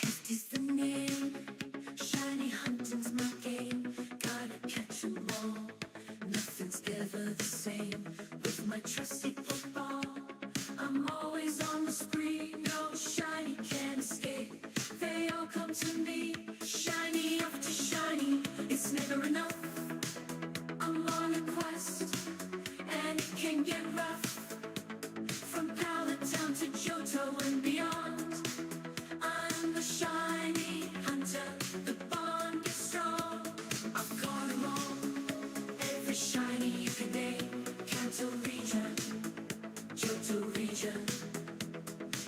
Hefty's the name, shiny hunting's my game. Gotta catch 'em all, nothing's ever the same. With my trusty football, I'm always on the spree. No shiny can escape, they all come to me. Shiny after shiny, it's never enough. I'm on a quest, and it can get rough. From Pallet Town to Johto and beyond, I'm the shiny hunter, the bond is strong. I've got 'em all, every shiny you can name. Kanto region, Johto region,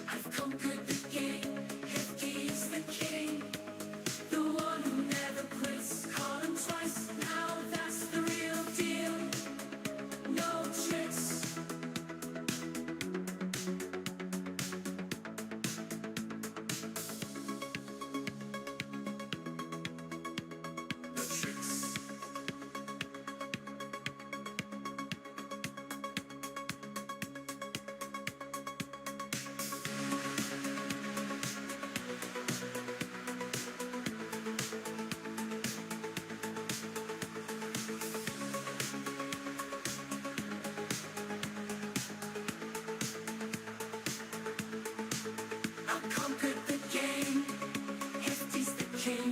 I've conquered the game. Hefty's the king, the one who never quits. Caught him twice, now that's the real deal. No tricks. I've conquered the game. Hefty's the king,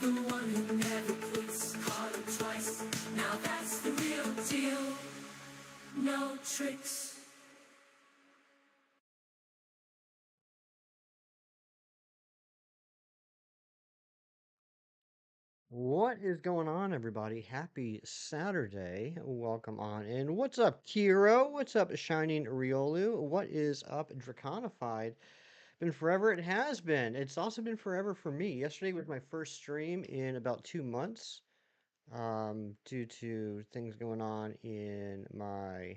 the one who never quits. Caught him twice, now that's the real deal. No tricks. What is going on, everybody? Happy Saturday. Welcome on in. What's up, Kiro? What's up, Shining Riolu? What is up, Draconified? Been forever, it has been. It's also been forever for me. Yesterday was my first stream in about 2 months, due to things going on in my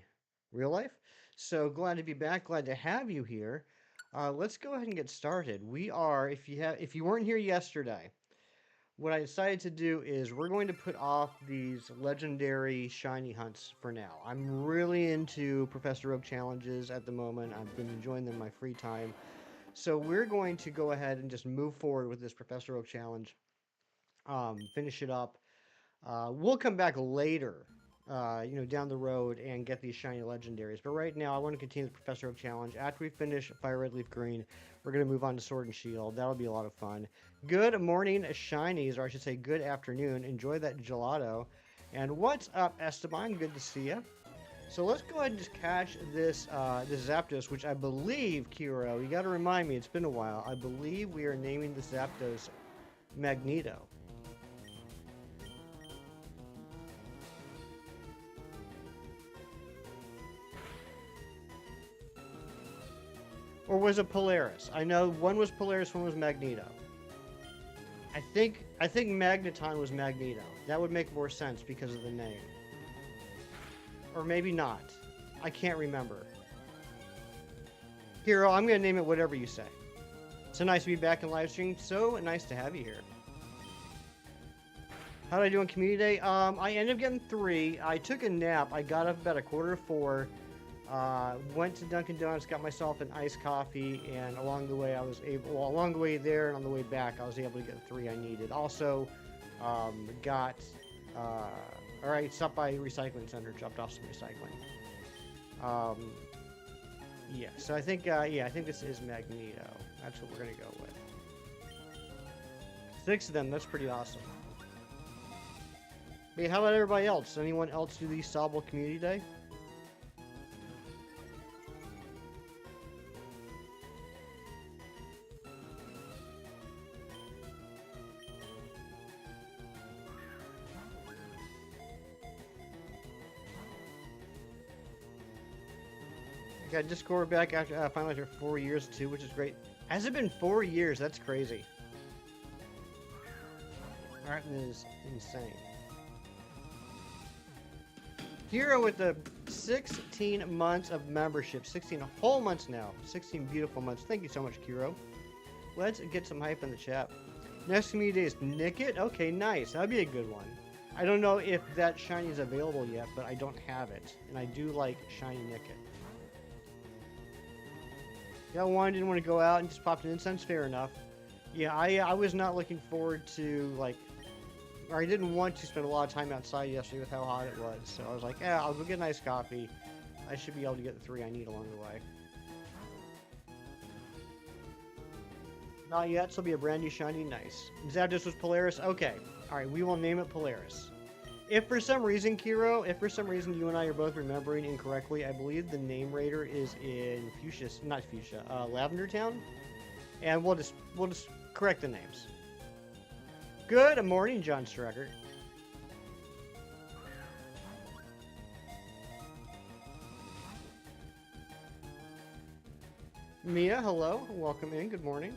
real life. So glad to be back, glad to have you here. Let's go ahead and get started. If you weren't here yesterday, what I decided to do is we're going to put off these legendary shiny hunts for now. I'm really into Professor Oak challenges at the moment. I've been enjoying them in my free time. So we're going to go ahead and just move forward with this Professor Oak challenge. Finish it up. We'll come back later, down the road and get these shiny legendaries. But right now, I want to continue the Professor Oak challenge. After we finish Fire Red Leaf Green, we're going to move on to Sword and Shield. That'll be a lot of fun. Good morning, shinies, or I should say good afternoon. Enjoy that gelato. And what's up, Esteban? Good to see you. So let's go ahead and just catch this Zapdos, which I believe, Kiro, you got to remind me, it's been a while. I believe we are naming the Zapdos Magneto. Or was it Polaris? I know one was Polaris, one was Magneto. I think Magneton was Magneto. That would make more sense because of the name. Or maybe not. I can't remember. Hero, I'm going to name it whatever you say. So nice to be back in live stream. So nice to have you here. How did I do on Community Day? I ended up getting 3. I took a nap. I got up about 3:45. Went to Dunkin' Donuts, got myself an iced coffee, and along the way along the way there and on the way back, I was able to get the 3 I needed. Also, stopped by a recycling center, dropped off some recycling. Yeah, so I think this is Magneto. That's what we're gonna go with. 6 of them, that's pretty awesome. But how about everybody else? Anyone else do the Sobble Community Day? Got Discord back finally after 4 years too, which is great. Has it been 4 years? That's crazy. That is insane. Hero with the 16 months of membership. 16 whole months now. 16 beautiful months. Thank you so much, Kiro. Let's get some hype in the chat. Next community day is Nickit. Okay, nice. That'd be a good one. I don't know if that shiny is available yet, but I don't have it. And I do like shiny Nickit. Yeah, one didn't want to go out and just popped an incense. Fair enough. Yeah, I was not looking forward to like, or I didn't want to spend a lot of time outside yesterday with how hot it was. So I was like, yeah, I'll go get a nice coffee. I should be able to get the 3 I need along the way. Not yet, so it'll be a brand new shiny. Nice. Zapdos was Polaris. Okay. Alright, we will name it Polaris. If for some reason, Kiro, if for some reason you and I are both remembering incorrectly, I believe the name raider is in Fuchsia, not Fuchsia, Lavender Town. And we'll just correct the names. Good morning, John Strecker. Mia, hello. Welcome in. Good morning.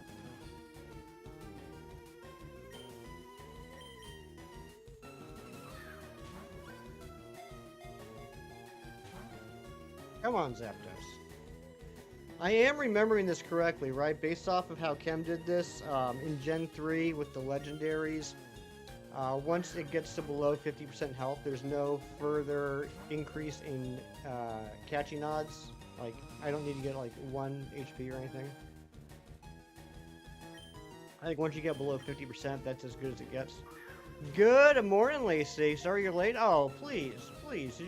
Come on, Zapdos. I am remembering this correctly, right? Based off of how Kem did this in Gen 3 with the legendaries, once it gets to below 50% health, there's no further increase in catching odds. Like, I don't need to get like 1 HP or anything. I think once you get below 50%, that's as good as it gets. Good morning, Lacey. Sorry you're late. Oh, please, please.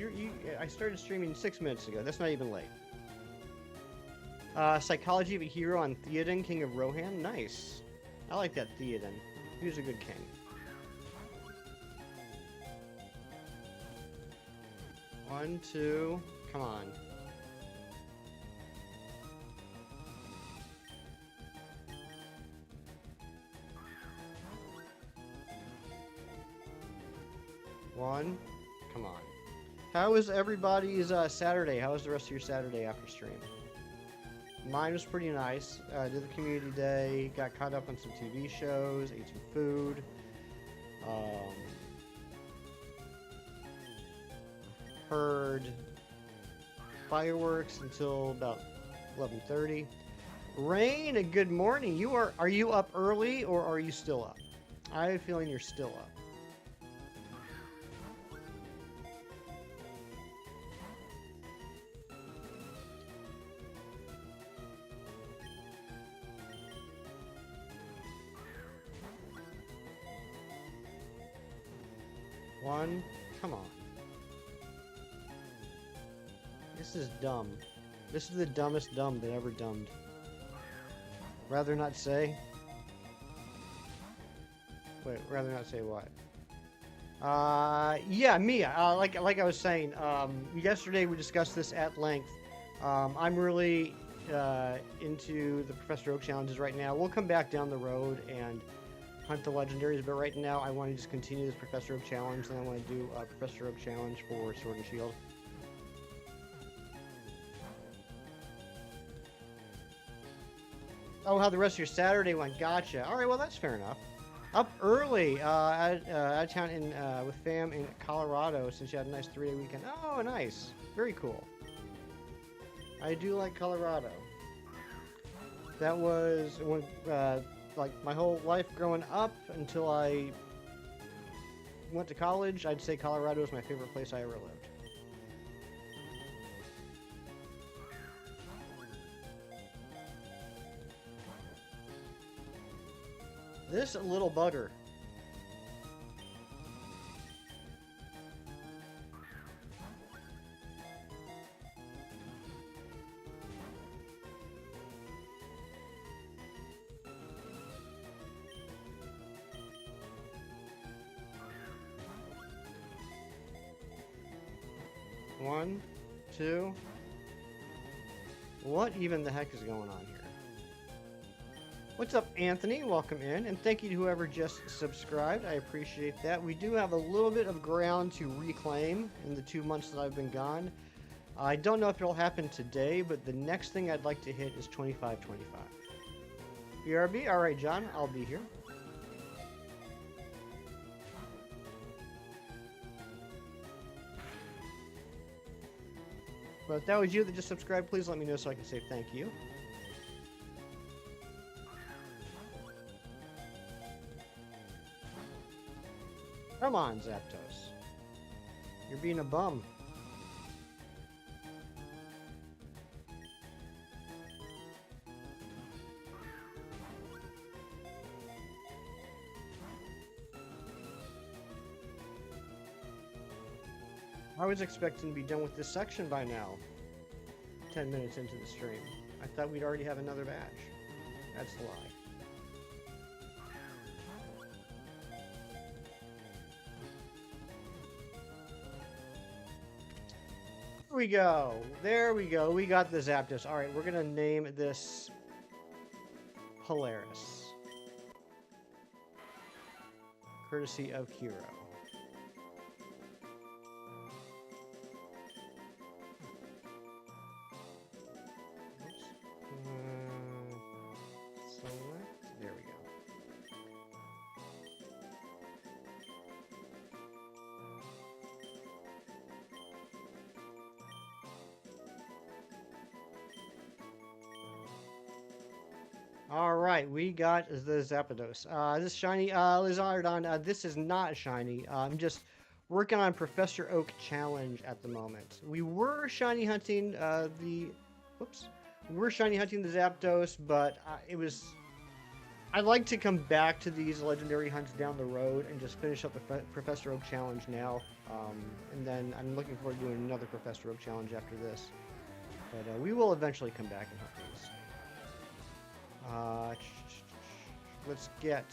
I started streaming 6 minutes ago. That's not even late. Psychology of a Hero on Theoden, King of Rohan. Nice. I like that Theoden. He was a good king. One, two. Come on. One. Come on. How was everybody's Saturday? How was the rest of your Saturday after stream? Mine was pretty nice. Did the community day, got caught up on some TV shows, ate some food. Heard fireworks until about 11:30. Rain, a good morning. Are you up early or are you still up? I have a feeling you're still up. One, come on. This is dumb. This is the dumbest dumb that ever dumbed. Rather not say. Wait, rather not say what? Yeah, Mia. Like I was saying, yesterday we discussed this at length. I'm really into the Professor Oak challenges right now. We'll come back down the road and hunt the legendaries, but right now I want to just continue this Professor Oak challenge, and I want to do a Professor Oak challenge for Sword and Shield. Oh, how the rest of your Saturday went. Gotcha. All right, well, that's fair enough. Up early out of town with fam in Colorado since you had a nice 3-day weekend. Oh, nice. Very cool. I do like Colorado. That was when, like my whole life growing up until I went to college. I'd say Colorado was my favorite place I ever lived. This little bugger. One, two. What even the heck is going on here? What's up, Anthony? Welcome in, and thank you to whoever just subscribed. I appreciate that. We do have a little bit of ground to reclaim in the 2 months that I've been gone. I don't know if it'll happen today, but the next thing I'd like to hit is 25-25. BRB? Alright, John, I'll be here. But if that was you that just subscribed, please let me know so I can say thank you. Come on, Zapdos. You're being a bum. I was expecting to be done with this section by now. 10 minutes into the stream. I thought we'd already have another batch. That's a lie. There we go. There we go. We got the Zapdos. All right, we're gonna name this Polaris, courtesy of Kiro. Select. There we go. All right, we got the Zapdos. This shiny Lizardon. This is not shiny. I'm just working on Professor Oak challenge at the moment. We were shiny hunting the. Whoops. We were shiny hunting the Zapdos, but it was. I'd like to come back to these legendary hunts down the road and just finish up the Professor Oak challenge now. And then I'm looking forward to doing another Professor Oak challenge after this. But we will eventually come back and hunt these. Let's get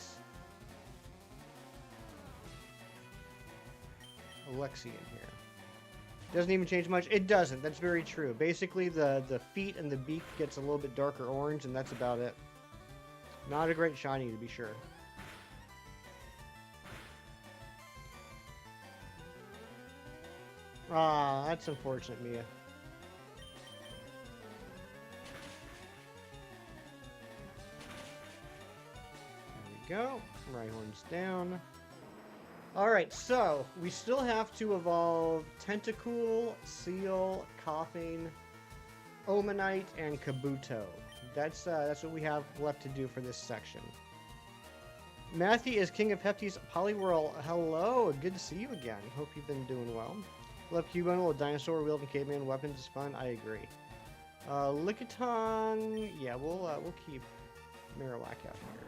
Alexi in here. Doesn't even change much. It doesn't. That's very true. Basically, the feet and the beak gets a little bit darker orange, and that's about it. Not a great shiny, to be sure. Ah, that's unfortunate, Mia. Go. Rhyhorn's down. Alright, so we still have to evolve Tentacool, Seal, Coughing, Omanite, and Kabuto. That's what we have left to do for this section. Matthew is King of Hefty's Poliwhirl. Hello, good to see you again. Hope you've been doing well. Love Cubone, a dinosaur wielding caveman weapons is fun. I agree. Lickitung, yeah, we'll keep Marowak out here.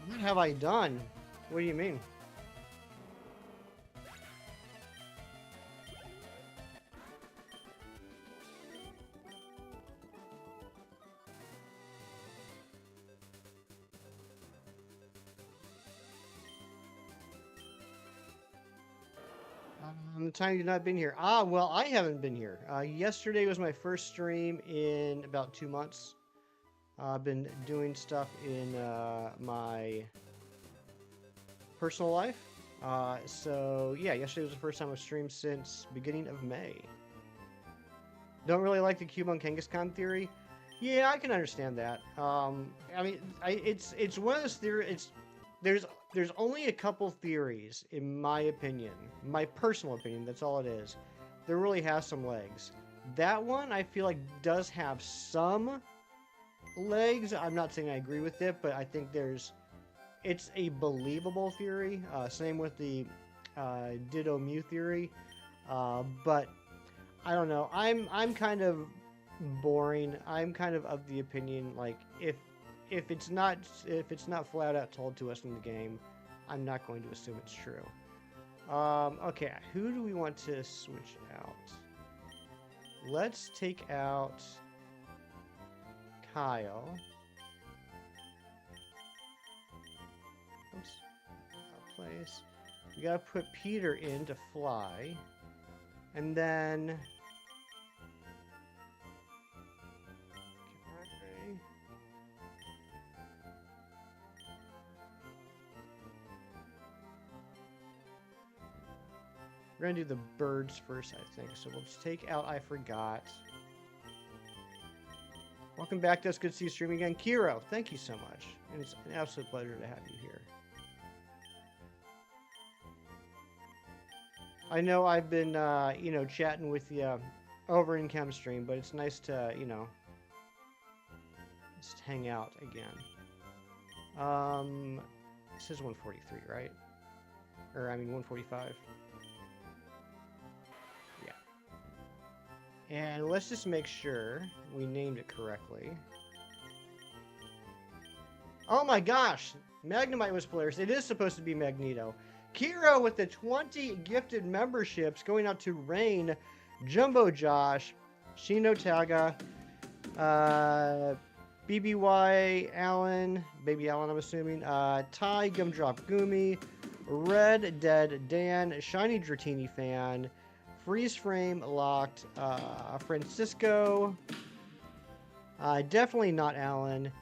What have I done? What do you mean? The time you've not been here. Ah, well, I haven't been here. Yesterday was my first stream in about 2 months. I've been doing stuff in my personal life. So yeah, yesterday was the first time I've streamed since beginning of May. Don't really like the Cubone Kangaskhan theory. Yeah, I can understand that. I mean, it's one of those theories. There's only a couple theories, in my opinion, my personal opinion. That's all it is. There really has some legs. That one I feel like does have some legs. I'm not saying I agree with it, but I think it's a believable theory. Same with the Ditto Mew theory. But I don't know. I'm kind of boring. I'm kind of the opinion, like, if it's not flat out told to us in the game, I'm not going to assume it's true. Okay, who do we want to switch out? Let's take out Kyle. Oops. Out place. We gotta put Peter in to fly. And then... Okay. We're gonna do the birds first, I think. So we'll just take out I Forgot. Welcome back. That's good to see you streaming again. Kiro, thank you so much. And it's an absolute pleasure to have you here. I know I've been, chatting with you over in Chem Stream, but it's nice to, just hang out again. This is 143, right? Or, I mean, 145. Yeah. And let's just make sure we named it correctly. Oh my gosh! Magnemite was players. It is supposed to be Magneto. Kiro with the 20 gifted memberships going out to Rain, Jumbo Josh, Shino Taga, BBY Allen, Baby Allen I'm assuming, Ty Gumdrop Gumi, Red Dead Dan, Shiny Dratini Fan, Freeze Frame Locked, Francisco, definitely not Allen,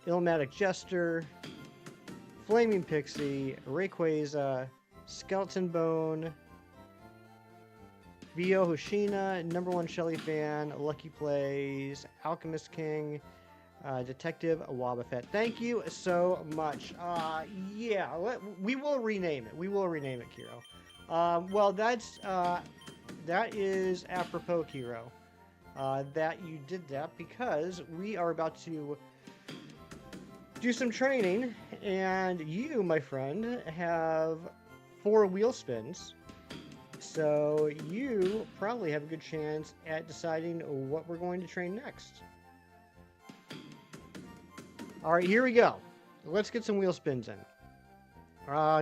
Illmatic Jester, Flaming Pixie, Rayquaza, Skeleton Bone, Vio Hoshina, Number One Shelly Fan, Lucky Plays, Alchemist King, Detective Wobbuffet. Thank you so much. Yeah, we will rename it. We will rename it, Kiro. Well, that is apropos, Kiro, that you did that because we are about to do some training, and you, my friend, have 4 wheel spins. So you probably have a good chance at deciding what we're going to train next. All right, here we go. Let's get some wheel spins in.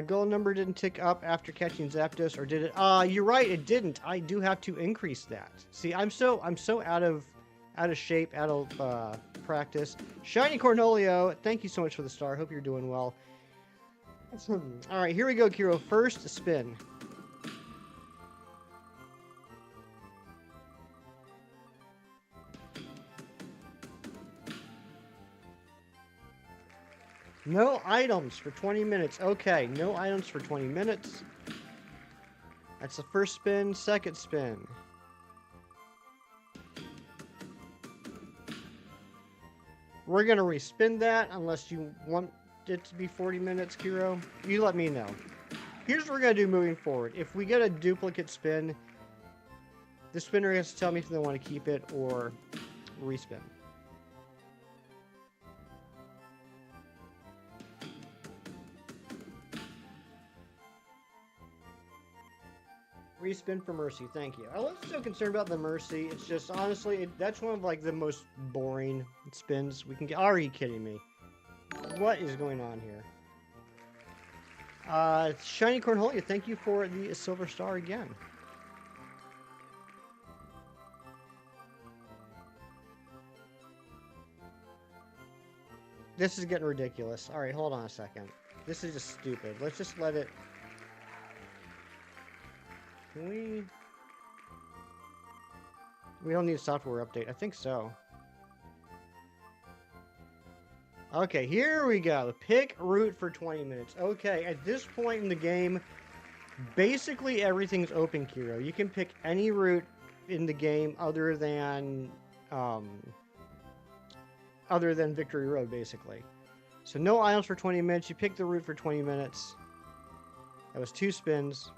Goal number didn't tick up after catching Zapdos, or did it? You're right, it didn't. I do have to increase that. See, I'm so out of shape, out of practice. Shiny Cornholio, thank you so much for the star. Hope you're doing well. All right, here we go, Kiro. First spin. No items for 20 minutes. Okay, no items for 20 minutes. That's the first spin. Second spin. We're going to respin that unless you want it to be 40 minutes, Kiro. You let me know. Here's what we're going to do moving forward. If we get a duplicate spin, the spinner has to tell me if they want to keep it or respin. Respin for Mercy, thank you. I wasn't so concerned about the Mercy. It's just, honestly, that's one of, like, the most boring spins we can get. Are you kidding me? What is going on here? Shiny Cornholio, thank you for the silver star again. This is getting ridiculous. Alright, hold on a second. This is just stupid. Let's just let it... Can we... We don't need a software update. I think so. Okay, here we go. Pick route for 20 minutes. Okay, at this point in the game, basically everything's open, Kiro. You can pick any route in the game other than Victory Road, basically. So no items for 20 minutes. You pick the route for 20 minutes. That was 2 spins.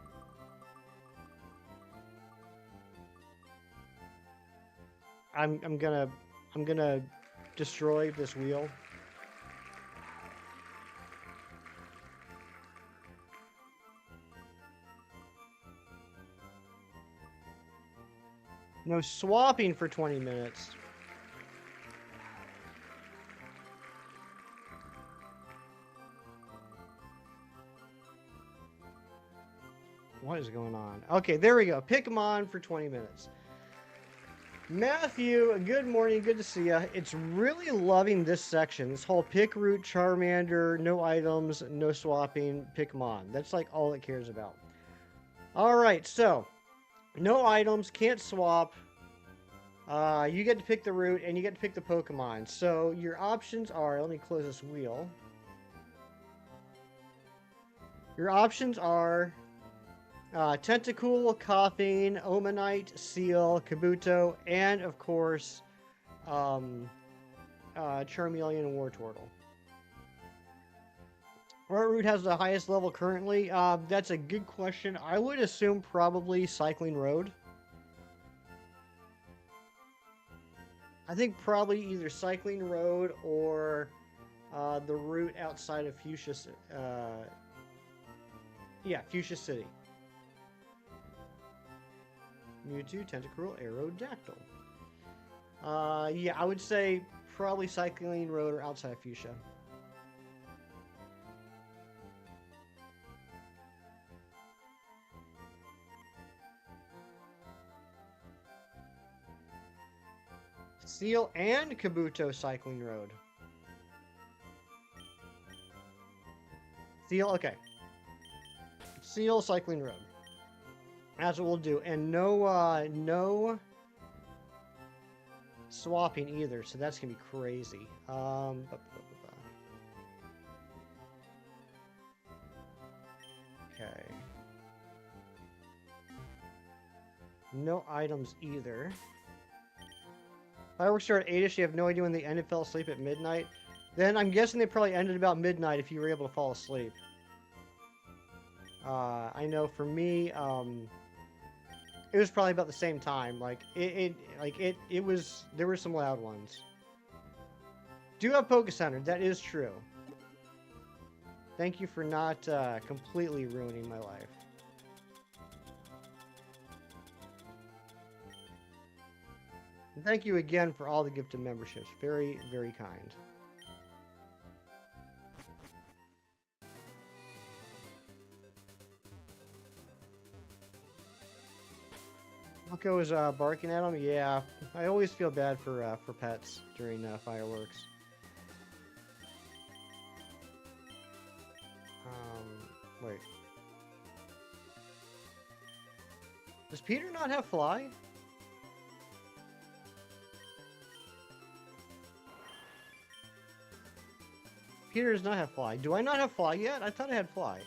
I'm gonna destroy this wheel. No swapping for 20 minutes. What is going on? Okay, there we go. Pokémon for 20 minutes. Matthew, good morning. Good to see you. It's really loving this section. This whole pick route, Charmander, no items, no swapping, Pokémon. That's like all it cares about. All right, so no items, can't swap. You get to pick the route and you get to pick the Pokemon. So your options are, let me close this wheel. Your options are Tentacool, Coughing, Omanite, Seal, Kabuto, and of course, Charmeleon and Wartortle. What route has the highest level currently? That's a good question. I would assume probably Cycling Road. I think probably either Cycling Road or the route outside of Fuchsia. Yeah, Fuchsia City. Mewtwo, Tentacruel, Aerodactyl. Yeah, I would say probably Cycling Road or outside of Fuchsia. Seal and Kabuto Cycling Road. Seal, okay. Seal Cycling Road. That's what we'll do. And no swapping either, so that's gonna be crazy. Okay. No items either. Fireworks start at 8ish. You have no idea when they ended. Fell asleep at midnight. Then I'm guessing they probably ended about midnight if you were able to fall asleep. I know for me, it was probably about the same time. Like it was. There were some loud ones. Do have Poke Center. That is true. Thank you for not completely ruining my life. And thank you again for all the gifted memberships. Very, very kind. Mako is barking at him. Yeah, I always feel bad for pets during fireworks. Wait. Does Peter not have fly? Peter does not have fly. Do I not have fly yet? I thought I had fly.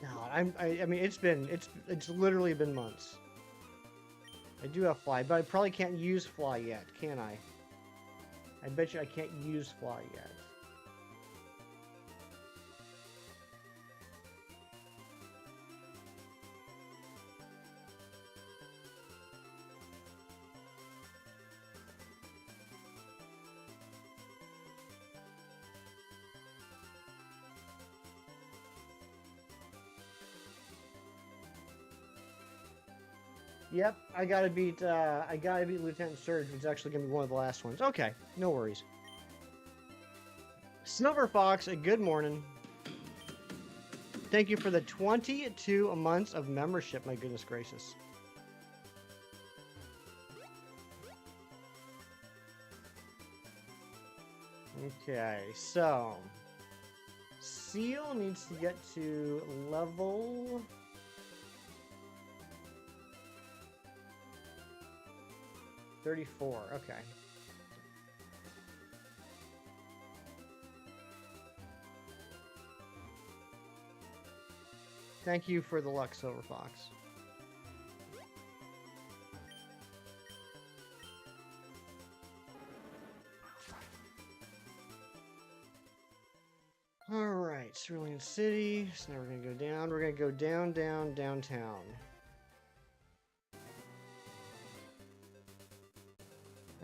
No, I mean it's literally been months. I do have fly, but I probably can't use fly yet, can I? I bet you I can't use fly yet. Yep, I gotta beat Lieutenant Surge, which is actually gonna be one of the last ones. Okay, no worries. Silver Fox, a good morning. Thank you for the 22 months of membership, my goodness gracious. Okay, so Seal needs to get to level 34, okay. Thank you for the luck, Silver Fox. Alright, Cerulean City. So now we're gonna go down. We're gonna go downtown.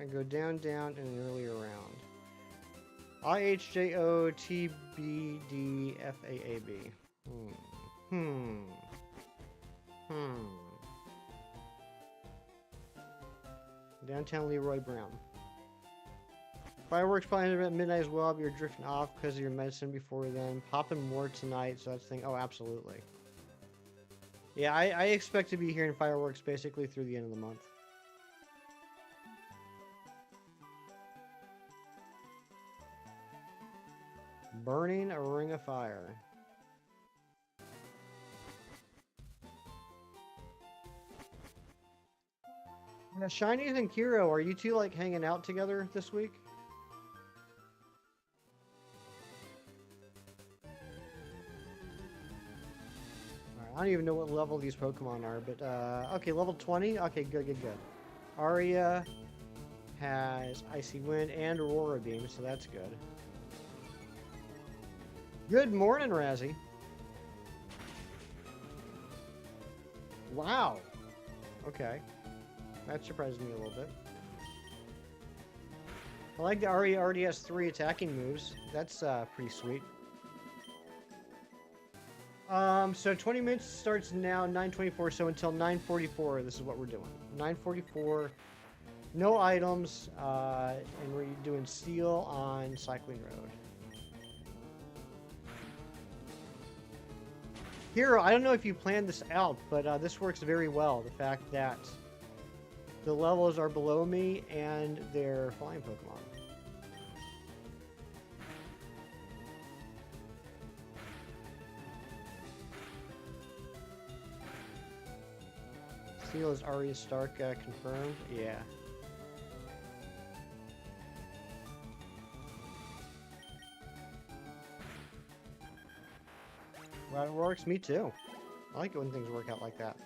I go down, in an earlier round. IHJOTBDFAAB. Downtown Leroy Brown. Fireworks probably ended at midnight as well, but you're drifting off because of your medicine before then. Popping more tonight, so that's the thing. Oh, absolutely. Yeah, I expect to be hearing fireworks basically through the end of the month. Burning a ring of fire. Now, Shinies and Kiro, are you two like hanging out together this week? Alright, I don't even know what level these Pokemon are, but okay, level 20? Okay, good. Aria has Icy Wind and Aurora Beam, so that's good. Good morning, Razzie. Wow. Okay. That surprised me a little bit. I like the Aria already has 3 attacking moves. That's pretty sweet. So 20 minutes starts now, 9:24. So until 9:44, this is what we're doing. 9:44, no items, and we're doing steel on Cycling Road. Hero, I don't know if you planned this out, but this works very well. The fact that the levels are below me and they're flying Pokemon. Steel is Arya Stark confirmed. Yeah. Well, it works. Me too. I like it when things work out like that.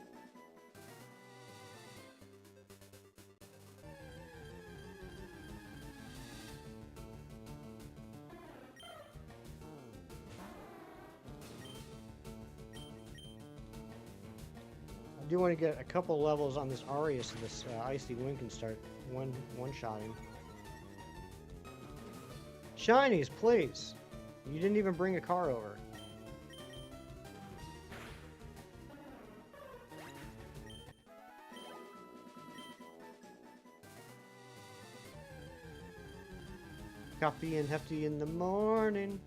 I do want to get a couple levels on this Aria so this Icy Wind can start one-shotting. Shinies, please! You didn't even bring a car over. Coffee and hefty in the morning.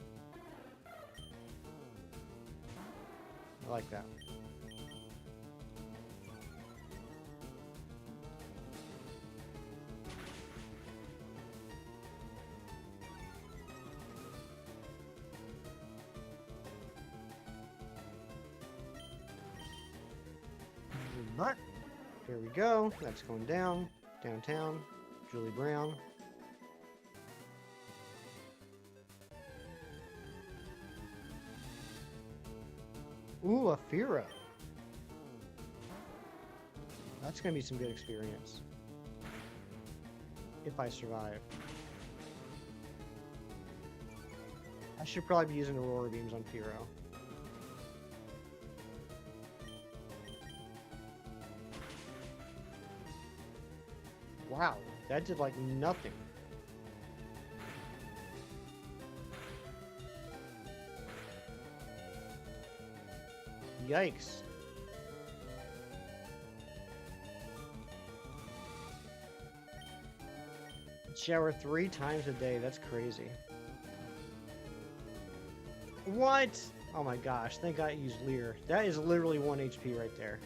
I like that. But here we go. That's going down. Downtown. Julie Brown. Ooh, a Fira. That's going to be some good experience. If I survive. I should probably be using Aurora Beams on Firo. Wow, that did like nothing. Yikes. Shower 3 times a day, that's crazy. What? Oh my gosh, thank God I used Leer. That is literally 1 HP right there.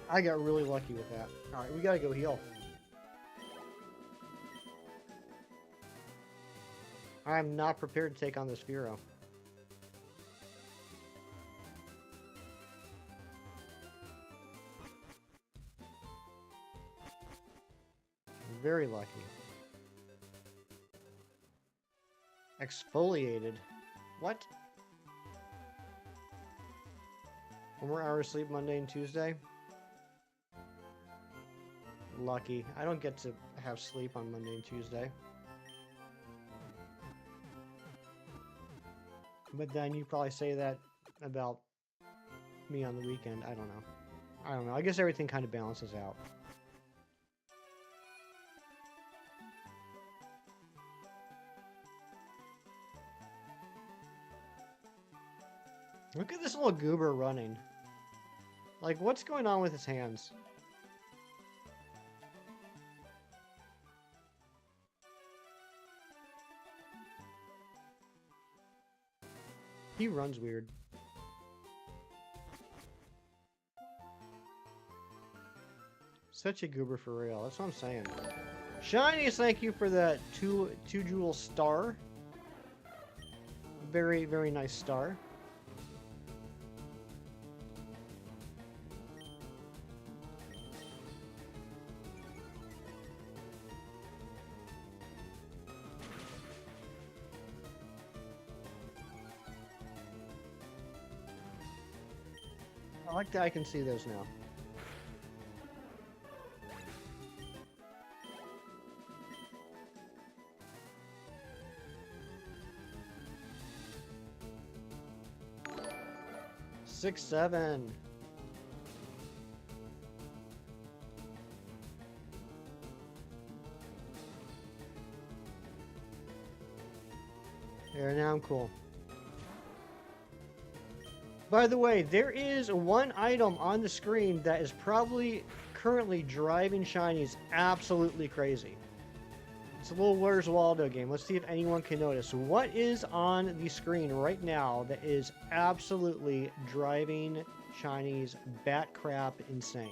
I got really lucky with that. Alright, we gotta go heal. I'm not prepared to take on this Firo. Very lucky. Exfoliated. What? 1 more hour of sleep Monday and Tuesday? Lucky. I don't get to have sleep on Monday and Tuesday. But then you probably say that about me on the weekend. I don't know. I don't know. I guess everything kind of balances out. Look at this little goober running. Like, what's going on with his hands? He runs weird. Such a goober for real. That's what I'm saying. Shinies, thank you for that two jewel star. Very, very nice star. I like that I can see those now. Six, 7. There, now I'm cool. By the way, there is one item on the screen that is probably currently driving shinies absolutely crazy. It's a little Where's Waldo game. Let's see if anyone can notice. What is on the screen right now that is absolutely driving shinies bat crap insane?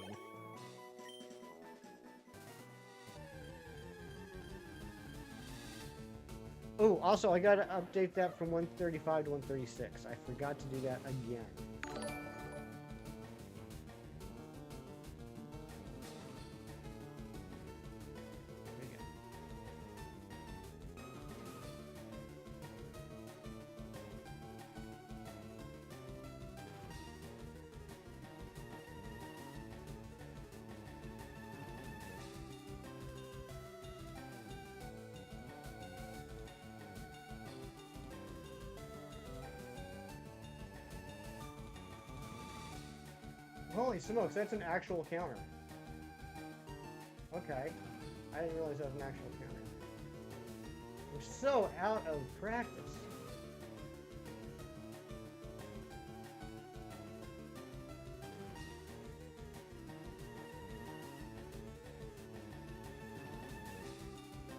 Oh, also, I gotta update that from 135 to 136. I forgot to do that again. Holy smokes, that's an actual counter. Okay. I didn't realize that was an actual counter. I'm so out of practice.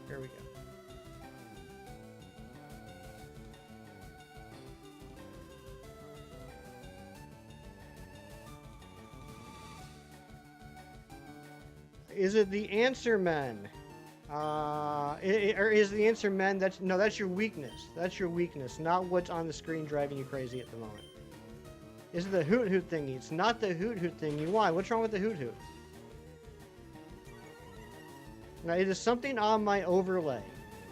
Here we go. Is it the answer men? Or is the answer men? That's your weakness. That's your weakness, not what's on the screen driving you crazy at the moment. Is it the hoot hoot thingy? It's not the hoot hoot thingy. Why? What's wrong with the hoot hoot? Now, it is something on my overlay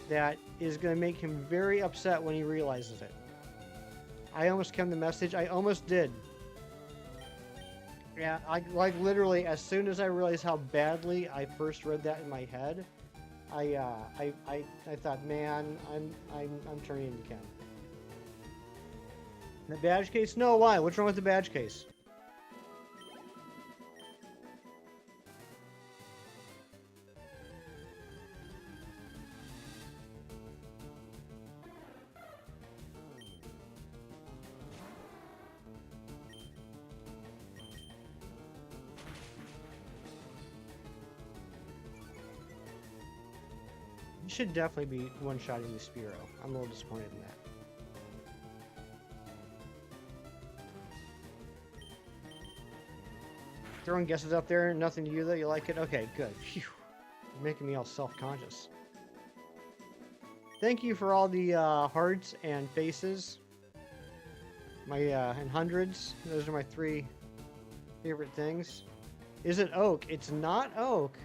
that is going to make him very upset when he realizes it. I almost came the message. I almost did. Yeah, like literally as soon as I realized how badly I first read that in my head, I thought, man, I'm turning into Ken. The badge case? No, why? What's wrong with the badge case? You should definitely be one-shotting the Spearow. I'm a little disappointed in that. Throwing guesses up there, nothing to you though, you like it? Okay, good. Phew. You're making me all self-conscious. Thank you for all the hearts and faces. My and hundreds. Those are my 3 favorite things. Is it oak? It's not oak.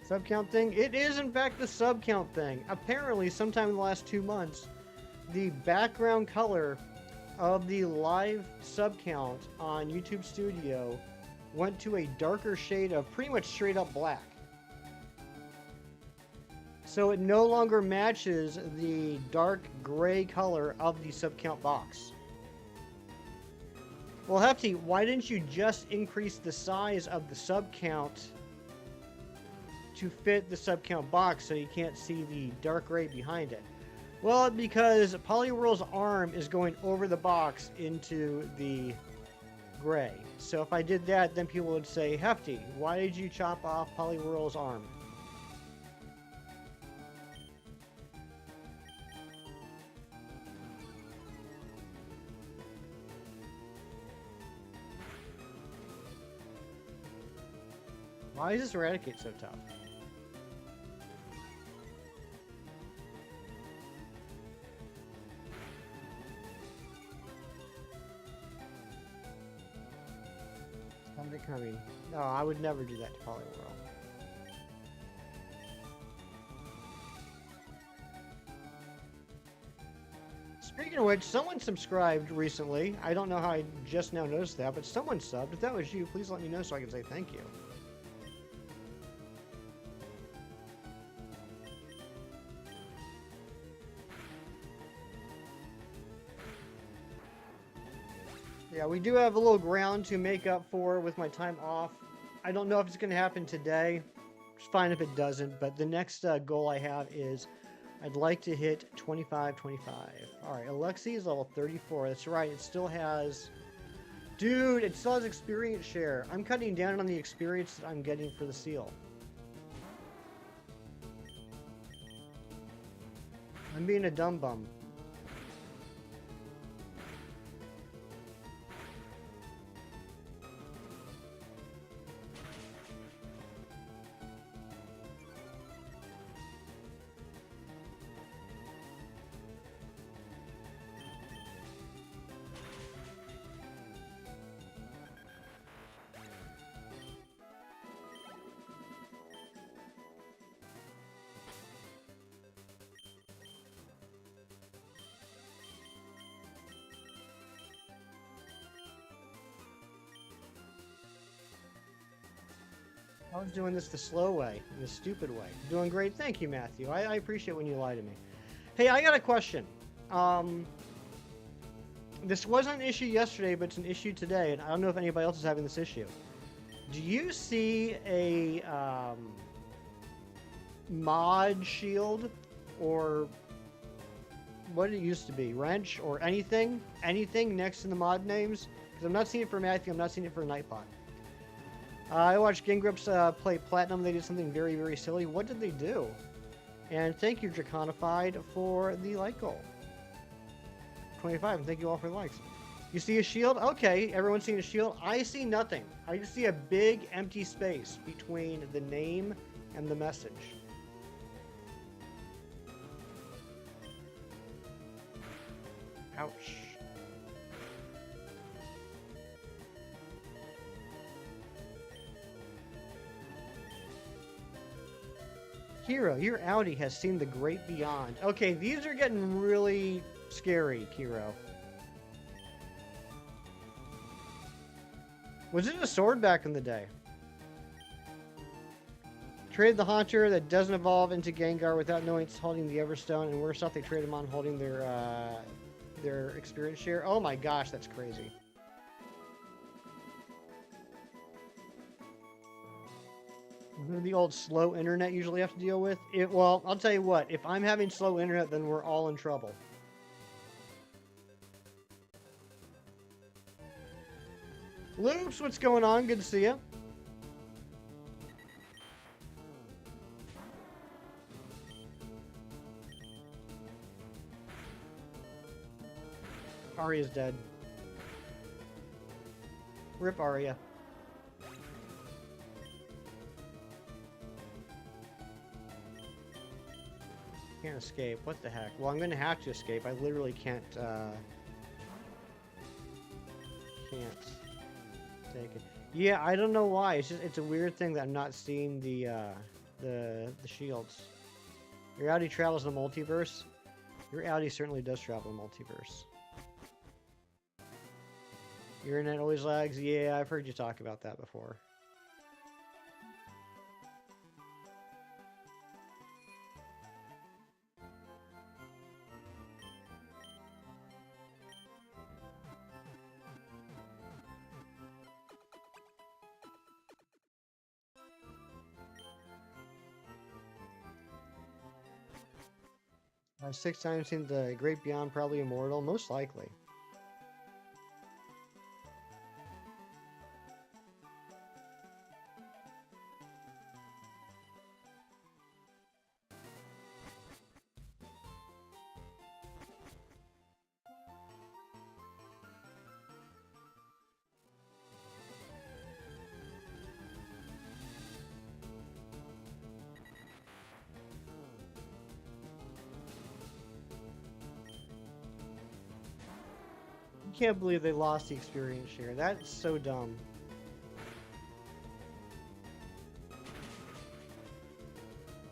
Sub count thing? It is in fact the sub count thing. Apparently, sometime in the last 2 months, the background color of the live sub count on YouTube Studio went to a darker shade of pretty much straight up black. So it no longer matches the dark gray color of the sub count box. Well, Hefty, why didn't you just increase the size of the sub count to fit the sub count box so you can't see the dark gray behind it? Well, because Poliwhirl's arm is going over the box into the gray. So if I did that, then people would say, Hefty, why did you chop off Poliwhirl's arm? Why is this Eradicate so tough? Something coming. No, I would never do that to Poliwhirl. Speaking of which, someone subscribed recently. I don't know how I just now noticed that, but someone subbed. If that was you, please let me know so I can say thank you. Yeah, we do have a little ground to make up for with my time off. I don't know if it's going to happen today. It's fine if it doesn't, but the next goal I have is I'd like to hit 25-25. All right, Alexi is level 34. That's right. It still has... Dude, it still has experience share. I'm cutting down on the experience that I'm getting for the seal. I'm being a dumb bum. I was doing this the slow way, the stupid way. Doing great. Thank you, Matthew. I appreciate when you lie to me. Hey, I got a question. This wasn't an issue yesterday, but it's an issue today, and I don't know if anybody else is having this issue. Do you see a mod shield, or what it used to be, wrench, or anything next to the mod names? Because I'm not seeing it for Matthew, I'm not seeing it for Nightbot. I watched Gingrips play Platinum. They did something very, very silly. What did they do? And thank you, Draconified, for the like goal. 25, and thank you all for the likes. You see a shield? Okay, everyone's seeing a shield. I see nothing. I just see a big empty space between the name and the message. Ouch. Hero, your Audi has seen the great beyond. Okay, these are getting really scary, Kiro. Was it a sword back in the day? Trade the Haunter that doesn't evolve into Gengar without knowing it's holding the Everstone, and worse off, they trade them on holding their experience share. Oh my gosh, that's crazy. The old slow internet usually have to deal with. Well, I'll tell you what, if I'm having slow internet, then we're all in trouble. Loops, what's going on? Good to see you. Arya's dead. Rip Arya. Can't escape. What the heck? Well, I'm gonna have to escape. I literally can't take it. Yeah, I don't know why. It's a weird thing that I'm not seeing the shields. Your Audi travels the multiverse. Your Audi certainly does travel the multiverse. Your internet always lags. Yeah, I've heard you talk about that before. I've 6 times seen the Great Beyond, probably immortal, most likely. Can't believe they lost the experience share. That's so dumb.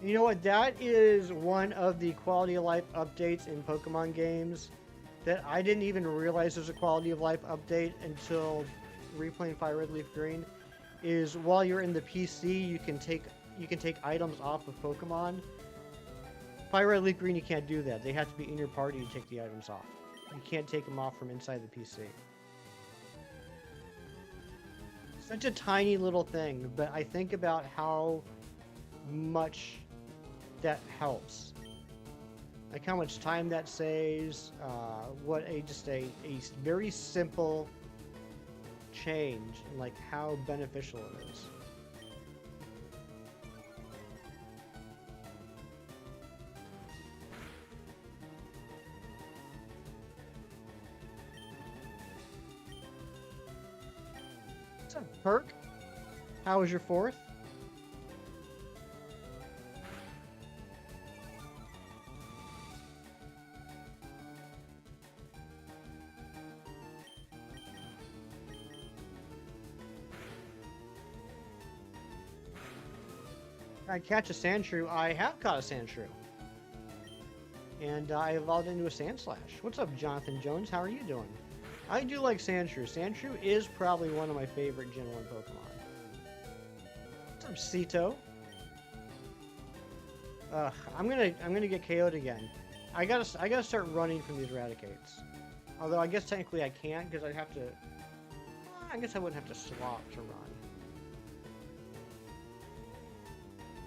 You know what? That is one of the quality of life updates in Pokemon games that I didn't even realize was a quality of life update until replaying Fire Red Leaf Green. Is while you're in the PC, you can take items off of Pokemon. Fire Red Leaf Green, you can't do that. They have to be in your party to take the items off. You can't take them off from inside the PC. Such a tiny little thing, but I think about how much that helps. Like how much time that saves, what a very simple change, and like how beneficial it is. What's up, Perk? How was your fourth? I catch a Sandshrew. I have caught a Sandshrew. And I evolved into a Sandslash. What's up, Jonathan Jones? How are you doing? I do like Sandshrew. Sandshrew is probably one of my favorite Gen 1 Pokemon. What's up, Cito? I'm gonna get KO'd again. I gotta start running from these Eradicates. Although I guess technically I can't because I'd have to. I guess I wouldn't have to swap to run.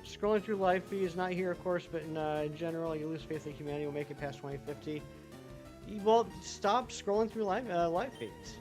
Scrolling through life feeds, not here of course, but in general, you lose faith that humanity will make it past 2050. Well, stop scrolling through live feeds.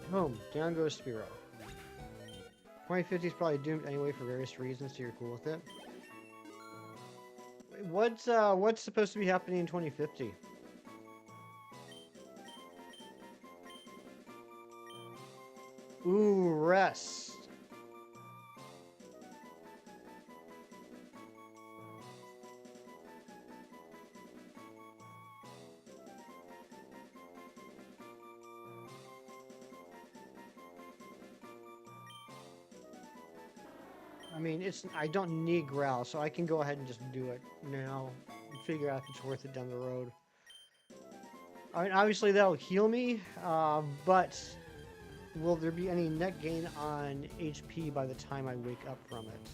Boom, down goes Spearow. 2050 is probably doomed anyway for various reasons, so you're cool with it. What's supposed to be happening in 2050? Ooh, rest. I mean, I don't need Growl, so I can go ahead and just do it now and figure out if it's worth it down the road. I mean, obviously that'll heal me, but will there be any net gain on HP by the time I wake up from it?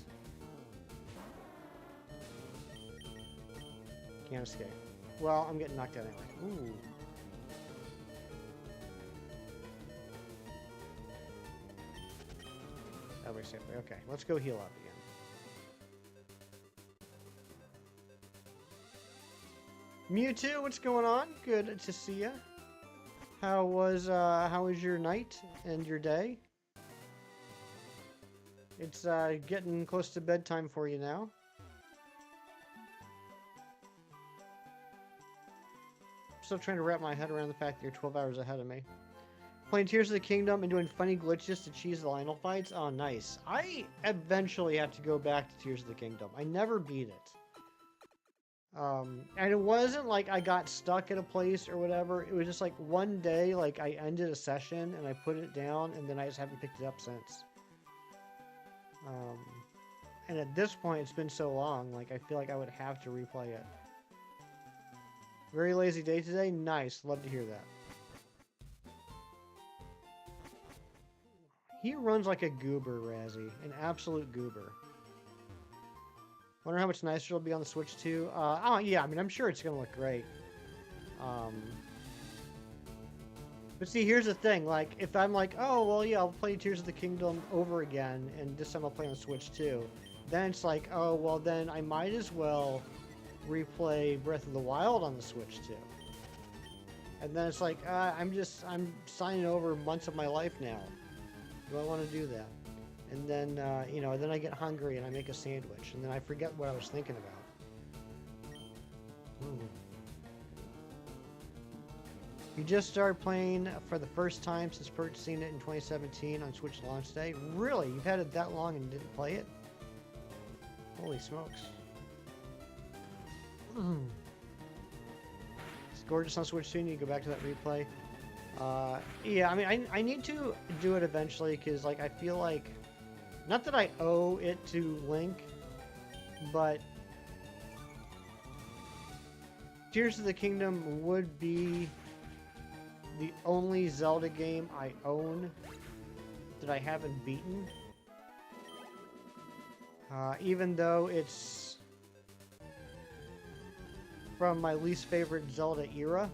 Can't escape. Well, I'm getting knocked out anyway. Ooh. That way safely. Okay, let's go heal up again. Mewtwo, what's going on? Good to see ya. How was your night and your day? It's getting close to bedtime for you now. Still trying to wrap my head around the fact that you're 12 hours ahead of me. Playing Tears of the Kingdom and doing funny glitches to cheese the Lionel fights? Oh, nice. I eventually have to go back to Tears of the Kingdom. I never beat it. And it wasn't like I got stuck at a place or whatever. It was just like one day, like I ended a session and I put it down and then I just haven't picked it up since. And at this point, it's been so long, like I feel like I would have to replay it. Very lazy day today? Nice. Love to hear that. He runs like a goober, Razzie. An absolute goober. Wonder how much nicer it'll be on the Switch too. Oh yeah, I mean I'm sure it's gonna look great. But see, here's the thing. Like, if I'm like, oh well, yeah, I'll play Tears of the Kingdom over again, and this time I'll play on Switch too. Then it's like, oh well, then I might as well replay Breath of the Wild on the Switch too. And then it's like, I'm signing over months of my life now. Do I want to do that? And then, you know, then I get hungry and I make a sandwich, and then I forget what I was thinking about. Ooh. You just started playing for the first time since purchasing it in 2017 on Switch launch day? Really? You've had it that long and didn't play it? Holy smokes. It's gorgeous on Switch soon. You go back to that replay. Yeah, I mean, I need to do it eventually because, like, I feel like, not that I owe it to Link, but Tears of the Kingdom would be the only Zelda game I own that I haven't beaten. Even though it's from my least favorite Zelda era.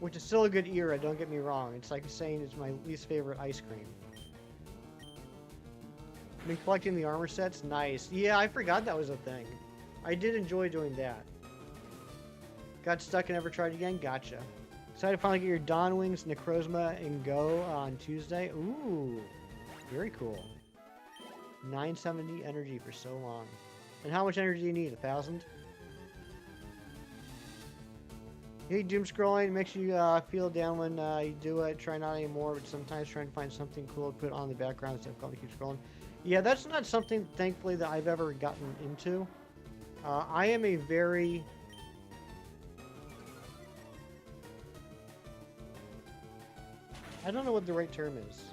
Which is still a good era, don't get me wrong. It's like saying it's my least favorite ice cream. I've been collecting the armor sets? Nice. Yeah, I forgot that was a thing. I did enjoy doing that. Got stuck and never tried again? Gotcha. Excited to finally get your Dawn Wings, Necrozma, and Go on Tuesday. Ooh, very cool. 970 energy for so long. And how much energy do you need? 1,000? You hate doom scrolling, makes you feel down when you do it. Try not anymore, but sometimes trying to find something cool to put on the background is difficult to keep scrolling. Yeah, that's not something, thankfully, that I've ever gotten into. I am a very... I don't know what the right term is.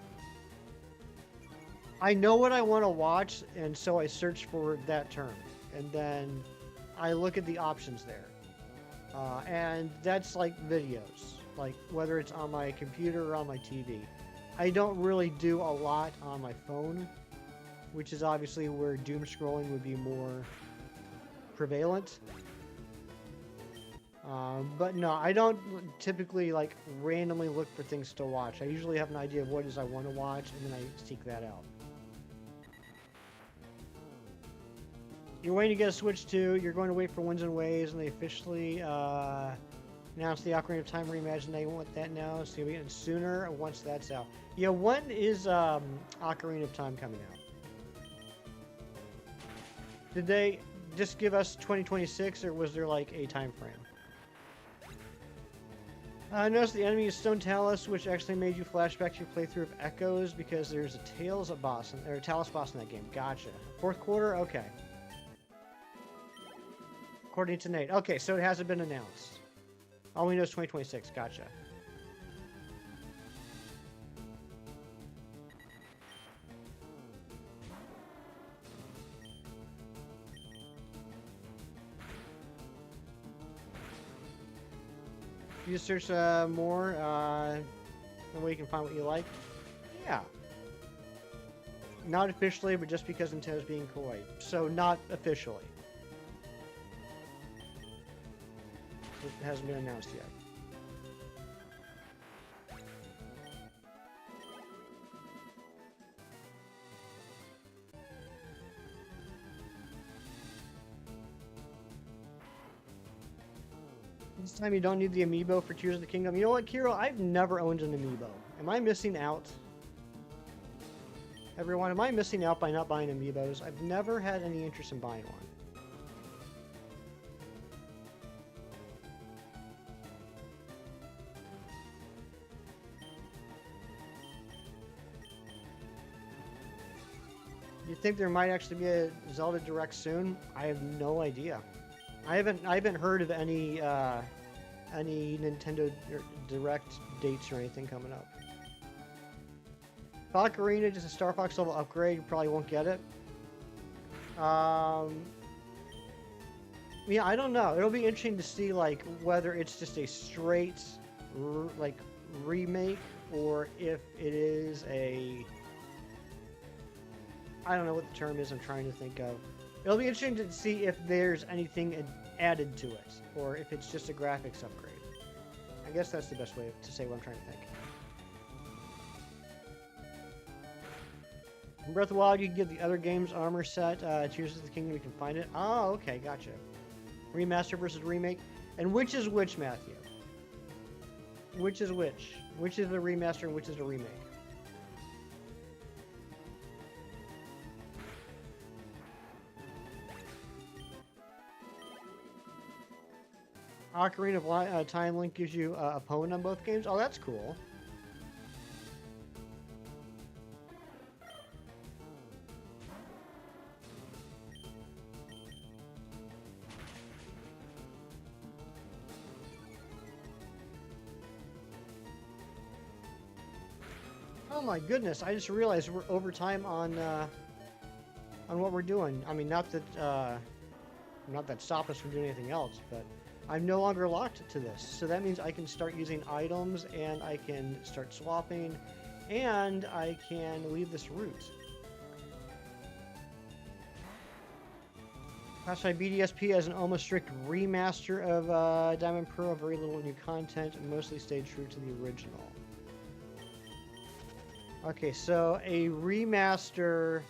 I know what I want to watch, and so I search for that term. And then I look at the options there. And that's like videos, like whether it's on my computer or on my TV. I don't really do a lot on my phone, which is obviously where doom scrolling would be more prevalent. But no, I don't typically like randomly look for things to watch. I usually have an idea of what it is I want to watch, and then I seek that out. You're waiting to get a Switch 2. You're going to wait for Winds and Waves, and they officially announced the Ocarina of Time reimagined. They want that now, so you'll be getting it sooner once that's out. Yeah, when is Ocarina of Time coming out? Did they just give us 2026, or was there like a time frame? I noticed the enemy is Stone Talus, which actually made you flashback to your playthrough of Echoes because there's a Talus boss in that game. Gotcha. Fourth quarter? Okay. According to Nate. Okay, so it hasn't been announced. All we know is 2026. Gotcha. You just search more, and where you can find what you like. Yeah. Not officially, but just because Nintendo's being coy. So not officially. It hasn't been announced yet. This time you don't need the amiibo for Tears of the Kingdom. You know what, Kiro? I've never owned an amiibo. Am I missing out? Everyone, am I missing out by not buying amiibos? I've never had any interest in buying one. You think there might actually be a Zelda Direct soon? I have no idea. I haven't heard of any Nintendo Direct dates or anything coming up. Ocarina, just a Star Fox level upgrade. You probably won't get it. Yeah, I don't know. It'll be interesting to see like whether it's just a straight like remake or if it is a... I don't know what the term is I'm trying to think of. It'll be interesting to see if there's anything added to it, or if it's just a graphics upgrade. I guess that's the best way to say what I'm trying to think. In Breath of the Wild, you can get the other game's armor set. Tears of the Kingdom, you can find it. Oh, okay, gotcha. Remaster versus remake. And which is which, Matthew? Which is which? Which is the remaster and which is the remake? Ocarina of Time Link gives you a opponent on both games. Oh, that's cool. Oh my goodness, I just realized we're over time on what we're doing. I mean, not that stopped us from doing anything else, but I'm no longer locked to this. So that means I can start using items, and I can start swapping, and I can leave this route. Last my BDSP as an almost strict remaster of Diamond Pearl, very little new content, and mostly stayed true to the original. Okay, so a remaster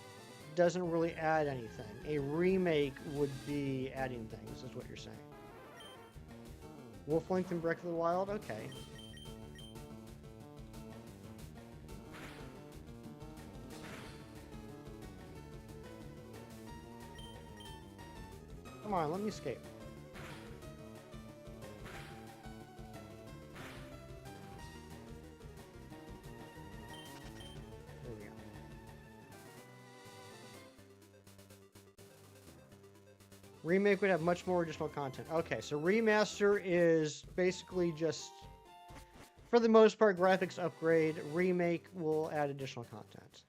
doesn't really add anything. A remake would be adding things, is what you're saying. Wolf Link and Breath of the Wild? Okay. Come on, let me escape. There we go. Remake would have much more additional content. Okay, so remaster is basically just, for the most part, graphics upgrade. Remake will add additional content.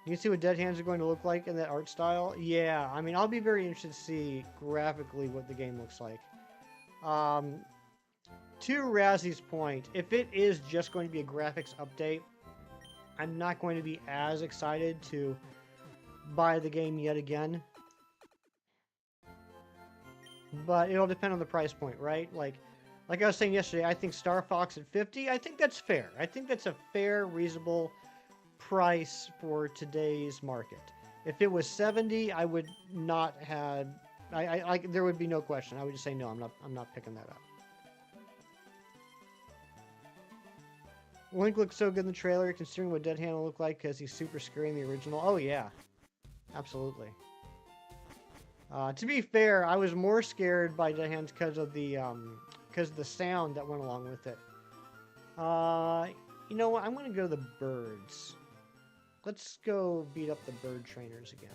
You can see what Dead Hands are going to look like in that art style. Yeah, I mean, I'll be very interested to see graphically what the game looks like. To Razzy's point, if it is just going to be a graphics update, I'm not going to be as excited to buy the game yet again. But it'll depend on the price point, right? Like I was saying yesterday, I think Star Fox at 50, I think that's fair. I think that's a fair, reasonable price for today's market. If it was 70, I would not have. There would be no question. I would just say no. I'm not picking that up. Link looks so good in the trailer, considering what Dead Hand will look like, because he's super scary in the original. Oh yeah, absolutely. To be fair, I was more scared by Dead Hands because of the sound that went along with it. You know what? I'm gonna go to the birds. Let's go beat up the bird trainers again.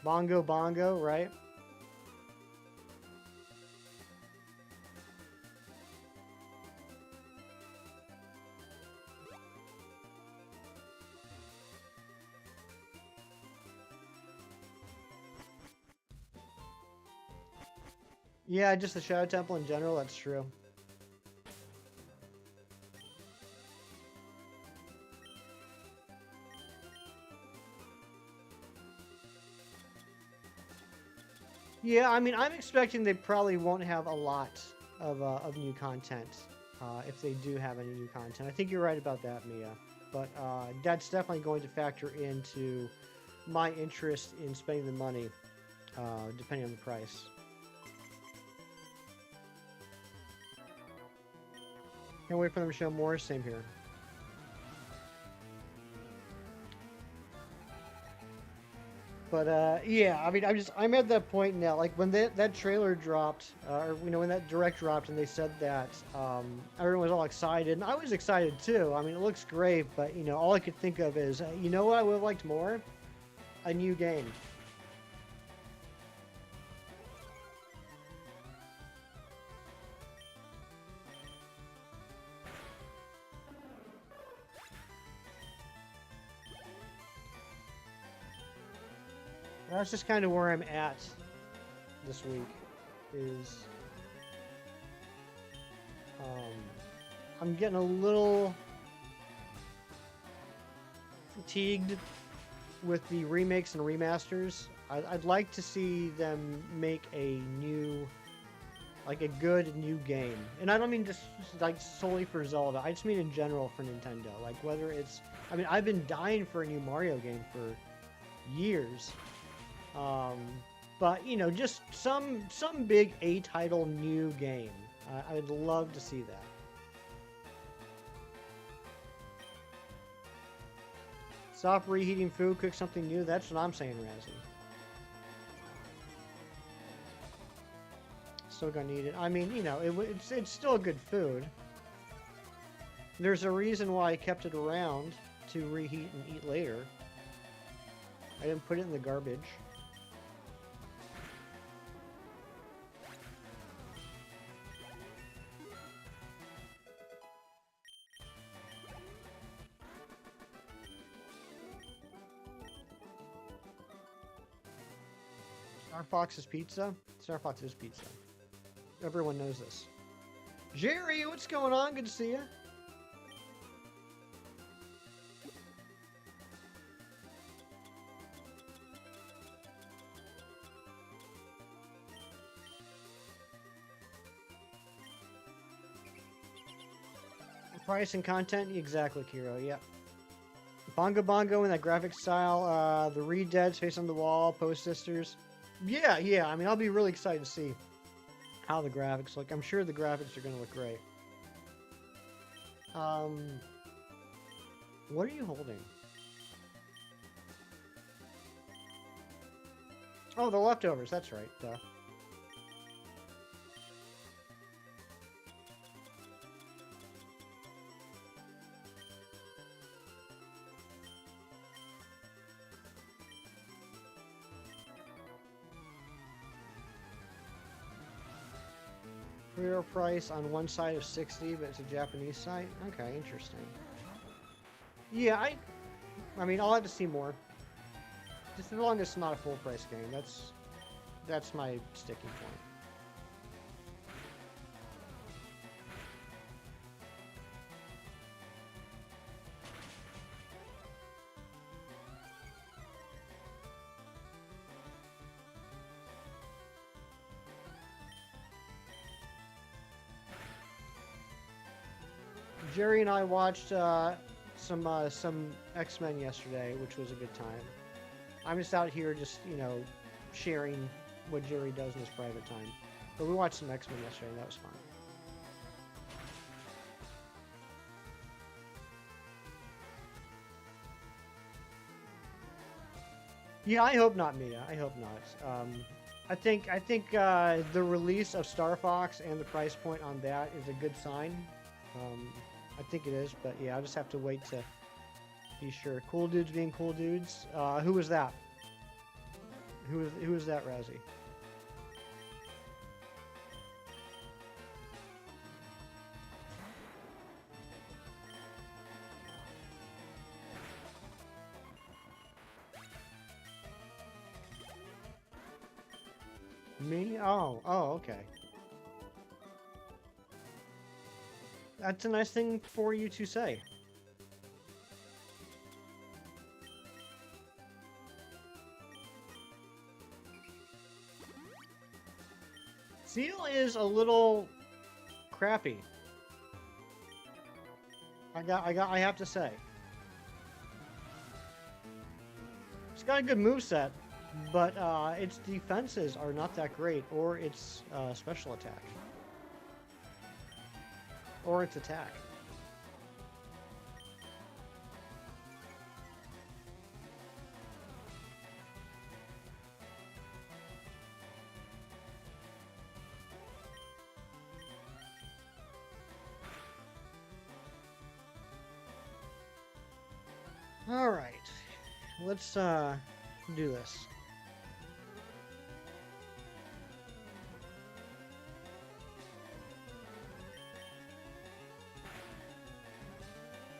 Bongo Bongo, right? Yeah, just the Shadow Temple in general, that's true. Yeah, I mean, I'm expecting they probably won't have a lot of new content, if they do have any new content. I think you're right about that, Mia. But that's definitely going to factor into my interest in spending the money, depending on the price. Can't wait for them to show more. Same here. But yeah, I mean, I'm at that point now. Like when that trailer dropped, or when that direct dropped, and they said that everyone was all excited, and I was excited too. I mean, it looks great, but all I could think of is, you know what I would have liked more? A new game. That's just kind of where I'm at this week. Is I'm getting a little fatigued with the remakes and remasters. I'd like to see them make a new, like a good new game. And I don't mean just like solely for Zelda. I just mean in general for Nintendo. Like whether it's, I mean, I've been dying for a new Mario game for years. But just some big A-title new game. I'd love to see that. Stop reheating food, cook something new. That's what I'm saying, Razzie. Still gonna eat it. I mean, it's still good food. There's a reason why I kept it around to reheat and eat later. I didn't put it in the garbage. Star Fox is pizza? Star Fox is pizza. Everyone knows this. Jerry, what's going on? Good to see you. Price and content? Exactly, Kiro. Yep. Bongo Bongo in that graphic style. The Reed Deads face on the wall. Post Sisters. Yeah. I mean, I'll be really excited to see how the graphics look. I'm sure the graphics are going to look great. What are you holding? Oh, the leftovers. That's right. Duh. Real price on one side of 60, but it's a Japanese site. Okay, interesting. Yeah, I mean, I'll have to see more. Just as long as it's not a full price game, that's my sticking point. Jerry and I watched some X-Men yesterday, which was a good time. I'm just out here just, sharing what Jerry does in his private time. But we watched some X-Men yesterday, and that was fun. Yeah, I hope not, Mia. I hope not. I think the release of Star Fox and the price point on that is a good sign. I think it is, but yeah, I'll just have to wait to be sure. Cool dudes being cool dudes. Who was that? Who was that, Razzie? Me? Oh, okay. That's a nice thing for you to say. Seal is a little crappy. I have to say. It's got a good moveset, but its defenses are not that great, or its special attack. Or its attack. All right, let's do this.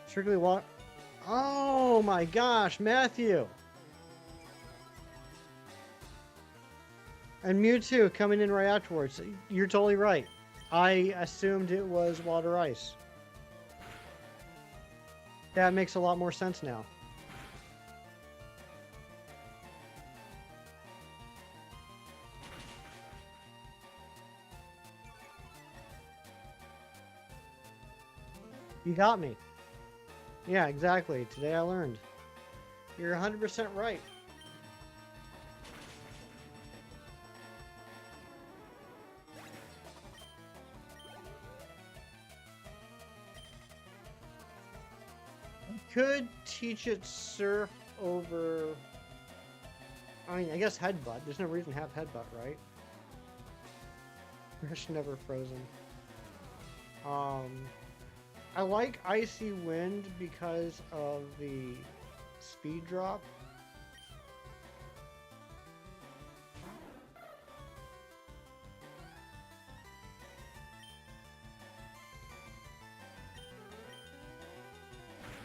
Strictly what? Oh my gosh, Matthew! And Mewtwo coming in right afterwards. You're totally right. I assumed it was water ice. That makes a lot more sense now. You got me. Yeah, exactly. Today I learned. You're 100% right. You could teach it surf over... I mean, I guess headbutt. There's no reason to have headbutt, right? Fresh never frozen. I like Icy Wind because of the speed drop.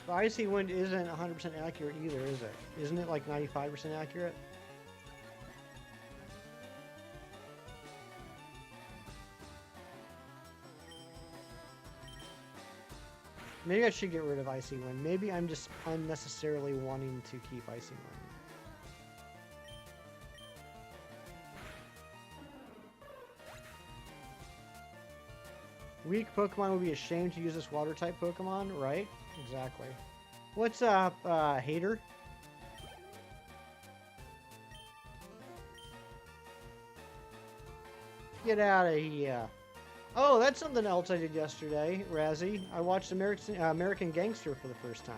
But Icy Wind isn't 100% accurate either, is it? Isn't it like 95% accurate? Maybe I should get rid of Icy Wind. Maybe I'm just unnecessarily wanting to keep Icy Wind. Weak Pokemon would be ashamed to use this Water-type Pokemon, right? Exactly. What's up, Hater? Get out of here. Oh, that's something else I did yesterday, Razzie. I watched American Gangster for the first time.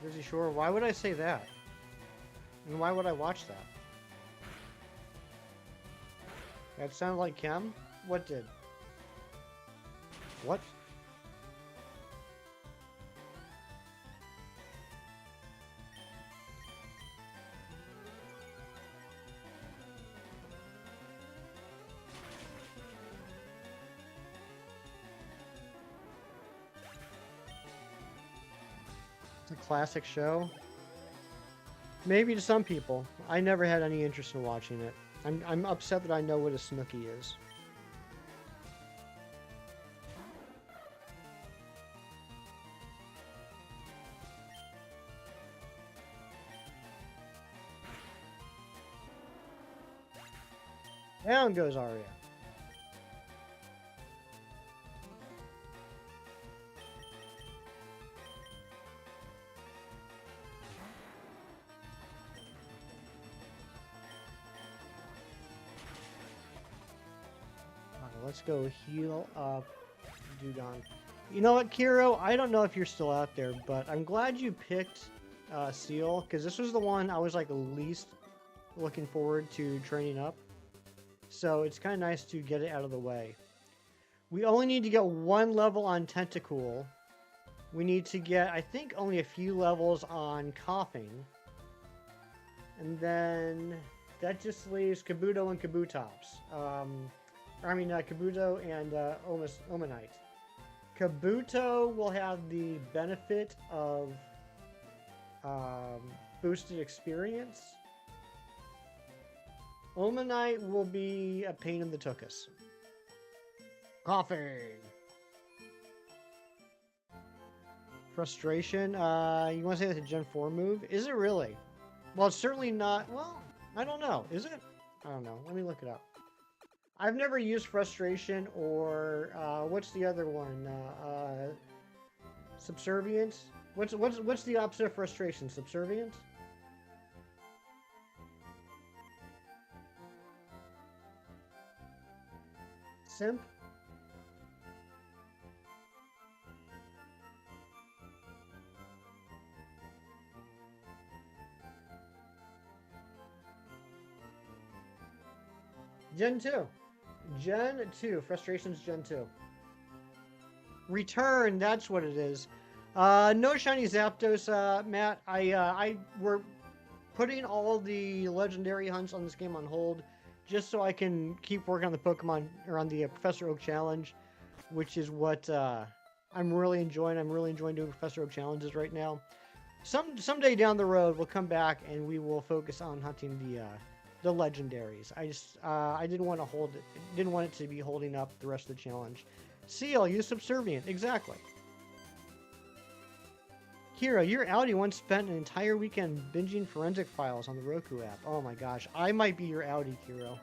Jersey Shore, why would I say that? And why would I watch that? That sounded like Chem? What did? What? It's a classic show. Maybe to some people. I never had any interest in watching it. I'm upset that I know what a Snooki is. Down goes Arya. Let's go heal up Dewgong. You know what, Kiro? I don't know if you're still out there, but I'm glad you picked Seal, because this was the one I was like least looking forward to training up. So it's kind of nice to get it out of the way. We only need to get one level on Tentacool. We need to get, I think, only a few levels on Coughing. And then that just leaves Kabuto and Kabutops. Kabuto and Omanite. Kabuto will have the benefit of boosted experience. Omanite will be a pain in the tuchus. Coughing. Frustration. You want to say that's a Gen 4 move? Is it really? Well, it's certainly not. Well, I don't know. Is it? I don't know. Let me look it up. I've never used Frustration or what's the other one? Subservience. What's the opposite of Frustration? Subservience. Simp. Gen 2. Gen 2. Frustrations Gen 2. Return, that's what it is. No shiny Zapdos, Matt. We're putting all the legendary hunts on this game on hold just so I can keep working on the Pokemon, or on the Professor Oak Challenge, which is what I'm really enjoying. I'm really enjoying doing Professor Oak challenges right now. Someday down the road, we'll come back and we will focus on hunting the legendaries. I didn't want to hold it. Didn't want it to be holding up the rest of the challenge. Seal, use Subservient. Exactly. Kira, your Audi once spent an entire weekend binging forensic files on the Roku app. Oh my gosh, I might be your Audi, Kiro.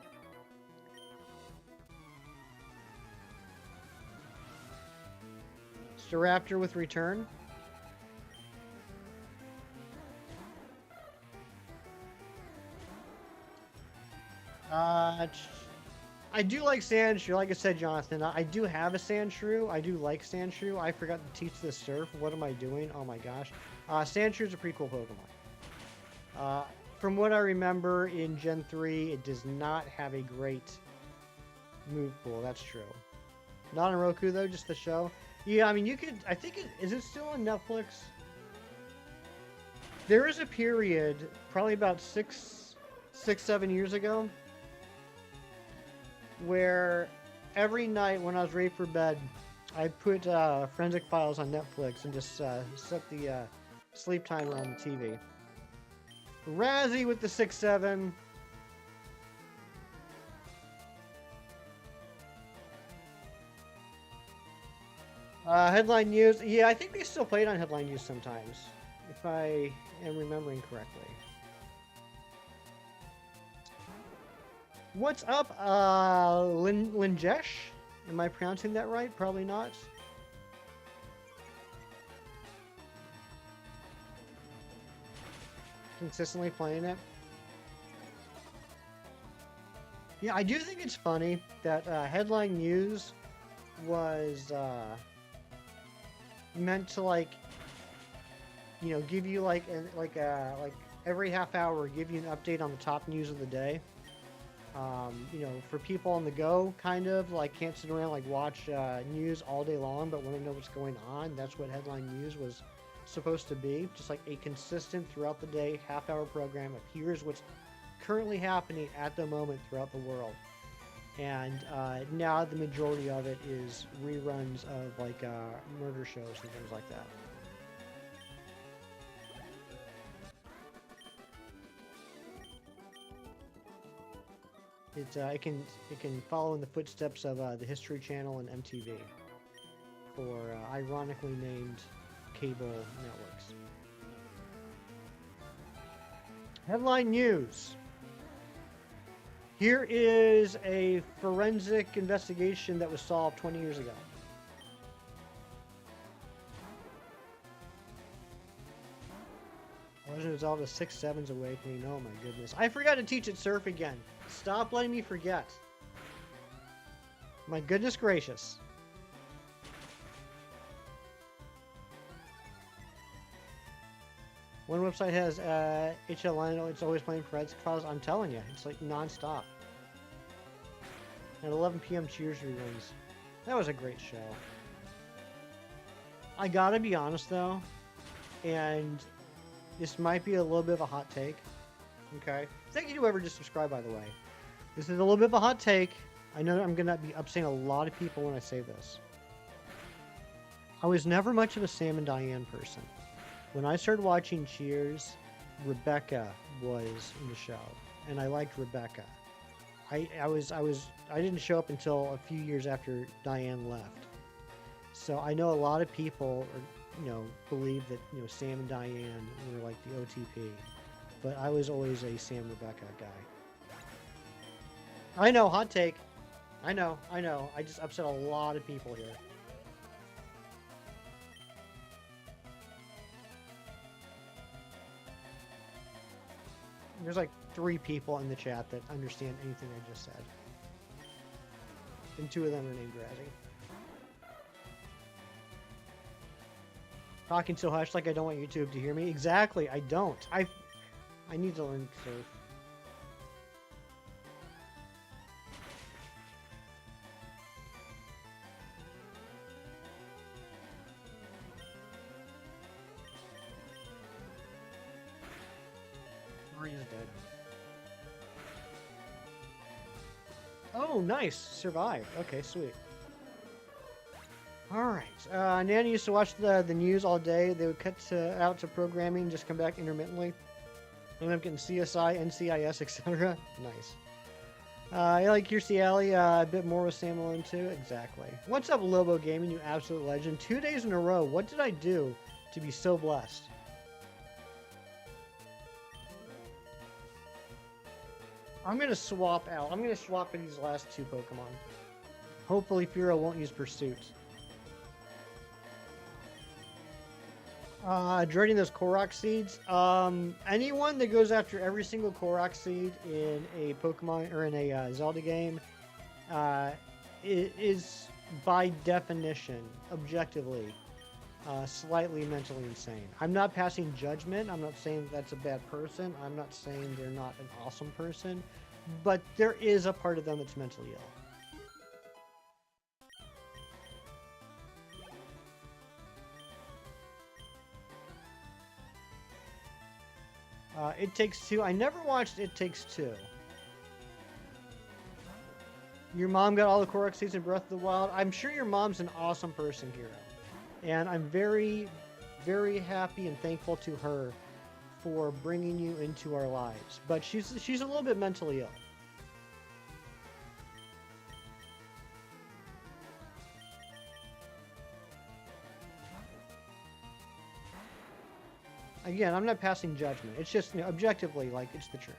Staraptor with return. I do like Sandshrew. Like I said, Jonathan, I do have a Sandshrew. I do like Sandshrew. I forgot to teach this Surf. What am I doing? Oh my gosh. Sandshrew is a pretty cool Pokemon. From what I remember in Gen 3, it does not have a great move pool. That's true. Not on Roku, though, just the show. Yeah, I mean, you could... I think is it still on Netflix? There is a period, probably about 7 years ago, where every night when I was ready for bed, I put Forensic Files on Netflix and just set the sleep timer on the TV. Razzie with the 6-7. Headline News. Yeah, I think they still play it on Headline News sometimes, if I am remembering correctly. What's up, Linjesh? Am I pronouncing that right? Probably not. Consistently playing it. Yeah, I do think it's funny that Headline News was meant to, like, you know, give you like every half hour give you an update on the top news of the day. You know, for people on the go, kind of like can't sit around like watch news all day long, but want to know what's going on. That's what Headline News was supposed to be, just like a consistent throughout the day half-hour program of here's what's currently happening at the moment throughout the world. And now the majority of it is reruns of like murder shows and things like that. It can follow in the footsteps of the History Channel and MTV for ironically named cable networks. Headline News. Here is a forensic investigation that was solved 20 years ago. Legend of Zelda 6-7's Awakening. Oh my goodness. I forgot to teach it surf again. Stop letting me forget. My goodness gracious. One website has HL Lionel, it's always playing Forensic Files. I'm telling you, it's like non-stop. At 11 p.m. Cheers reruns. That was a great show. I gotta be honest though, and this might be a little bit of a hot take. Okay? Thank you to whoever just subscribed, by the way. This is a little bit of a hot take. I know I'm gonna be upsetting a lot of people when I say this. I was never much of a Sam and Diane person. When I started watching Cheers, Rebecca was in the show, and I liked Rebecca. I didn't show up until a few years after Diane left. So I know a lot of people, believe that Sam and Diane were like the OTP, but I was always a Sam Rebecca guy. I know, hot take. I know. I just upset a lot of people here. There's like 3 people in the chat that understand anything I just said. And 2 of them are named Razzie. Talking so hush like I don't want YouTube to hear me. Exactly, I don't. I need to learn surf. Maria's dead. Oh, nice. Survived. Okay, sweet. Alright. Nana used to watch the news all day. They would cut out to programming, just come back intermittently. End up getting CSI, NCIS, etc. Nice. I like Kirstie Alley a bit more with Sam Malone too. Exactly. What's up, Lobo Gaming, you absolute legend? 2 days in a row. What did I do to be so blessed? I'm going to swap out. I'm going to swap in these last 2 Pokemon. Hopefully Furo won't use Pursuit. Dreading those Korok seeds. Anyone that goes after every single Korok seed in a Pokemon or in a Zelda game is by definition, objectively, slightly mentally insane. I'm not passing judgment. I'm not saying that's a bad person. I'm not saying they're not an awesome person, but there is a part of them that's mentally ill. It Takes Two. I never watched It Takes Two. Your mom got all the Korok seeds in Breath of the Wild. I'm sure your mom's an awesome person, Hero. And I'm very, very happy and thankful to her for bringing you into our lives. But she's a little bit mentally ill. Again, I'm not passing judgment. It's just, objectively, like, it's the truth.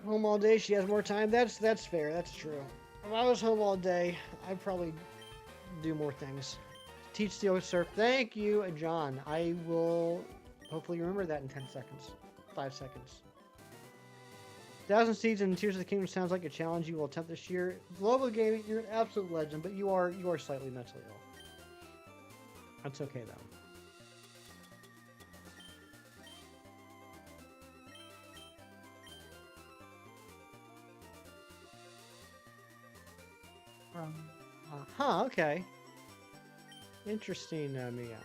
Home all day, she has more time. That's fair. That's true. If I was home all day, I'd probably do more things. Teach Steel Surf. Thank you, John. I will hopefully remember that in 10 seconds. 5 seconds. 1,000 Seeds and Tears of the Kingdom sounds like a challenge you will attempt this year. Global Gaming, you're an absolute legend, but you are slightly mentally ill. That's okay, though. Okay. Interesting, Mia.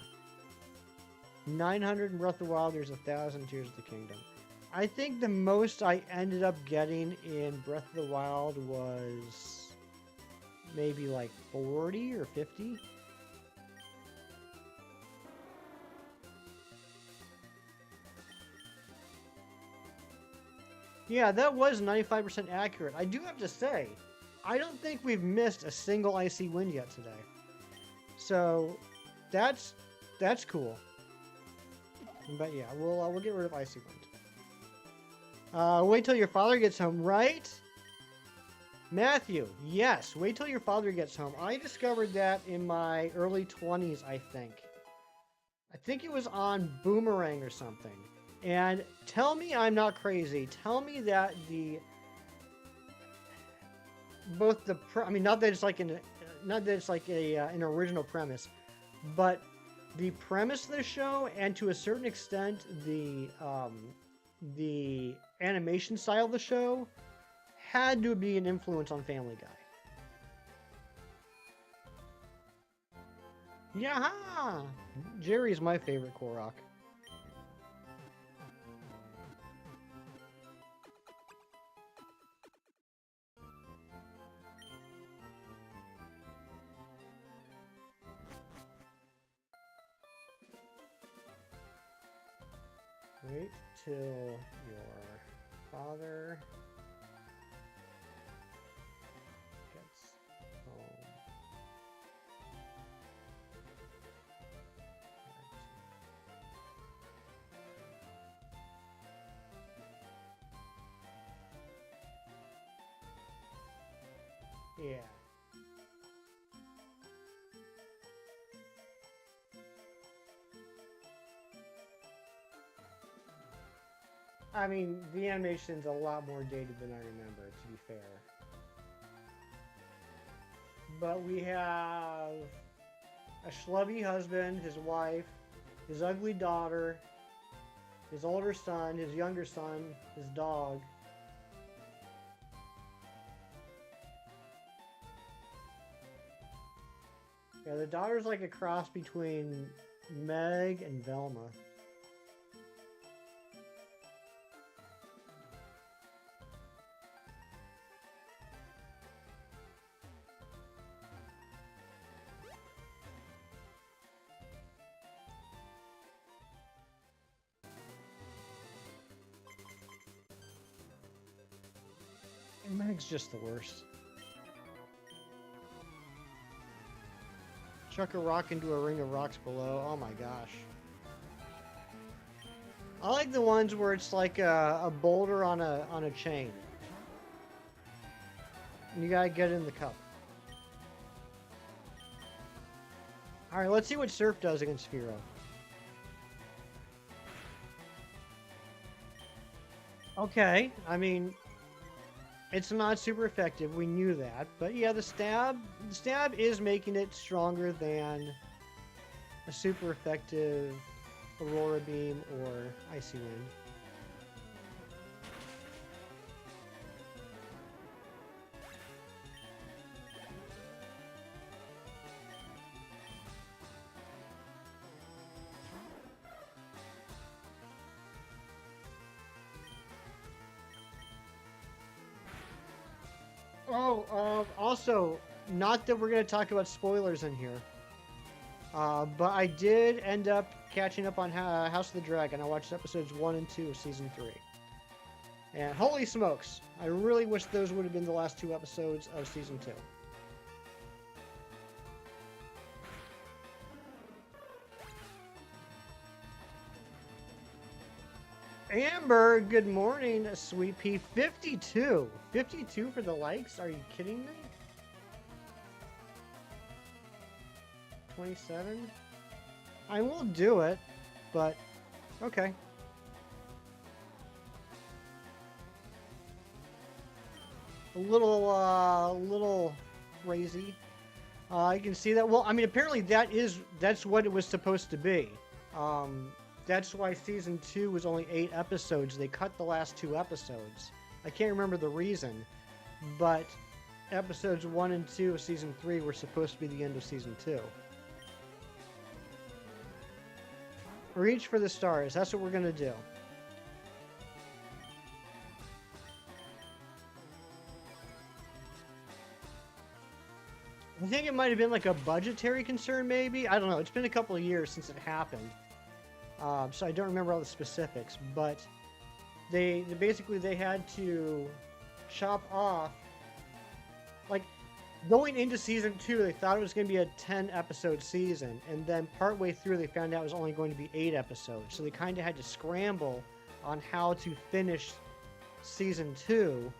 900 in Breath of the Wild, there's 1,000 Tears of the Kingdom. I think the most I ended up getting in Breath of the Wild was maybe like 40 or 50. Yeah, that was 95% accurate. I do have to say, I don't think we've missed a single Icy Wind yet today. So, that's cool. But yeah, we'll get rid of Icy Wind. Wait till your father gets home, right? Matthew, yes, wait till your father gets home. I discovered that in my early 20s, I think. I think it was on Boomerang or something. And tell me I'm not crazy. Tell me that not that it's like an original premise, but the premise of the show, and to a certain extent the animation style of the show, had to be an influence on Family Guy. Yaha! Jerry's my favorite Korok. Wait till your father gets home. Yeah. I mean, the animation's a lot more dated than I remember, to be fair. But we have a schlubby husband, his wife, his ugly daughter, his older son, his younger son, his dog. Yeah, the daughter's like a cross between Meg and Velma. Meg's just the worst. Chuck a rock into a ring of rocks below. Oh my gosh. I like the ones where it's like a boulder on a chain. And you gotta get it in the cup. Alright, let's see what Surf does against Firo. Okay, I mean, it's not super effective, we knew that, but yeah, the stab is making it stronger than a super effective Aurora Beam or Icy Wind. Oh, also, not that we're going to talk about spoilers in here, but I did end up catching up on House of the Dragon. I watched episodes 1 and 2 of season 3. And holy smokes, I really wish those would have been the last 2 episodes of season 2. Amber, good morning, sweet pea. 52. 52 for the likes? Are you kidding me? 27? I will do it, but okay. A little crazy. You can see that. Well, I mean, apparently that's what it was supposed to be. That's why season 2 was only 8 episodes. They cut the last 2 episodes. I can't remember the reason, but episodes 1 and 2 of season 3 were supposed to be the end of season 2. Reach for the stars. That's what we're gonna do. I think it might have been like a budgetary concern, maybe. I don't know. It's been a couple of years since it happened. So I don't remember all the specifics, but they basically they had to chop off, like, going into season 2 they thought it was going to be a 10 episode season, and then partway through they found out it was only going to be 8 episodes, so they kind of had to scramble on how to finish season 2.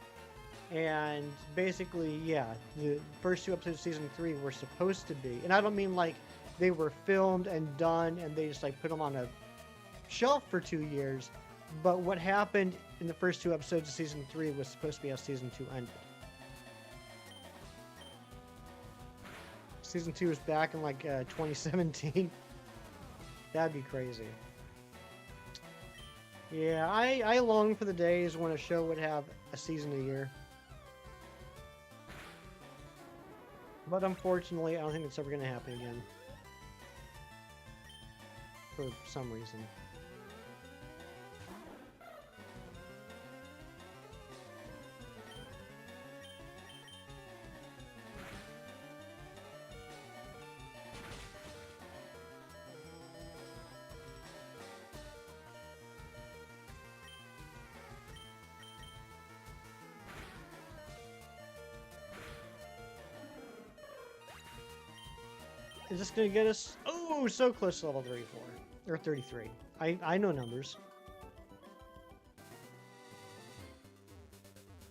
And basically, yeah, the first 2 episodes of season 3 were supposed to be, and I don't mean like they were filmed and done and they just like put them on a shelf for 2 years, but what happened in the first 2 episodes of season 3 was supposed to be how season 2 ended. Season 2 was back in like 2017. That'd be crazy. Yeah, I long for the days when a show would have a season a year. But unfortunately, I don't think it's ever going to happen again. For some reason. Is this gonna get us? Oh, so close to level 34 or 33. I know numbers.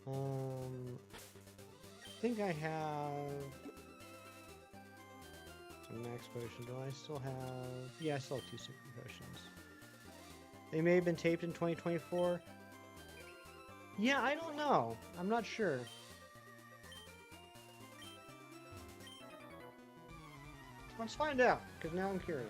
I think I have some max potion. Do I still have? Yeah, I still have 2 super potions. They may have been taped in 2024. Yeah, I don't know. I'm not sure. Let's find out, because now I'm curious.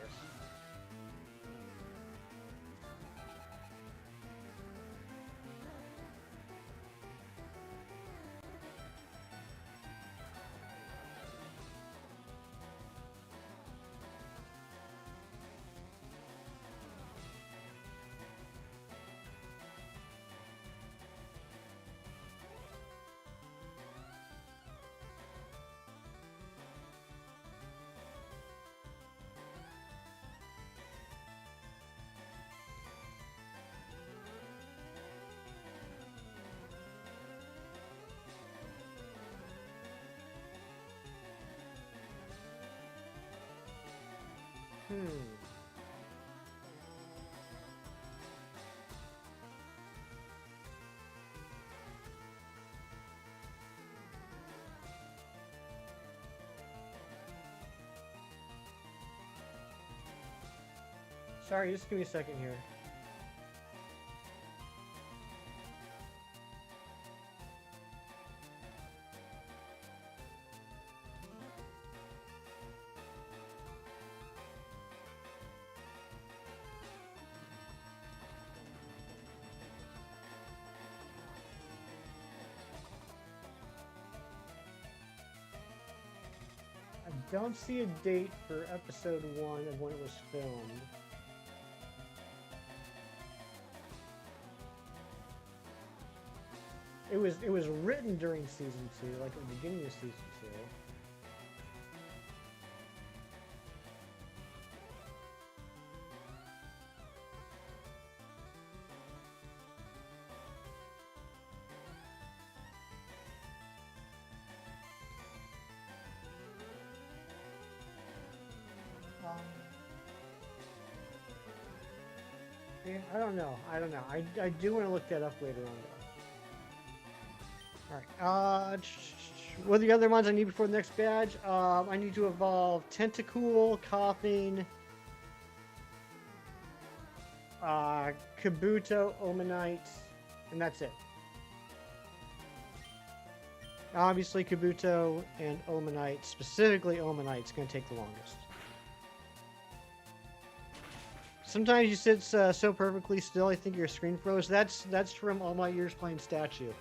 Sorry, just give me a second here. I don't see a date for episode 1 of when it was filmed. It was written during season 2, like at the beginning of season 2. Um, yeah, I don't know. I don't know. I do want to look that up later on, though. All right. What are the other ones I need before the next badge? I need to evolve Tentacool, Coughing, Kabuto, Omanite, and that's it. Obviously, Kabuto and Omanite, specifically Omanite, is going to take the longest. Sometimes you sit so perfectly still, I think your screen froze. That's from all my years playing Statue.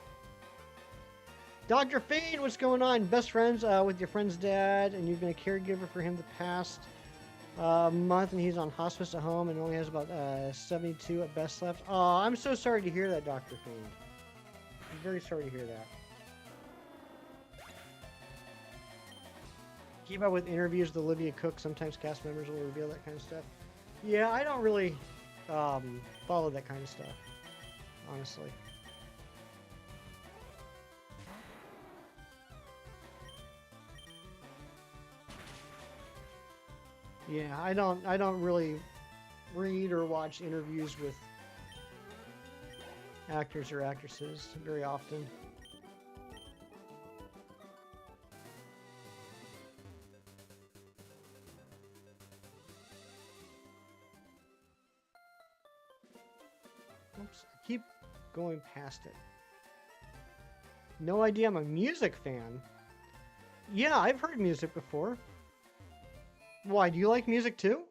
Dr. Fiend, what's going on? Best friends with your friend's dad, and you've been a caregiver for him the past month, and he's on hospice at home and only has about 72 at best left. Oh, I'm so sorry to hear that, Dr. Fiend. I'm very sorry to hear that. Keep up with interviews with Olivia Cook. Sometimes cast members will reveal that kind of stuff. Yeah, I don't really follow that kind of stuff, honestly. Yeah, I don't really read or watch interviews with actors or actresses very often. Oops, I keep going past it. No idea I'm a music fan. Yeah, I've heard music before. Why, do you like music too?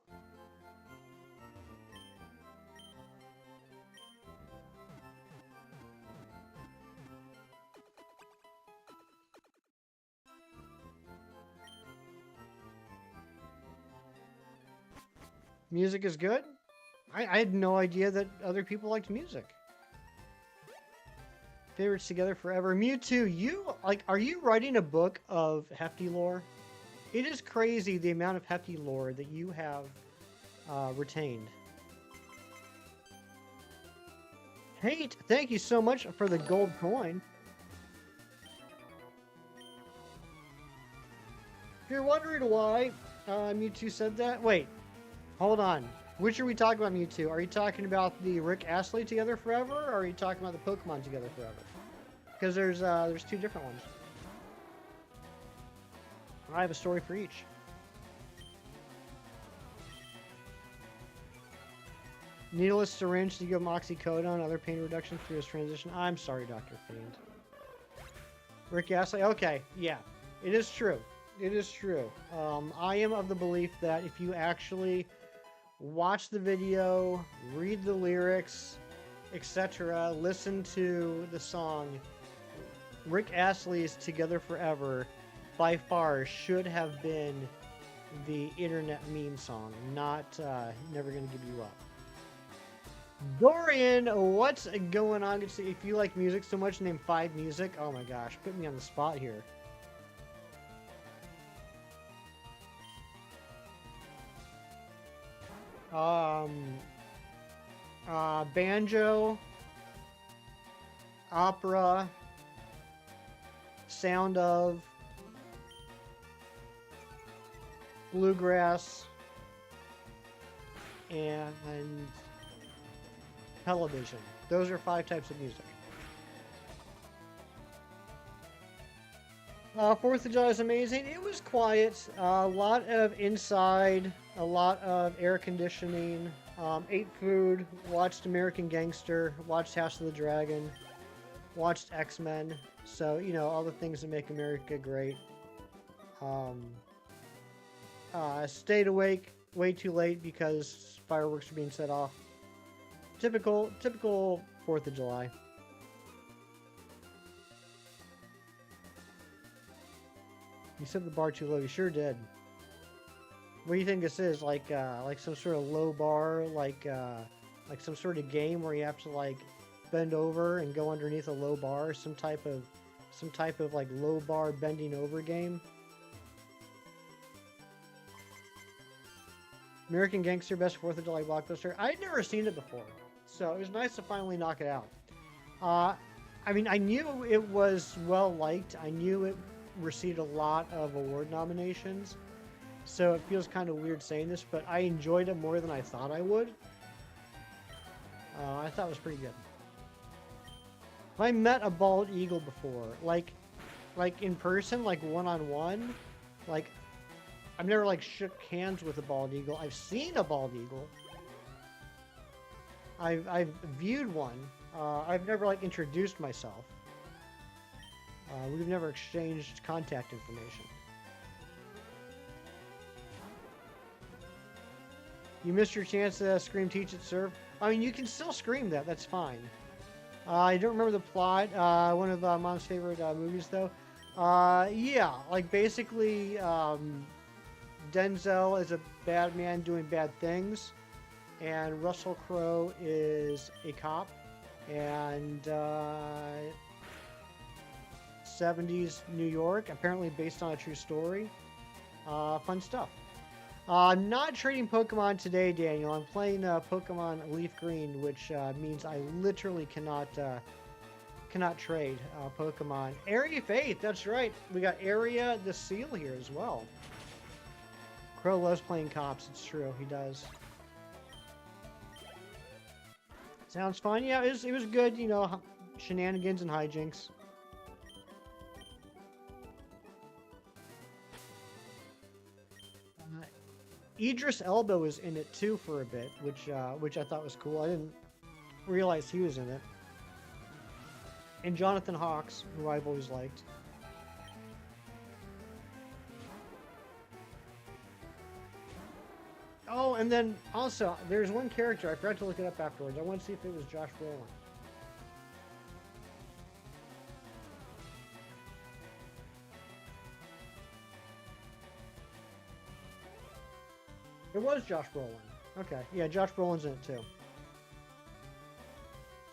Music is good? I had no idea that other people liked music. Favorites together forever. Mewtwo, are you writing a book of hefty lore? It is crazy the amount of hefty lore that you have retained. Hate, thank you so much for the gold coin. If you're wondering why Mewtwo said that, wait, hold on. Which are we talking about, Mewtwo? Are you talking about the Rick Astley Together Forever, or are you talking about the Pokemon Together Forever? Because there's two different ones. I have a story for each. Needleless syringe to give him oxycodone, other pain reduction through his transition. I'm sorry, Dr. Fiend. Rick Astley, okay, yeah, it is true. It is true. I am of the belief that if you actually watch the video, read the lyrics, etc., listen to the song, Rick Astley's Together Forever by far should have been the internet meme song, not Never Gonna Give You Up. Dorian, what's going on? If you like music so much, name 5 music. Oh my gosh, put me on the spot here. Banjo, opera, sound of, bluegrass, and television. Those are 5 types of music. 4th of July is amazing. It was quiet. A lot of inside, a lot of air conditioning. Ate food, watched American Gangster, watched House of the Dragon, watched X-Men. So, you know, all the things that make America great. Stayed awake way too late because fireworks were being set off. Typical 4th of July. You set the bar too low. You sure did. What do you think this is? Like some sort of low bar, like some sort of game where you have to like bend over and go underneath a low bar, some type of like low bar bending over game. American Gangster, best 4th of July blockbuster. I'd never seen it before, so it was nice to finally knock it out. I mean, I knew it was well liked. I knew it received a lot of award nominations, so it feels kind of weird saying this, but I enjoyed it more than I thought I would. I thought it was pretty good. I met a bald eagle before, like in person, like one-on-one, like I've never like shook hands with a bald eagle. I've seen a bald eagle. I've viewed one. I've never like introduced myself. We've never exchanged contact information. You missed your chance to scream, teach it, serve. I mean, you can still scream that. That's fine. I don't remember the plot. One of Mom's favorite movies, though. Yeah, like basically, Denzel is a bad man doing bad things, and Russell Crowe is a cop, and 70s New York, apparently based on a true story. Fun stuff. I'm not trading Pokemon today, Daniel. I'm playing Pokemon Leaf Green, which means I literally cannot trade Pokemon. Area Faith, that's right. We got Area the Seal here as well. Crow loves playing cops. It's true, he does. Sounds fun. Yeah, it was good. You know, shenanigans and hijinks. Idris Elba was in it too for a bit, which I thought was cool. I didn't realize he was in it. And Jonathan Hawks, who I've always liked. Oh, and then also there's one character I forgot to look it up afterwards. I want to see if it was Josh Brolin. It was Josh Brolin. Okay, yeah, Josh Brolin's in it too.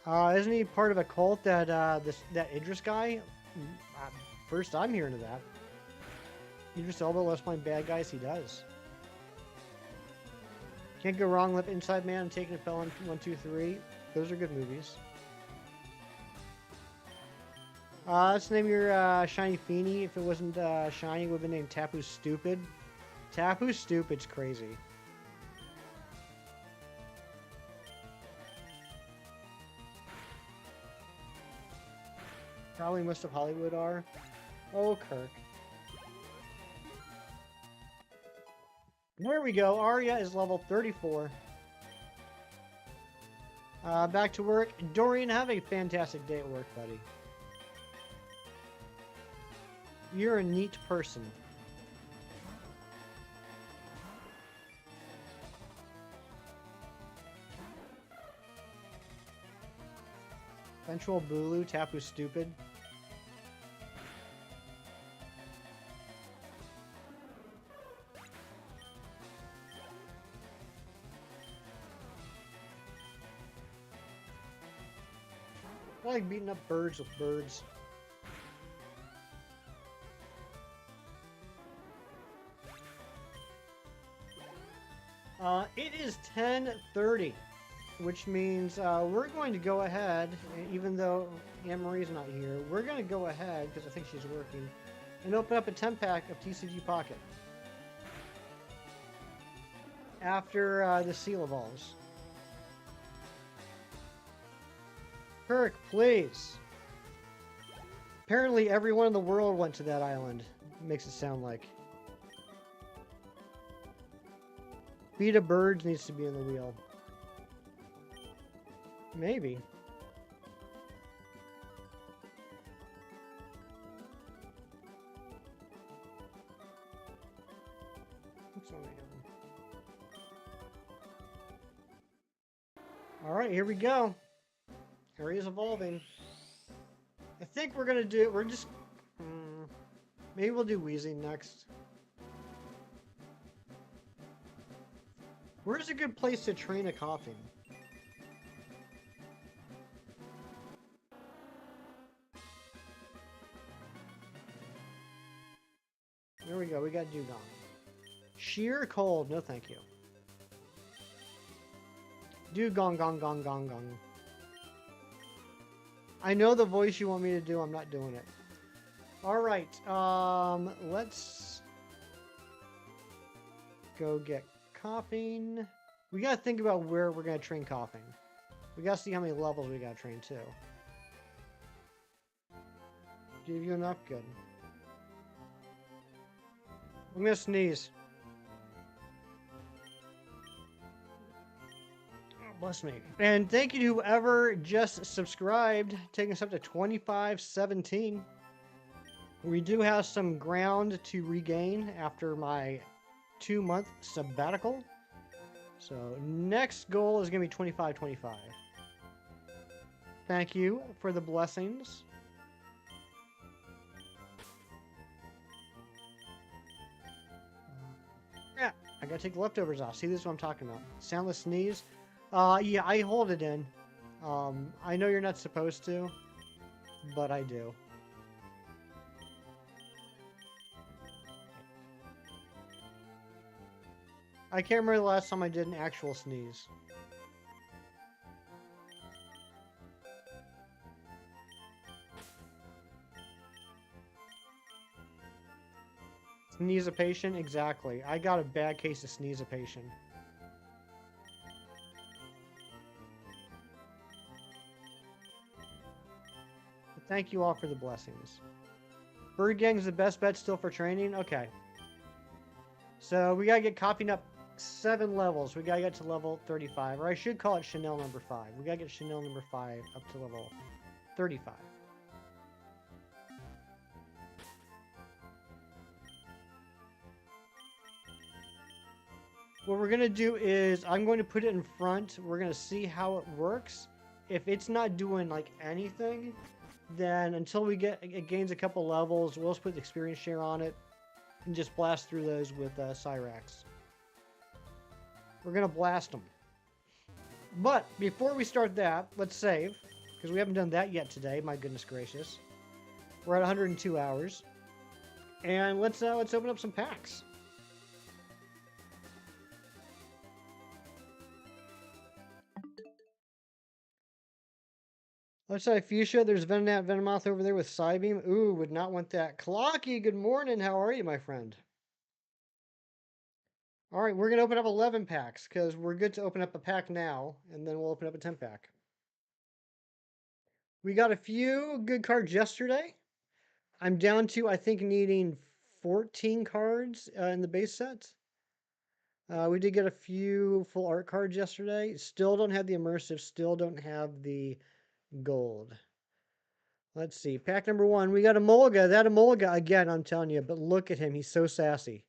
Isn't he part of a cult that that Idris guy? First I'm hearing of that. Idris Elba loves playing bad guys. He does. Can't go wrong with Inside Man and Taking a Felon 1, 2, 3. Those are good movies. Let's name your Shiny Feeny. If it wasn't Shiny, it would have been named Tapu Stupid. Tapu Stupid's crazy. Probably most of Hollywood are. Oh, Kirk. There we go. Arya is level 34. Back to work. Dorian, have a fantastic day at work, buddy. You're a neat person. Ventral Bulu, Tapu Stupid. I like beating up birds with birds. It is 10:30, which means we're going to go ahead, even though Anne-Marie's not here, we're going to go ahead, because I think she's working, and open up a 10-pack of TCG Pocket. After the seal evolves. Kirk, please. Apparently everyone in the world went to that island. Makes it sound like. Feed of Birds needs to be in the wheel. Maybe. What's on the Alright, here we go. Area's evolving. I think we're gonna do it. We're just. Maybe we'll do Wheezing next. Where's a good place to train a coughing? go. We got Dugong. Sheer cold. No, thank you. Dugong, gong, gong, gong, gong. I know the voice you want me to do. I'm not doing it. All right. Let's go get Coughing. We gotta think about where we're gonna train Coughing. We gotta see how many levels we gotta train too. Give you enough? Good. I'm gonna sneeze. Oh, bless me. And thank you to whoever just subscribed, taking us up to 2517. We do have some ground to regain after my 2-month sabbatical. So next goal is gonna be 2525. Thank you for the blessings. Yeah, I gotta take the leftovers off. See, this is what I'm talking about. Soundless sneeze. Yeah, I hold it in. I know you're not supposed to, but I do. I can't remember the last time I did an actual sneeze. Sneezipation? Exactly. I got a bad case of sneezipation. But thank you all for the blessings. Bird Gang's the best bet still for training? Okay. So we gotta get copying up 7 levels. We gotta get to level 35. Or I should call it Chanel number 5. We gotta get Chanel number 5 up to level 35. What we're going to do is I'm going to put it in front. We're going to see how it works. If it's not doing like anything, then until it gains a couple levels, we'll just put the experience share on it and just blast through those with Cyrax. We're going to blast them. But before we start that, let's save, because we haven't done that yet today. My goodness gracious. We're at 102 hours. And let's open up some packs. Let's say Fuchsia. There's Venonat Venomoth over there with Psybeam. Ooh, would not want that. Clocky, good morning. How are you, my friend? All right, we're going to open up 11 packs because we're good to open up a pack now, and then we'll open up a 10 pack. We got a few good cards yesterday. I'm down to, I think, needing 14 cards in the base set. We did get a few full art cards yesterday. Still don't have the immersive. Still don't have the gold. Let's see. Pack number 1. We got Emolga. That Emolga, again, I'm telling you, but look at him. He's so sassy.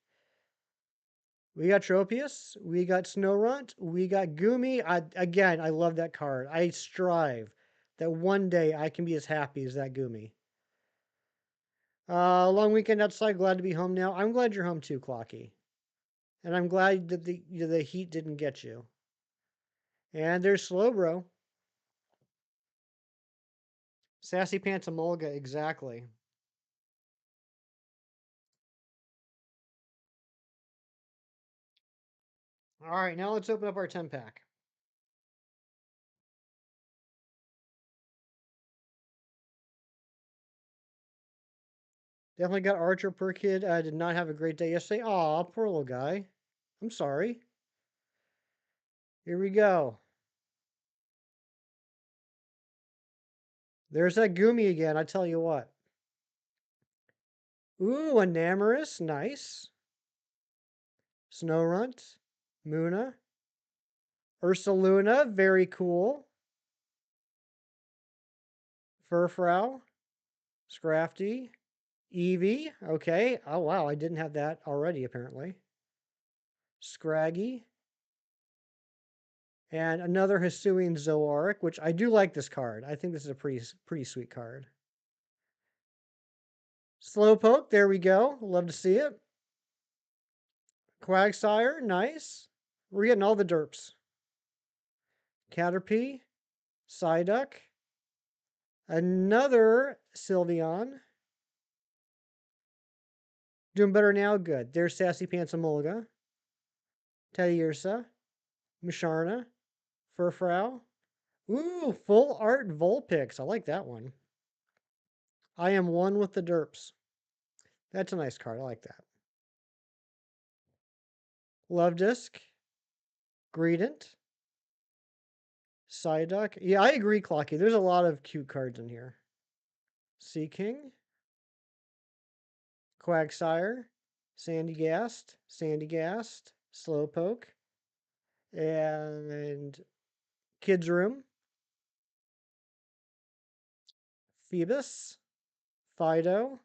We got Tropius. We got Snowrunt. We got Gumi. Again, I love that card. I strive that one day I can be as happy as that Gumi. Long weekend outside. Glad to be home now. I'm glad you're home too, Clocky. And I'm glad that the heat didn't get you. And there's Slowbro. Sassy Pants Emolga, exactly. All right, now let's open up our 10 pack. Definitely got Archer per kid. I did not have a great day yesterday. Aw, poor little guy. I'm sorry. Here we go. There's that Gumi again, I tell you what. Ooh, Enamorous, nice. Snowrunt, Muna. Ursaluna, very cool. Furfrou, Scrafty, Eevee, okay. Oh, wow, I didn't have that already, apparently. Scraggy. And another Hisuian Zoaric, which I do like this card. I think this is a pretty sweet card. Slowpoke, there we go. Love to see it. Quagsire, nice. We're getting all the derps. Caterpie, Psyduck, another Sylveon, Doing better now? Good. There's Sassy Pants Emolga, Teddiursa, Misharna, Furfrou. Ooh, full art Vulpix. I like that one. I am one with the derps. That's a nice card. I like that. Love Disc, Greedent, Psyduck. Yeah, I agree, Clocky. There's a lot of cute cards in here. Sea King, Quagsire, Sandygast, Slowpoke, and Kids Room, Phoebus, Fido,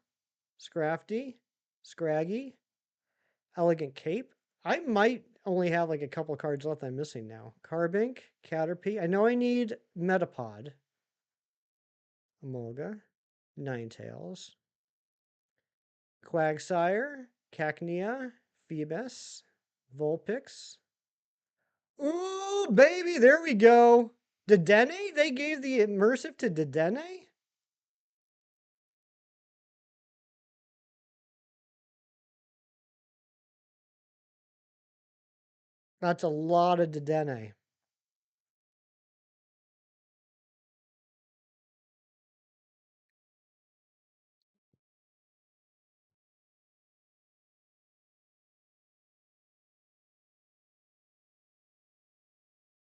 Scrafty, Scraggy, Elegant Cape. I might only have like a couple cards left I'm missing now. Carbink, Caterpie. I know I need Metapod. Emolga, Ninetales, Quagsire, Cacnea, Phoebus, Vulpix. Ooh, baby, there we go. Dedenne? They gave the immersive to Dedenne? That's a lot of Dedenne.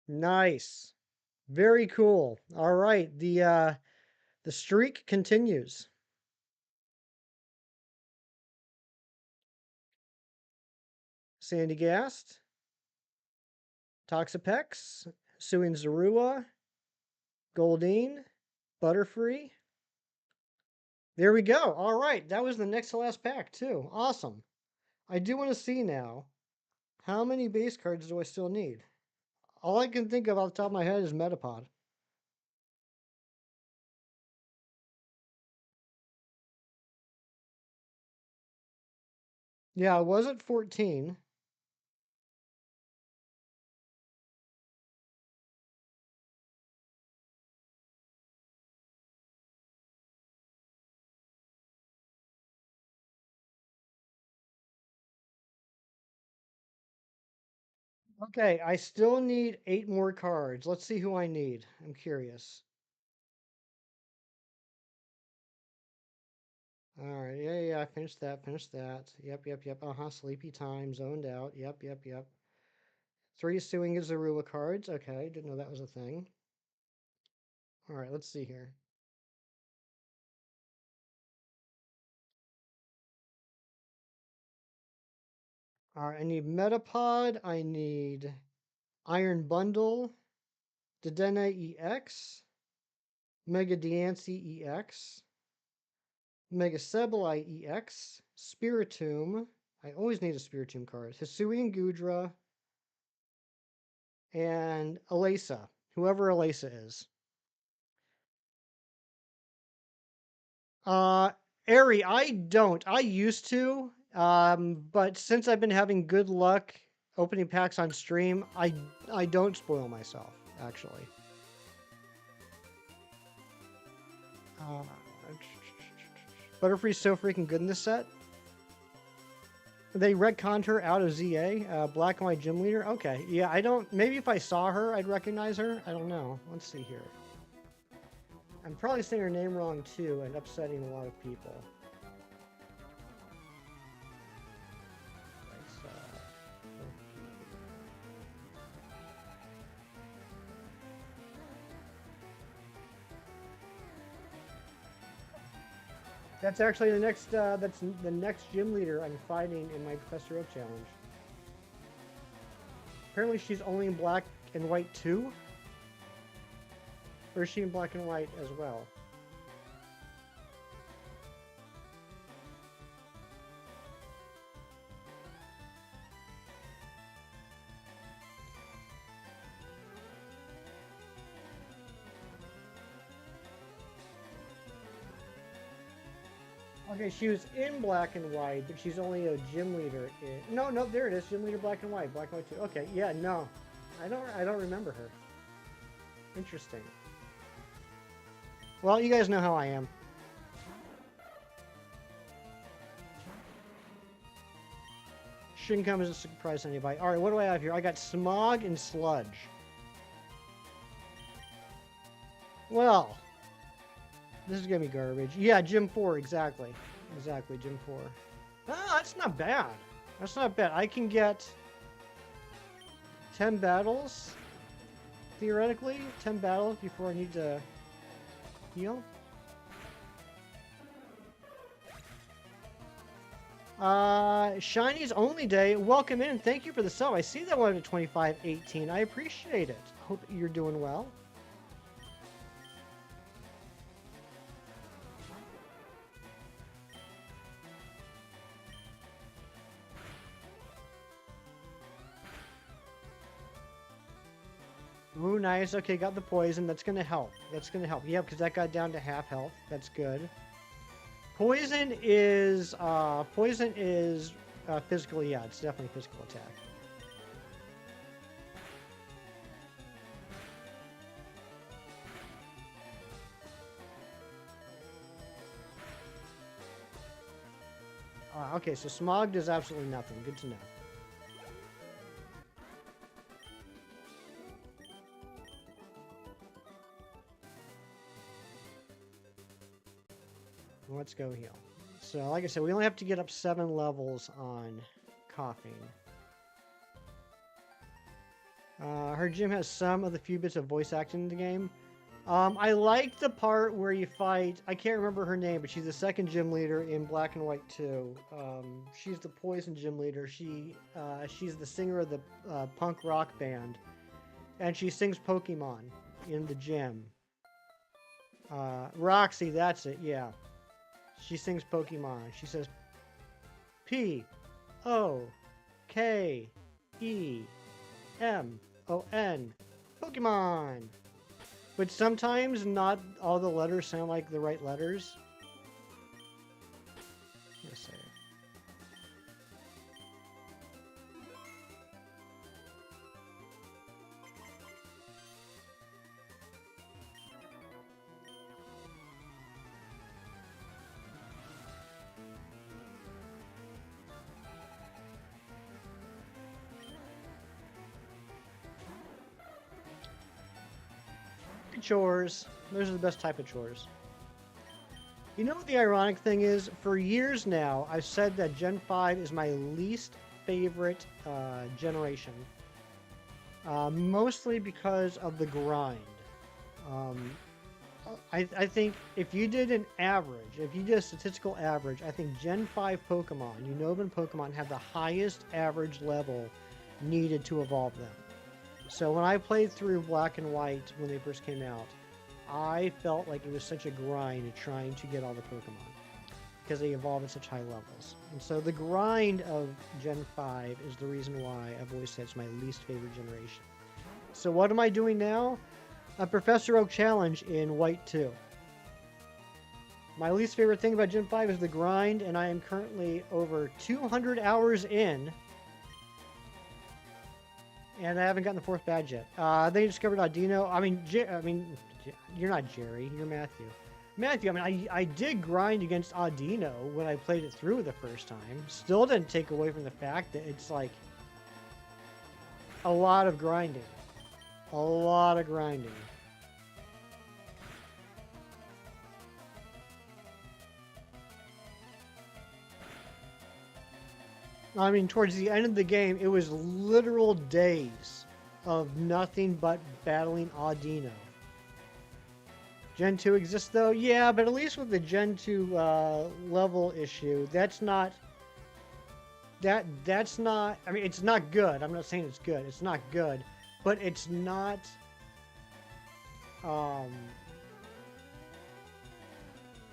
Nice. Very cool. All right, the streak continues. Sandygast, Toxapex, Suin Zorua, Goldeen, Butterfree. There we go. All right, that was the next to last pack too. Awesome. I do want to see now, how many base cards do I still need? All I can think of off the top of my head is Metapod. Yeah, I was at 14. Okay, I still need 8 more cards. Let's see who I need. I'm curious. All right, yeah, finished that, Yep. Sleepy time, zoned out. Yep. 3 Suing Zorua cards. Okay, didn't know that was a thing. All right, let's see here. All right, I need Metapod. I need Iron Bundle, Dedenne EX, Mega Diancie EX, Mega Sableye EX, Spiritomb. I always need a Spiritomb card. Hisuian Gudra, and Elesa, whoever Elesa is. Uh, Ari, I don't. I used to, but since I've been having good luck opening packs on stream, I don't spoil myself, actually. Uh, Butterfree's so freaking good in this set. They retconned her out of ZA, Black and White Gym Leader. Okay, yeah, I don't. Maybe if I saw her, I'd recognize her. I don't know. Let's see here. I'm probably saying her name wrong too and upsetting a lot of people. That's actually the next. That's the next gym leader I'm fighting in my Professor Oak challenge. Apparently, she's only in black and white too. Or is she in black and white as well? Okay, she was in black and white, but she's only a gym leader. No, there it is. Gym leader black and white. Black and white too. Okay, yeah, no. I don't remember her. Interesting. Well, you guys know how I am. Shouldn't come as a surprise to anybody. All right, what do I have here? I got Smog and Sludge. Well, this is gonna be garbage. Yeah, Gym 4, exactly. Exactly, Gym 4. Ah, that's not bad. That's not bad. I can get 10 battles, theoretically. 10 battles before I need to heal. Shiny's only day. Welcome in. Thank you for the sub. I see that one at 2518. I appreciate it. Hope you're doing well. Ooh, nice. Okay, got the poison. That's gonna help. That's gonna help. Yeah, because that got down to half health. That's good. Poison is physical. Yeah, it's definitely physical attack. Okay, so Smog does absolutely nothing. Good to know. Let's go heal. So, like I said, we only have to get up 7 levels on coughing. Her gym has some of the few bits of voice acting in the game. I like the part where you fight... I can't remember her name, but she's the second gym leader in Black and White 2. She's the poison gym leader. She's the singer of the punk rock band. And she sings Pokemon in the gym. Roxy, that's it, yeah. She sings Pokemon. She says P-O-K-E-M-O-N. Pokemon! But sometimes not all the letters sound like the right letters. Let's see. Chores. Those are the best type of chores. You know what the ironic thing is? For years now, I've said that Gen 5 is my least favorite generation. Mostly because of the grind. I think if you did an average, if you did a statistical average, I think Gen 5 Pokemon, Unova Pokemon, have the highest average level needed to evolve them. So when I played through Black and White when they first came out, I felt like it was such a grind trying to get all the Pokemon because they evolve at such high levels. And so the grind of Gen 5 is the reason why I've always said it's my least favorite generation. So what am I doing now? A Professor Oak challenge in White 2. My least favorite thing about Gen 5 is the grind, and I am currently over 200 hours in. And I haven't gotten the 4th badge yet. They discovered Audino. You're not Jerry. You're Matthew. Matthew, I did grind against Audino when I played it through the first time. Still didn't take away from the fact that it's like a lot of grinding. A lot of grinding. I mean, towards the end of the game, it was literal days of nothing but battling Audino. Gen 2 exists, though? Yeah, but at least with the Gen 2 level issue, that's not... That's not... I mean, it's not good. I'm not saying it's good. It's not good. But it's not...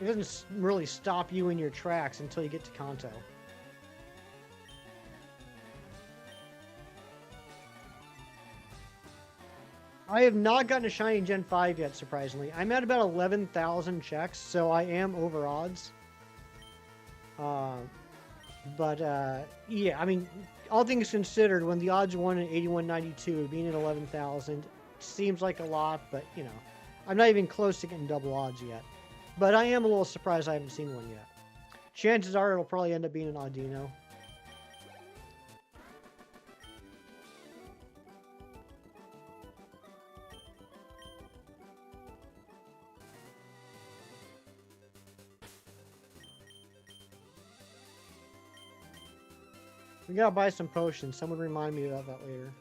It doesn't really stop you in your tracks until you get to Kanto. I have not gotten a shiny Gen 5 yet, surprisingly. I'm at about 11,000 checks, so I am over odds. Yeah, I mean, all things considered, when the odds won in 8192, being at 11,000 seems like a lot, but, you know, I'm not even close to getting double odds yet. But I am a little surprised I haven't seen one yet. Chances are it'll probably end up being an Audino. We gotta buy some potions. Someone remind me about that later.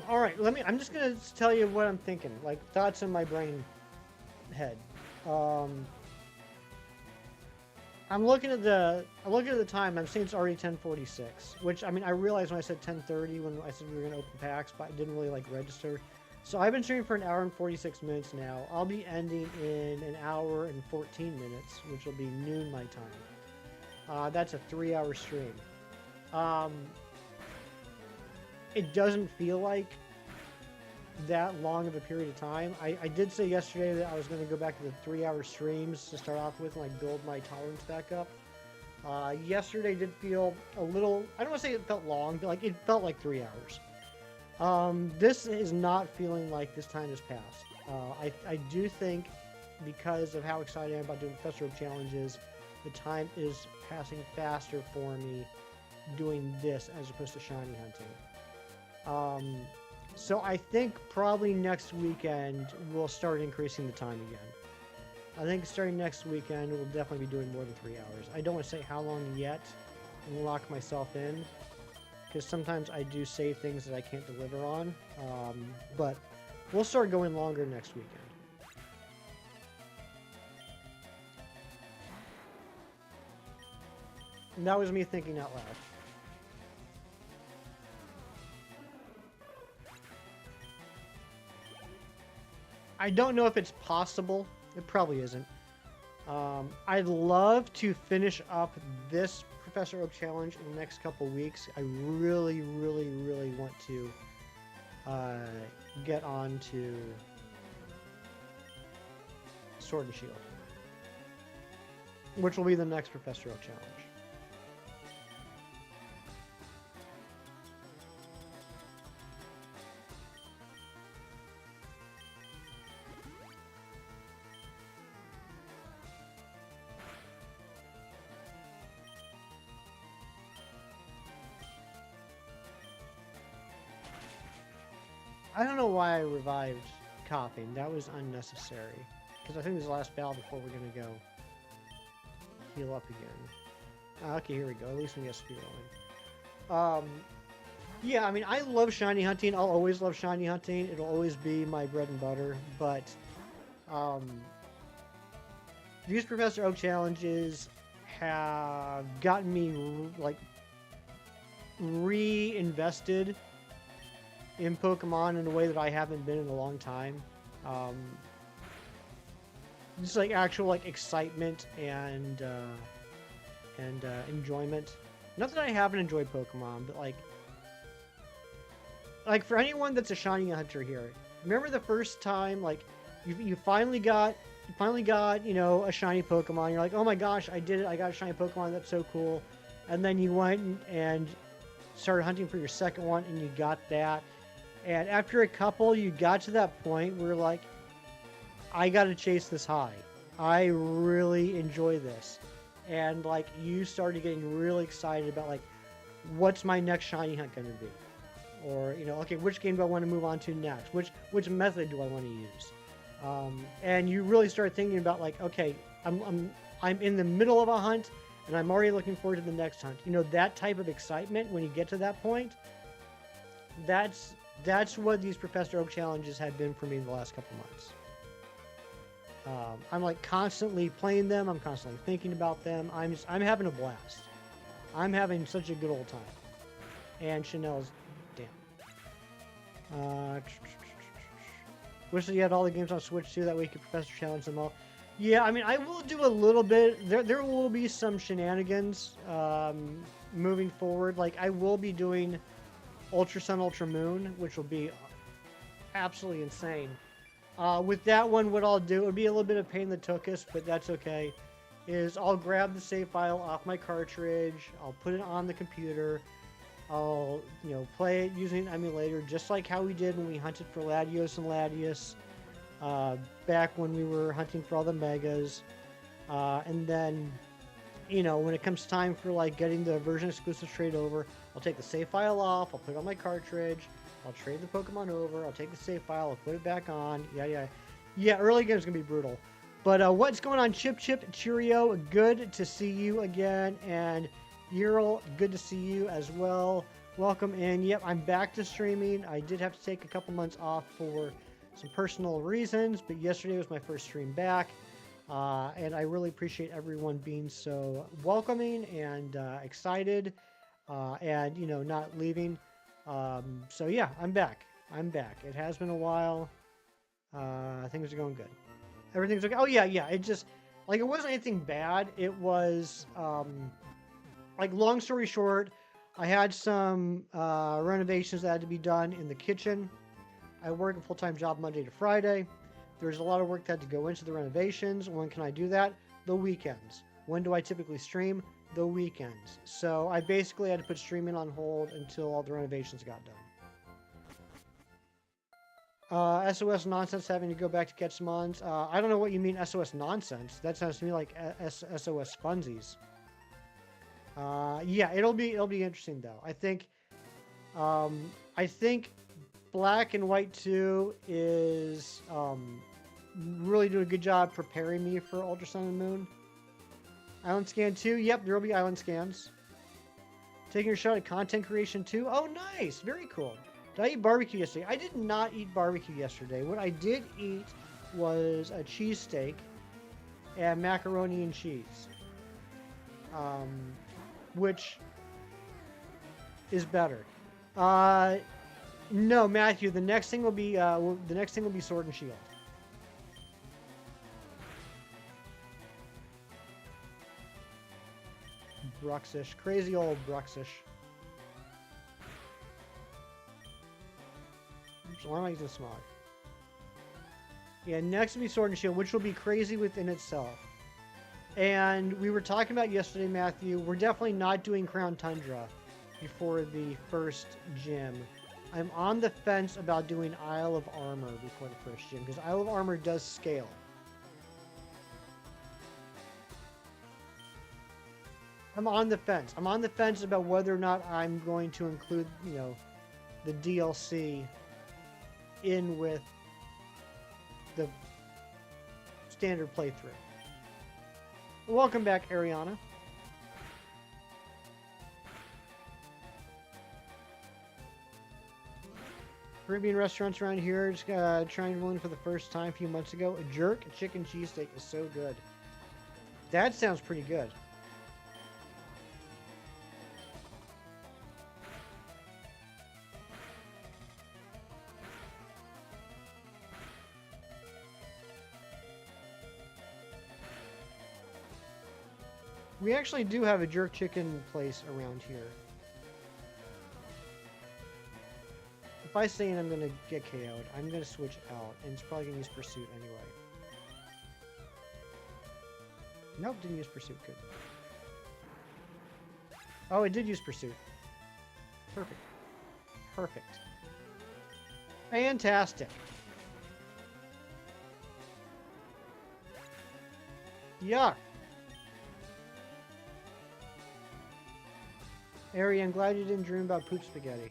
All right. I'm just gonna tell you what I'm thinking. Like thoughts in my brain head. Um, I'm looking at the time. I'm seeing it's already 10:46. Which I mean, I realized when I said 10:30 when I said we were gonna open packs, but I didn't really like register. So I've been streaming for an hour and 46 minutes now. I'll be ending in an hour and 14 minutes, which will be noon my time. That's a 3-hour stream. Um, it doesn't feel like that long of a period of time. I did say yesterday that I was going to go back to the 3-hour streams to start off with and like build my tolerance back up. Yesterday did feel a little, I don't want to say it felt long, but like it felt like 3 hours. This is not feeling like this time has passed. I do think because of how excited I am about doing Professor Oak challenges, the time is passing faster for me doing this as opposed to shiny hunting. So I think probably next weekend we'll start increasing the time again. I think starting next weekend we'll definitely be doing more than 3 hours. I don't want to say how long yet and lock myself in, because sometimes I do say things that I can't deliver on. But we'll start going longer next weekend. And that was me thinking out loud. I don't know if it's possible. It probably isn't. I'd love to finish up this Professor Oak challenge in the next couple weeks. I really, really, really want to get on to Sword and Shield, which will be the next Professor Oak challenge. I don't know why I revived Coughing. That was unnecessary. Because I think this is the last battle before we're going to go heal up again. Okay, here we go. At least we get speed rolling. Yeah, I mean, I love shiny hunting. I'll always love shiny hunting. It'll always be my bread and butter. But these Professor Oak challenges have gotten me, like, reinvested in Pokemon in a way that I haven't been in a long time. Just like actual like excitement and enjoyment. Not that I haven't enjoyed Pokemon, but like for anyone that's a shiny hunter here, remember the first time like you finally got you know a shiny Pokemon. You're like, oh my gosh, I did it! I got a shiny Pokemon. That's so cool. And then you went and started hunting for your second one, and you got that. And after a couple, you got to that point where like, I got to chase this high. I really enjoy this. And like, you started getting really excited about like, what's my next shiny hunt going to be? Or, you know, okay, which game do I want to move on to next? Which method do I want to use? And you really start thinking about like, okay, I'm in the middle of a hunt and I'm already looking forward to the next hunt. You know, that type of excitement when you get to that point, that's what these Professor Oak challenges have been for me in the last couple months. I'm like constantly playing them. I'm constantly thinking about them. I'm having a blast. I'm having such a good old time. And Chanel's, damn. Wish that you had all the games on Switch too. That way you could Professor challenge them all. Yeah, I mean, I will do a little bit. There will be some shenanigans moving forward. Like I will be doing Ultra Sun, Ultra Moon, which will be absolutely insane. With that one, what I'll do, it would be a little bit of pain in the tuchus, but that's okay, is I'll grab the save file off my cartridge, I'll put it on the computer, I'll, you know, play it using an emulator, just like how we did when we hunted for Latios and Latias, back when we were hunting for all the Megas. And then, you know, when it comes time for like getting the version exclusive trade over, I'll take the save file off, I'll put it on my cartridge, I'll trade the Pokemon over, I'll take the save file, I'll put it back on. Yeah, early game's gonna be brutal. But what's going on, Chip Cheerio? Good to see you again. And Ural, good to see you as well. Welcome in. Yep, I'm back to streaming. I did have to take a couple months off for some personal reasons, but yesterday was my first stream back. And I really appreciate everyone being so welcoming and excited and, you know, not leaving. So yeah, I'm back. It has been a while. Things are going good. Everything's okay. Oh yeah. It just, like, it wasn't anything bad. It was, like, long story short, I had some renovations that had to be done in the kitchen. I work a full-time job Monday to Friday. There's a lot of work that had to go into the renovations. When can I do that? The weekends. When do I typically stream? The weekends. So I basically had to put streaming on hold until all the renovations got done. SOS nonsense, having to go back to catch some mons. I don't know what you mean SOS nonsense. That sounds to me like SOS funsies. Yeah, it'll be interesting though. I think Black and White 2 is really doing a good job preparing me for Ultra Sun and Moon. Island Scan 2, yep, there will be island scans. Taking your shot at content creation 2. Oh, nice, very cool. Did I eat barbecue yesterday? I did not eat barbecue yesterday. What I did eat was a cheesesteak and macaroni and cheese, which is better. No, Matthew. The next thing will be Sword and Shield. Bruxish, crazy old Bruxish. Why am I using smog? Yeah, next will be Sword and Shield, which will be crazy within itself. And we were talking about yesterday, Matthew. We're definitely not doing Crown Tundra before the first gym. I'm on the fence about doing Isle of Armor before the first gym, because Isle of Armor does scale. I'm on the fence. I'm on the fence about whether or not I'm going to include, you know, the DLC in with the standard playthrough. Welcome back, Ariana. Caribbean restaurants around here, just trying one for the first time a few months ago. A jerk chicken cheesesteak is so good. That sounds pretty good. We actually do have a jerk chicken place around here. If I say I'm going to get KO'd, I'm going to switch out, and it's probably going to use Pursuit anyway. Nope, didn't use Pursuit. Good. Oh, it did use Pursuit. Perfect. Perfect. Fantastic. Yuck. Ari, I'm glad you didn't dream about poop spaghetti.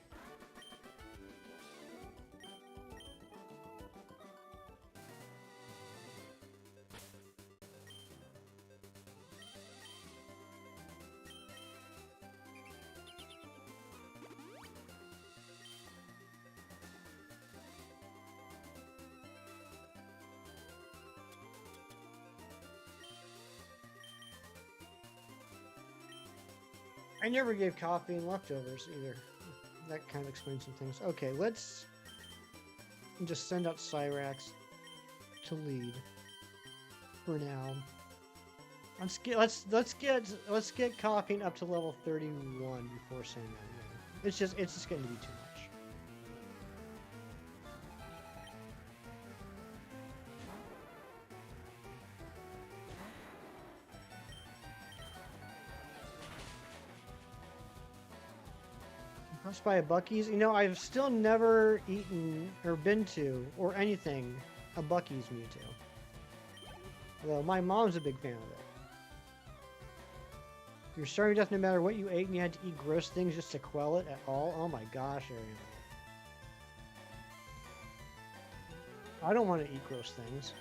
I never gave coffee and leftovers either. That kind of explains some things. Okay, let's just send out Cyrax to lead for now. Let's get coughing up to level 31 before sending that in. It's just getting to be too much. Must buy a Buc-ee's. You know, I've still never eaten or been to or anything a Buc-ee's Mewtwo. Although my mom's a big fan of it. You're starving to death no matter what you ate, and you had to eat gross things just to quell it at all? Oh my gosh, Ariana. I don't want to eat gross things.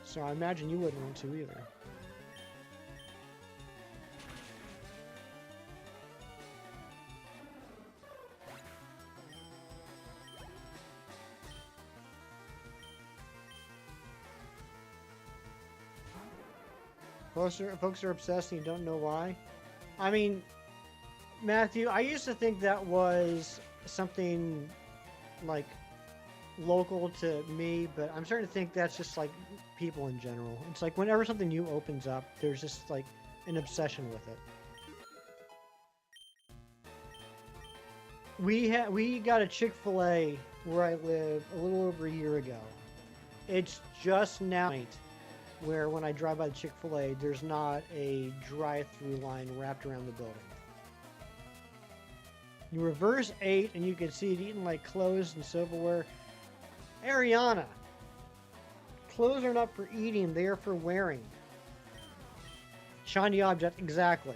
So I imagine you wouldn't want to either. Folks are obsessed and you don't know why. I mean, Matthew, I used to think that was something like local to me, but I'm starting to think that's just like people in general. It's like whenever something new opens up, there's just like an obsession with it. We got a Chick-fil-A where I live a little over a year ago. It's just now where when I drive by the Chick-fil-A, there's not a drive-through line wrapped around the building. You reverse 8 and you can see it eating like clothes and silverware. Ariana, clothes are not for eating, they are for wearing. Shiny object, exactly.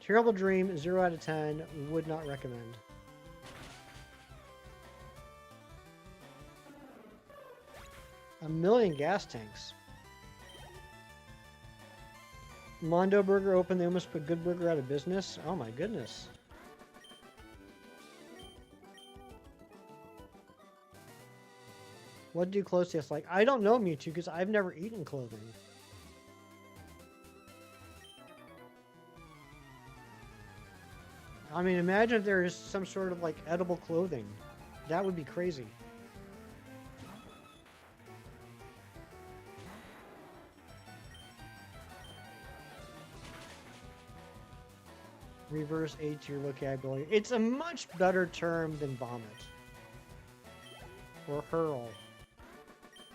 Terrible dream, 0 out of 10, would not recommend. A million gas tanks. Mondo Burger open, they almost put Good Burger out of business. Oh my goodness. What do clothes taste like? I don't know, Mewtwo, because I've never eaten clothing. I mean, imagine if there is some sort of like edible clothing. That would be crazy. Reverse 8 to your vocabulary. It's a much better term than vomit. Or hurl.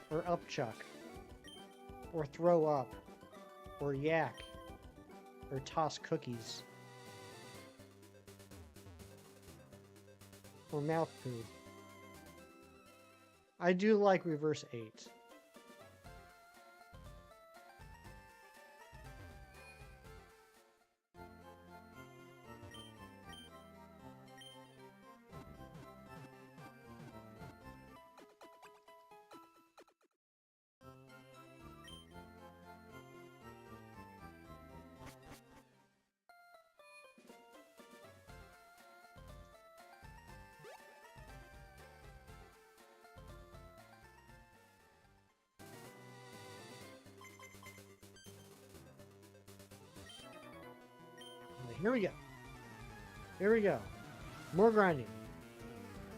Or upchuck. Or throw up. Or yak. Or toss cookies. Or mouth poo. I do like reverse 8. Here we go. Here we go. More grinding.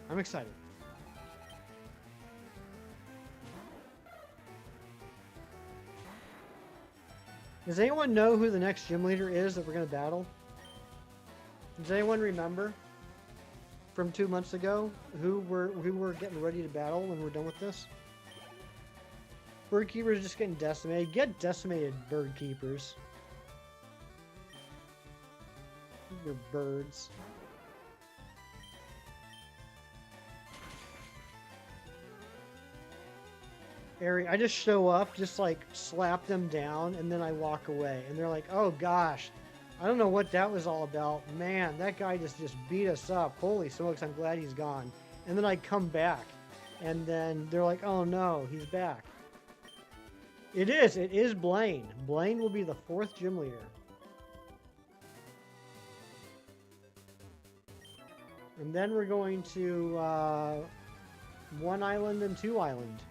I'm excited. Does anyone know who the next gym leader is that we're going to battle? Does anyone remember from 2 months ago who we're getting ready to battle when we're done with this? Bird keepers just getting decimated. Get decimated, bird keepers. Your birds. I just show up, just like slap them down, and then I walk away. And they're like, oh gosh, I don't know what that was all about. Man, that guy just beat us up. Holy smokes, I'm glad he's gone. And then I come back, and then they're like, oh no, he's back. It is Blaine. Blaine will be the 4th gym leader. And then we're going to 1 island and 2 island,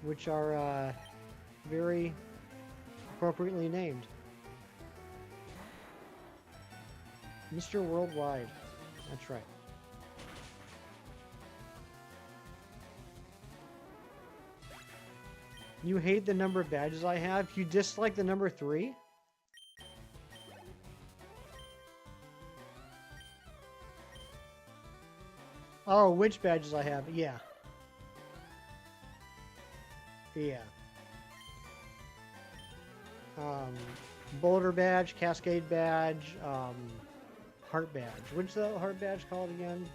which are very appropriately named. Mr. Worldwide. That's right. You hate the number of badges I have? You dislike the number 3? Oh, which badges I have? Yeah. Yeah. Boulder badge, Cascade badge, Heart badge. What's the Heart badge called again?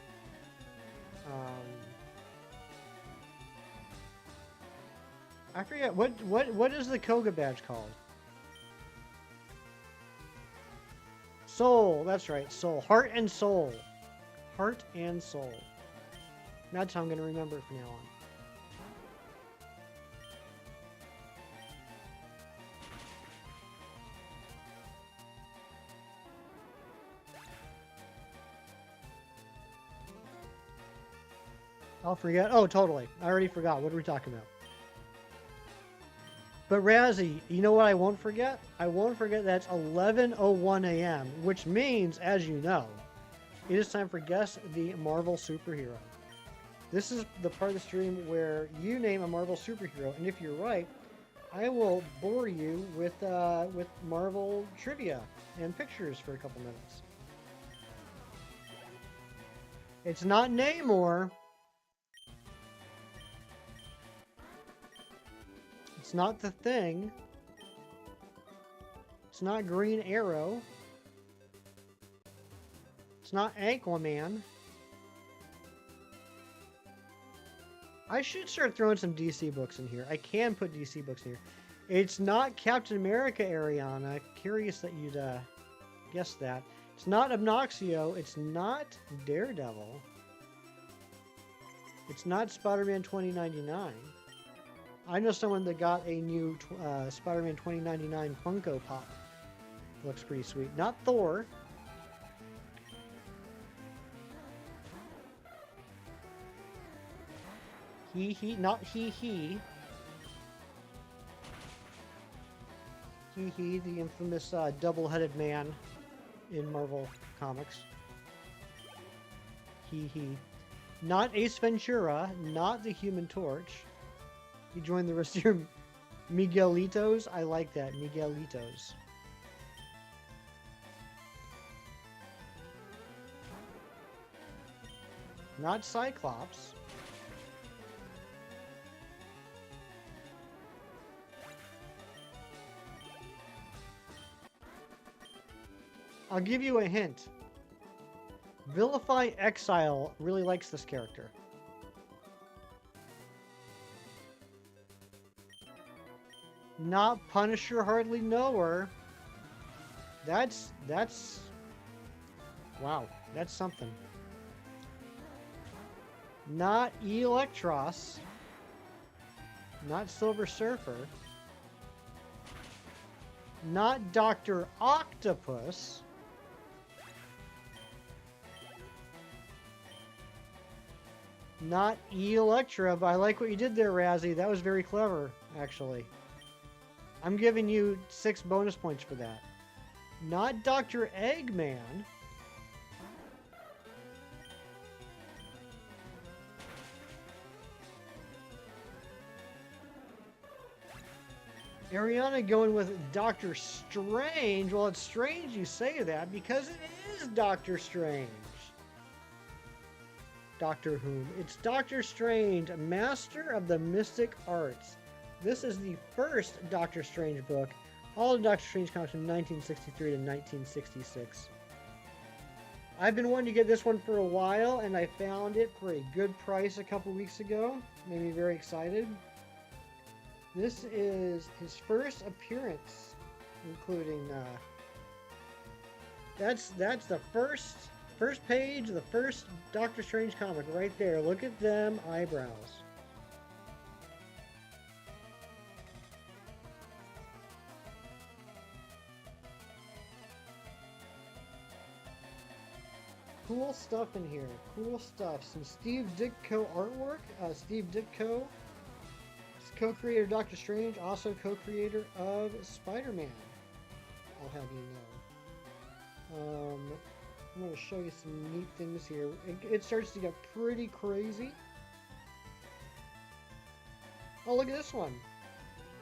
I forget. What is the Koga badge called? Soul. That's right. Soul. Heart and soul. Heart and soul. That's how I'm going to remember it from now on. I'll forget. Oh, totally. I already forgot. What are we talking about? But Razzie, you know what I won't forget? I won't forget that's 11:01 a.m., which means, as you know, it is time for Guess the Marvel Superhero. This is the part of the stream where you name a Marvel superhero, and if you're right, I will bore you with Marvel trivia and pictures for a couple minutes. It's not Namor. It's not the Thing. It's not Green Arrow. It's not Aquaman. I should start throwing some DC books in here. I can put DC books in here. It's not Captain America, Ariana. Curious that you'd guess that. It's not Obnoxio. It's not Daredevil. It's not Spider-Man 2099. I know someone that got a new Spider-Man 2099 Funko Pop. Looks pretty sweet. Not Thor. Not he. He, the infamous double-headed man in Marvel Comics. He. Not Ace Ventura, not the Human Torch. You joined the rest of your Miguelitos. I like that, Miguelitos. Not Cyclops. I'll give you a hint. Vilify Exile really likes this character. Not Punisher, hardly know her. That's wow, that's something. Not Electros. Not Silver Surfer. Not Dr. Octopus. Not Electra, but I like what you did there, Razzie. That was very clever, actually. I'm giving you 6 bonus points for that. Not Dr. Eggman. Ariana going with Doctor Strange. Well, it's strange you say that because it is Doctor Strange. Doctor Whom. It's Doctor Strange, Master of the Mystic Arts. This is the first Doctor Strange book. All of Doctor Strange comics from 1963 to 1966. I've been wanting to get this one for a while, and I found it for a good price a couple weeks ago. Made me very excited. This is his first appearance, including that's the first page of the first Doctor Strange comic right there. Look at them eyebrows. Cool stuff in here. Cool stuff. Some Steve Ditko artwork. Steve Ditko, co-creator of Doctor Strange, also co-creator of Spider-Man. I'll have you know. I'm going to show you some neat things here. It starts to get pretty crazy. Oh, look at this one.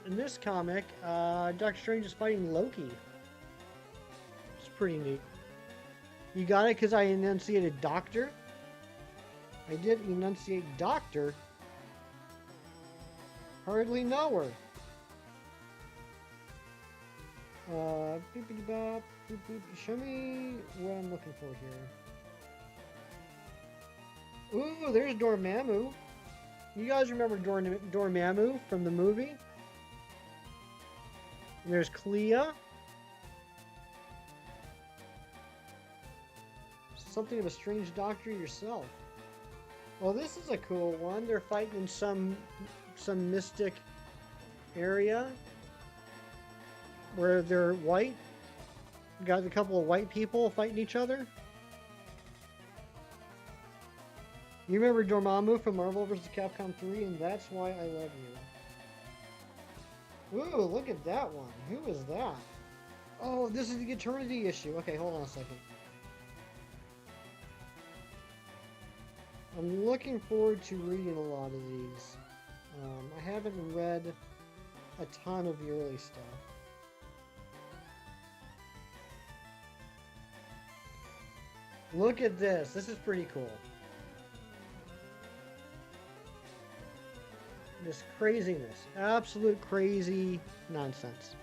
In this comic, Doctor Strange is fighting Loki. It's pretty neat. You got it because I enunciated doctor? I did enunciate doctor. Hardly know her. Show me what I'm looking for here. Ooh, there's Dormammu. You guys remember Dormammu from the movie? And there's Clea. Something of a strange doctor yourself. Well, this is a cool one. They're fighting in some mystic area where they're white. Got a couple of white people fighting each other. You remember Dormammu from Marvel vs. Capcom 3, and that's why I love you. Ooh, look at that one. Who is that? Oh, this is the Eternity issue. Okay, hold on a second. I'm looking forward to reading a lot of these. I haven't read a ton of the early stuff. Look at this. This is pretty cool. This craziness. Absolute crazy nonsense.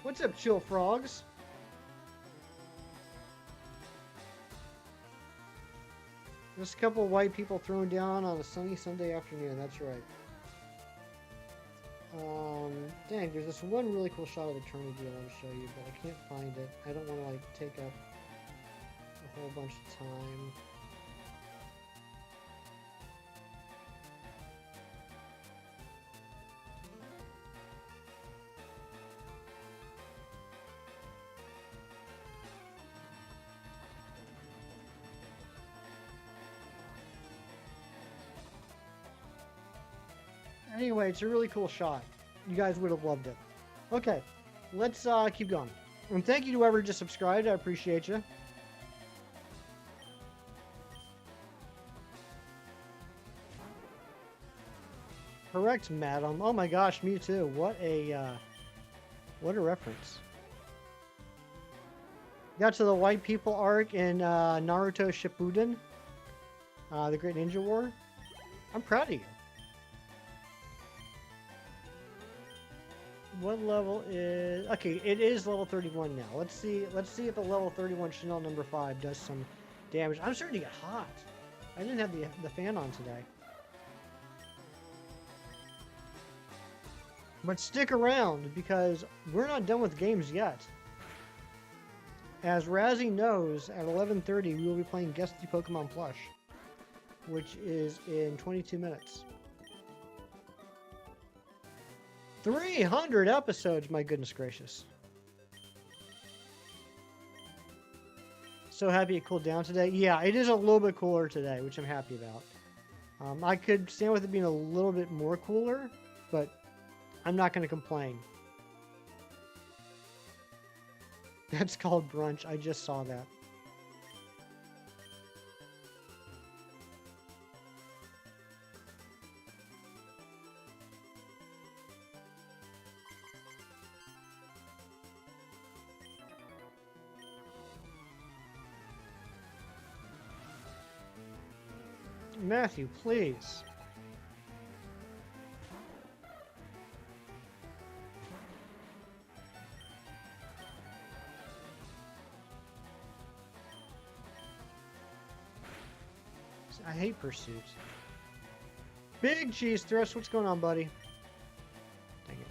What's up, chill frogs? Just a couple of white people thrown down on a sunny Sunday afternoon. That's right. Dang, there's this one really cool shot of Eternity I want to show you, but I can't find it. I don't want to, like, take up a whole bunch of time. Anyway, it's a really cool shot. You guys would have loved it. Okay, let's keep going. And thank you to whoever just subscribed. I appreciate you. Correct, madam. Oh my gosh, me too. What a reference. Got to the white people arc in Naruto Shippuden, the Great Ninja War. I'm proud of you. What level is... Okay, it is level 31 now. Let's see if a level 31 Chanel number 5 does some damage. I'm starting to get hot. I didn't have the fan on today. But stick around, because we're not done with games yet. As Razzie knows, at 11:30 we will be playing Guess the Pokemon Plush, which is in 22 minutes. 300 episodes, my goodness gracious. So happy it cooled down today. Yeah, it is a little bit cooler today, which I'm happy about. I could stand with it being a little bit more cooler, but I'm not going to complain. That's called brunch. I just saw that. Matthew, please. I hate pursuit. Big Cheese Thrust, what's going on, buddy? Dang it.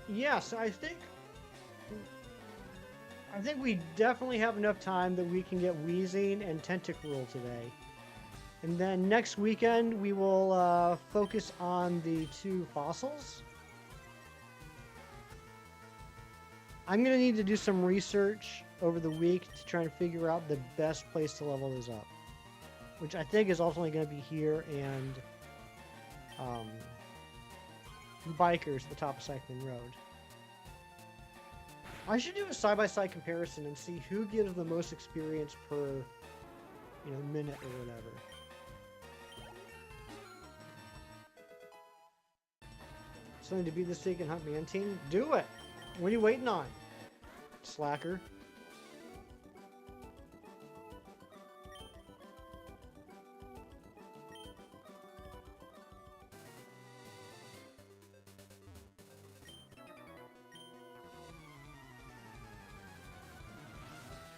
Yes, I think we definitely have enough time that we can get Wheezing and Tentacruel today. And then next weekend, we will focus on the 2 fossils. I'm going to need to do some research over the week to try and figure out the best place to level this up. Which I think is ultimately going to be here and Bikers at the top of Cycling Road. I should do a side-by-side comparison and see who gives the most experience per, minute or whatever. Something to beat this week and hunt Mantine? Do it! What are you waiting on? Slacker.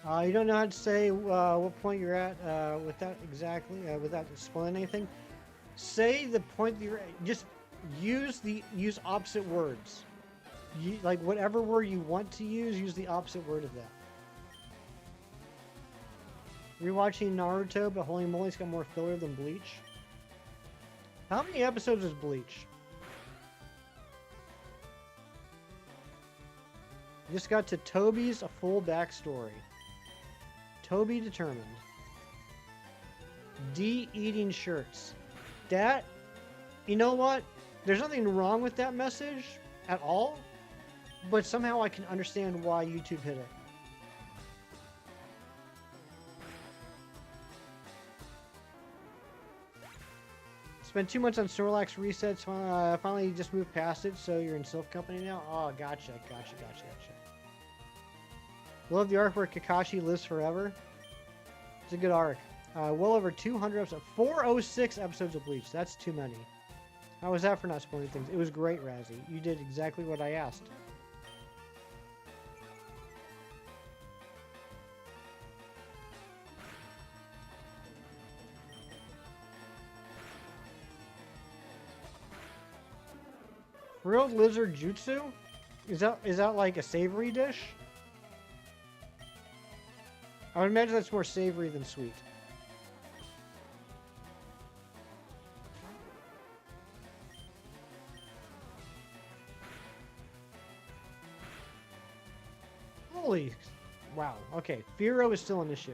You don't know how to say what point you're at without explaining anything. Say the point that you're at. Just use opposite words. Like whatever word you want to use the opposite word of that. Rewatching Naruto, but holy moly, it's got more filler than Bleach. How many episodes is Bleach? Just got to Toby's full backstory. Toby determined. D eating shirts. That, you know what? There's nothing wrong with that message at all, but somehow I can understand why YouTube hit it. Spent 2 months on Snorlax resets. Finally, just moved past it, so you're in Sylph Company now? Oh, gotcha. Love the arc where Kakashi lives forever. It's a good arc. Well over 200 episodes. 406 episodes of Bleach. That's too many. How was that for not spoiling things? It was great, Razzie. You did exactly what I asked. Grilled lizard jutsu? Is that like a savory dish? I would imagine that's more savory than sweet. Holy... Wow. Okay. Firo is still an issue.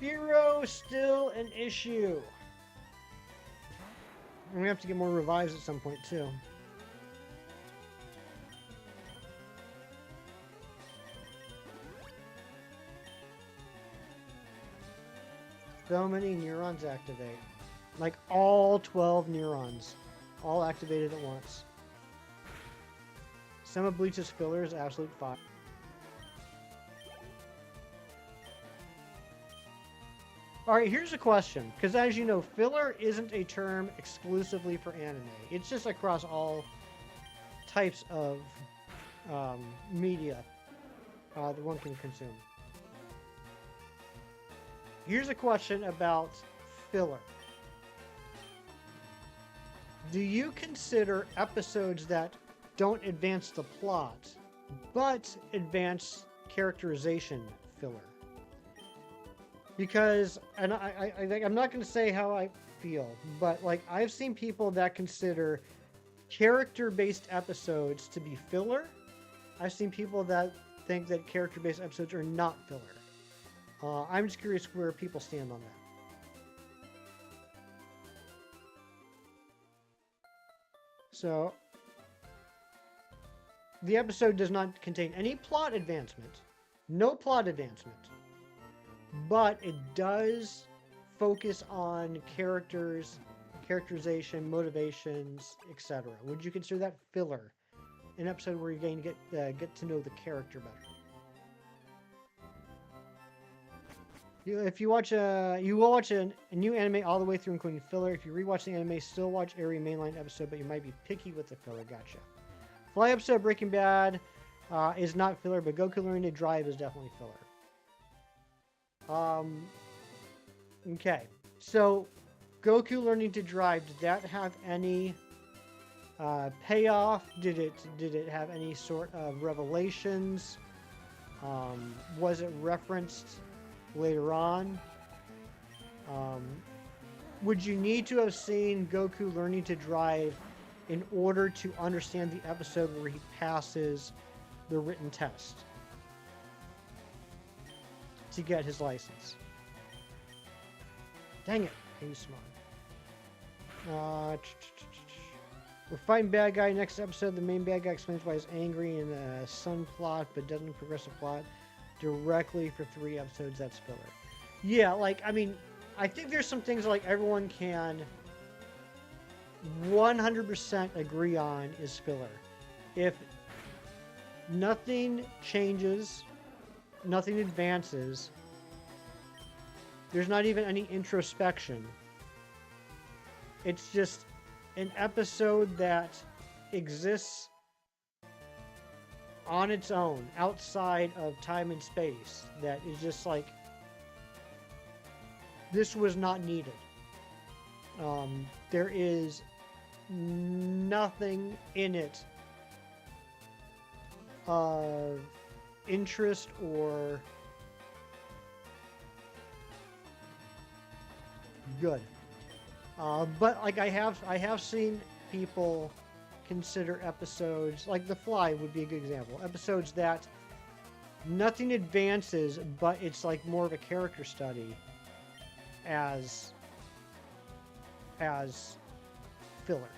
Firo still an issue. I'm gonna have to get more revives at some point too. So many neurons activate. Like all 12 neurons. All activated at once. Some of Bleach's filler is absolute fire. Alright, here's a question. Because as you know, filler isn't a term exclusively for anime. It's just across all types of media that one can consume. Here's a question about filler. Do you consider episodes that don't advance the plot, but advance characterization filler? Because, and I'm not going to say how I feel, but like I've seen people that consider character-based episodes to be filler. I've seen people that think that character-based episodes are not filler. I'm just curious where people stand on that. So, the episode does not contain any plot advancement, no plot advancement, but it does focus on characters, characterization, motivations, etc. Would you consider that filler? An episode where you're going to get to know the character better. If you watch you will watch a new anime all the way through, including filler. If you rewatch the anime, still watch every mainline episode, but you might be picky with the filler. Gotcha. Fly episode of Breaking Bad is not filler, but Goku learning to drive is definitely filler. Okay. So, Goku learning to drive, did that have any payoff? Did it have any sort of revelations? Was it referenced later on? Would you need to have seen Goku learning to drive in order to understand the episode where he passes the written test to get his license? Dang it, hey smart. We're fighting bad guy. Next episode, the main bad guy explains why he's angry in the Sun plot, but doesn't progress the plot directly for 3 episodes. That's filler. Yeah, like, I mean, I think there's some things like everyone can 100% agree on is filler. If nothing changes, nothing advances, there's not even any introspection. It's just an episode that exists on its own, outside of time and space, that is just like, this was not needed. There is nothing in it of interest or good. But like I have seen people consider episodes like The Fly would be a good example. Episodes that nothing advances, but it's like more of a character study as filler.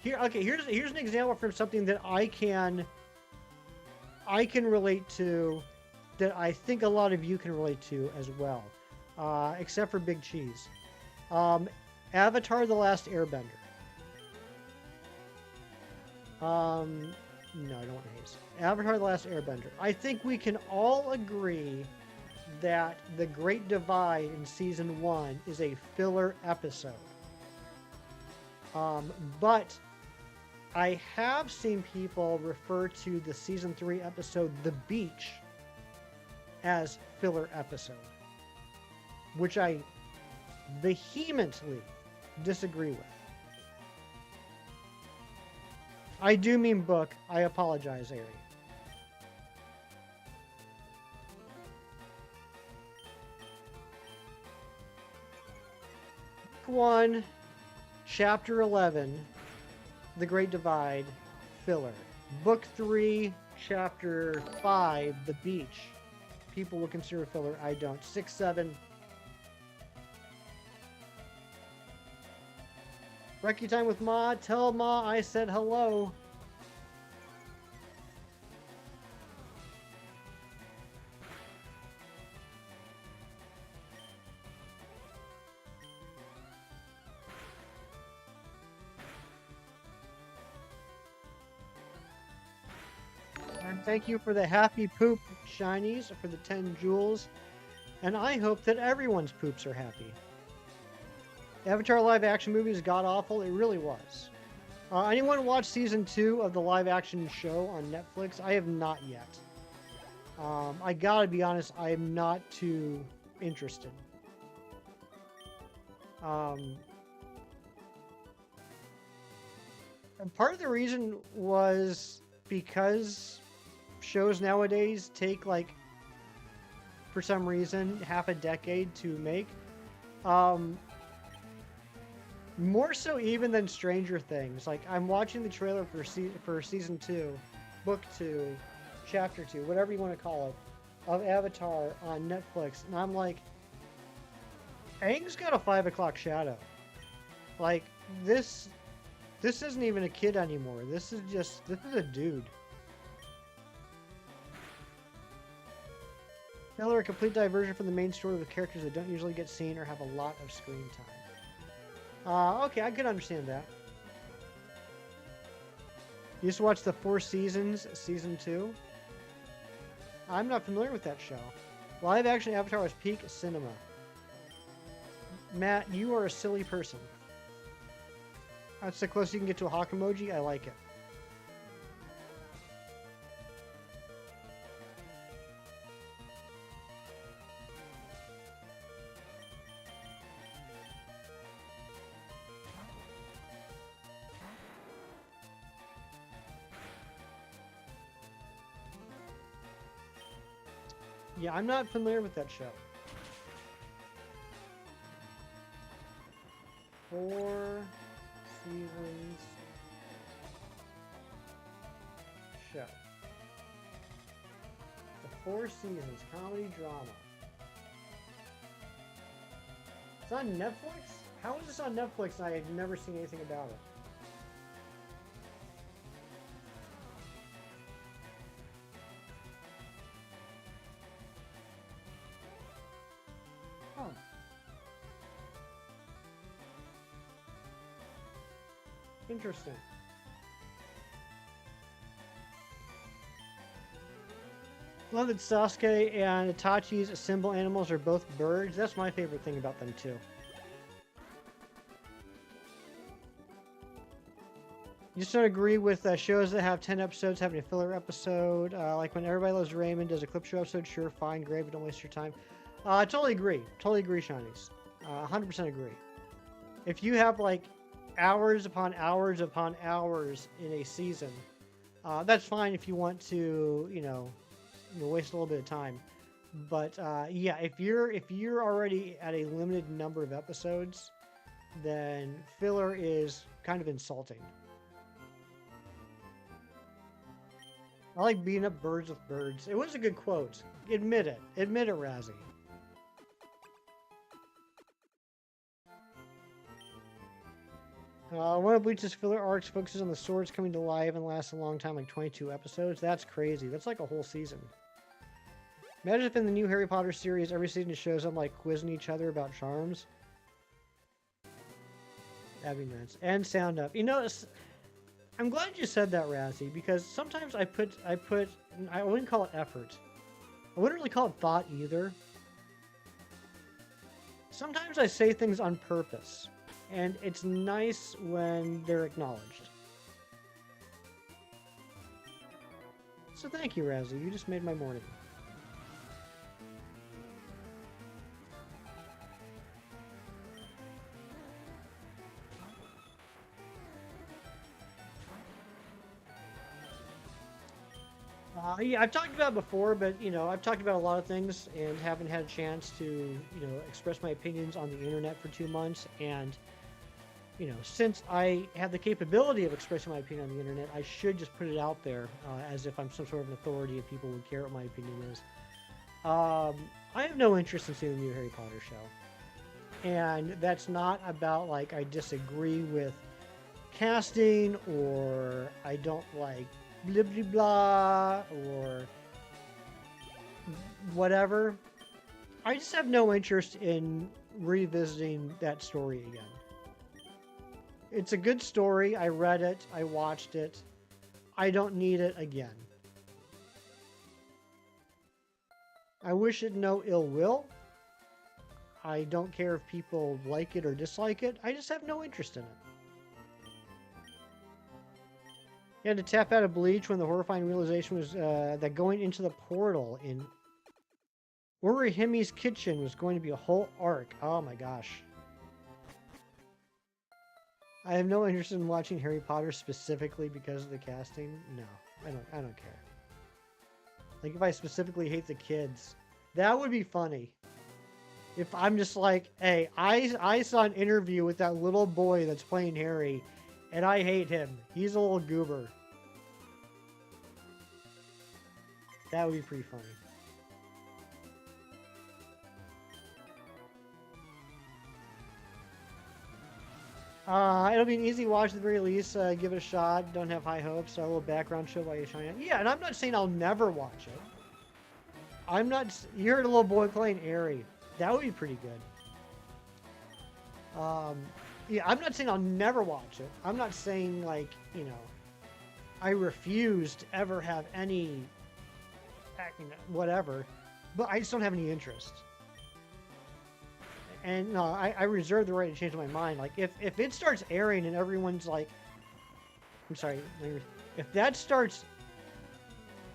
Here's an example from something that I can relate to, that I think a lot of you can relate to as well, except for Big Cheese. Avatar: The Last Airbender. No, I don't want to haze. Avatar: The Last Airbender. I think we can all agree that the Great Divide in Season 1 is a filler episode. But I have seen people refer to the Season 3 episode, The Beach, as filler episode, which I vehemently disagree with. I do mean book. I apologize, Ari. Book 1, Chapter 11, The Great Divide, filler. Book 3, Chapter 5, The Beach. People will consider filler. I don't. 6, 7. Recce time with Ma. Tell Ma I said hello. And thank you for the happy poop shinies, for the 10 jewels. And I hope that everyone's poops are happy. Avatar live action movie is god awful. It really was. Anyone watch season 2 of the live action show on Netflix? I have not yet. I gotta be honest, I am not too interested. And part of the reason was because shows nowadays take, like, for some reason, half a decade to make. More so even than Stranger Things. Like, I'm watching the trailer for season 2, book 2, chapter 2, whatever you want to call it, of Avatar on Netflix, and I'm like, Aang's got a 5 o'clock shadow. Like, this isn't even a kid anymore. This is a dude. Taylor, a complete diversion from the main story with characters that don't usually get seen or have a lot of screen time. Okay, I could understand that. You just watched the 4 Seasons, Season 2? I'm not familiar with that show. Live action Avatar was peak cinema. Matt, you are a silly person. That's the closest you can get to a hawk emoji. I like it. Yeah, I'm not familiar with that show. 4 Seasons show. The 4 Seasons comedy drama. It's on Netflix? How is this on Netflix and I have never seen anything about it? Huh. Interesting. Love that Sasuke and Itachi's symbol animals are both birds. That's my favorite thing about them too. You just don't agree with shows that have 10 episodes having a filler episode. Like when Everybody Loves Raymond does a clip show episode. Sure, fine, great, but don't waste your time. I totally agree. Totally agree, Shinies. 100% agree. If you have like hours upon hours upon hours in a season, that's fine if you want to, waste a little bit of time. But yeah, if you're already at a limited number of episodes, then filler is kind of insulting. I like beating up birds with birds. It was a good quote. Admit it. Admit it, Razzie. One of Bleach's filler arcs focuses on the swords coming to life and lasts a long time, like 22 episodes. That's crazy. That's like a whole season. Imagine if in the new Harry Potter series, every season it shows them like quizzing each other about charms. That'd be nuts. And sound up. I'm glad you said that, Razzie, because sometimes I wouldn't call it effort. I wouldn't really call it thought either. Sometimes I say things on purpose, and it's nice when they're acknowledged. So thank you, Razzie. You just made my morning. Yeah, I've talked about it before, but I've talked about a lot of things and haven't had a chance to, express my opinions on the internet for 2 months. And, since I have the capability of expressing my opinion on the internet, I should just put it out there as if I'm some sort of an authority and people would care what my opinion is. I have no interest in seeing the new Harry Potter show. And that's not about, like, I disagree with casting or I don't like blah blah blah or whatever. I just have no interest in revisiting that story again. It's a good story. I read it. I watched it. I don't need it again. I wish it no ill will. I don't care if people like it or dislike it. I just have no interest in it. He had to tap out of Bleach when the horrifying realization was that going into the portal in Orihimi's kitchen was going to be a whole arc. Oh my gosh. I have no interest in watching Harry Potter specifically because of the casting. No, I don't care. Like if I specifically hate the kids, that would be funny. If I'm just like, hey, I saw an interview with that little boy that's playing Harry, and I hate him. He's a little goober. That would be pretty funny. It'll be an easy watch at the very least. Give it a shot. Don't have high hopes. A little background show while you're trying it. Yeah, and I'm not saying I'll never watch it. I'm not. You heard a little boy playing Airy. That would be pretty good. Yeah, I'm not saying I'll never watch it. I'm not saying like I refuse to ever have any, whatever. But I just don't have any interest. And no, I reserve the right to change my mind. Like if it starts airing and everyone's like, I'm sorry, if that starts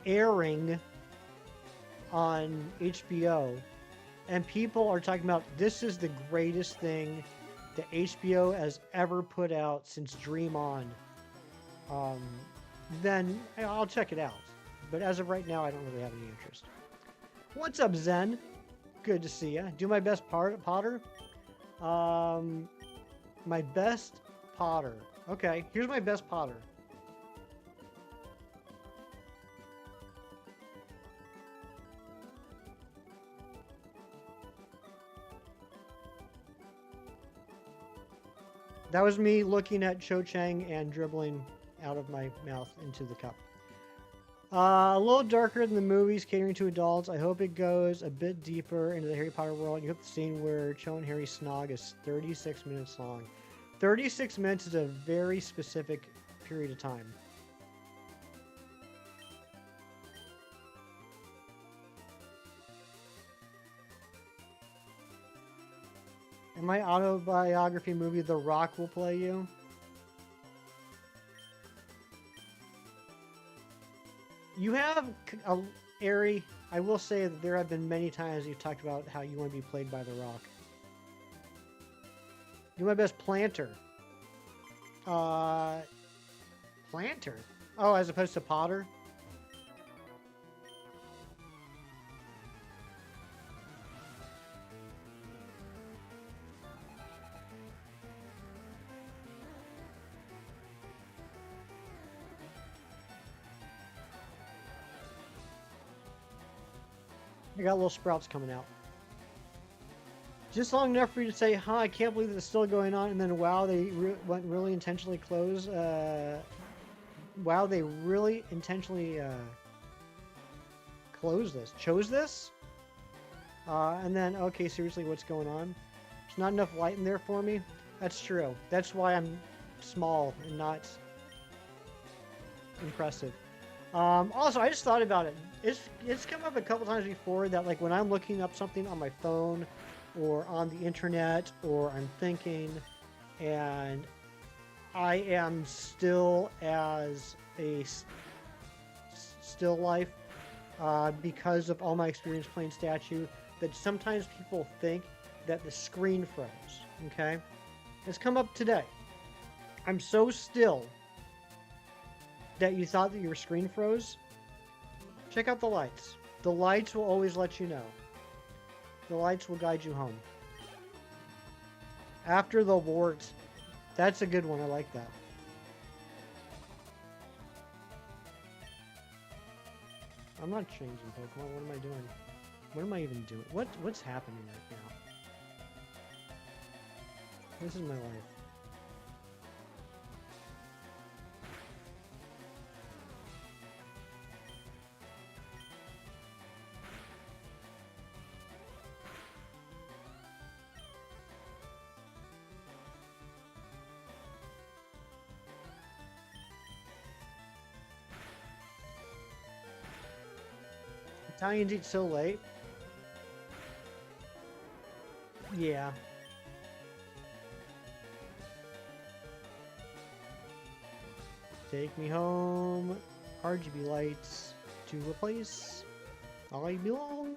airing on HBO and people are talking about this is the greatest thing that HBO has ever put out since Dream On, then I'll check it out. But as of right now, I don't really have any interest. What's up, Zen? Good to see you. Do my best Potter. My best Potter. Okay, here's my best Potter. That was me looking at Cho Chang and dribbling out of my mouth into the cup. A little darker than the movies, catering to adults. I hope it goes a bit deeper into the Harry Potter world. You hope the scene where Cho and Harry snog is 36 minutes long. 36 minutes is a very specific period of time. In my autobiography movie, The Rock will play you. You have Airy. I will say that there have been many times you've talked about how you want to be played by the rock. You're my best planter. Planter? Oh, as opposed to Potter? I got little sprouts coming out. Just long enough for you to say, huh, I can't believe it's still going on, and then wow, they went really intentionally close. Wow, they really intentionally chose this? And then, okay, seriously, what's going on? There's not enough light in there for me. That's true. That's why I'm small and not impressive. Also, I just thought about it. It's come up a couple times before that, like, when I'm looking up something on my phone or on the internet or I'm thinking and I am still as a still life because of all my experience playing Statue, that sometimes people think that the screen froze, okay? It's come up today. I'm so still that you thought that your screen froze. Check out the lights. The lights will always let you know. The lights will guide you home. After the wart. That's a good one. I like that. I'm not changing Pokemon. What am I doing? What am I even doing? What's happening right now? This is my life. Italians eat so late. Yeah. Take me home. RGB lights to a place I belong.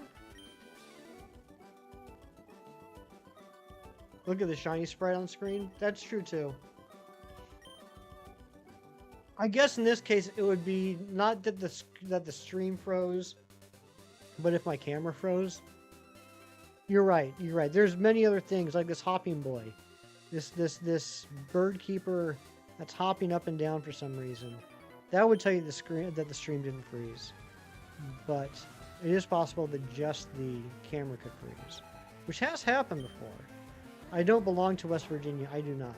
Look at the shiny sprite on screen. That's true too. I guess in this case it would be not that the stream froze, but if my camera froze. You're right. You're right. There's many other things like this hopping boy, this bird keeper that's hopping up and down for some reason. That would tell you that the stream didn't freeze, but it is possible that just the camera could freeze, which has happened before. I don't belong to West Virginia. I do not.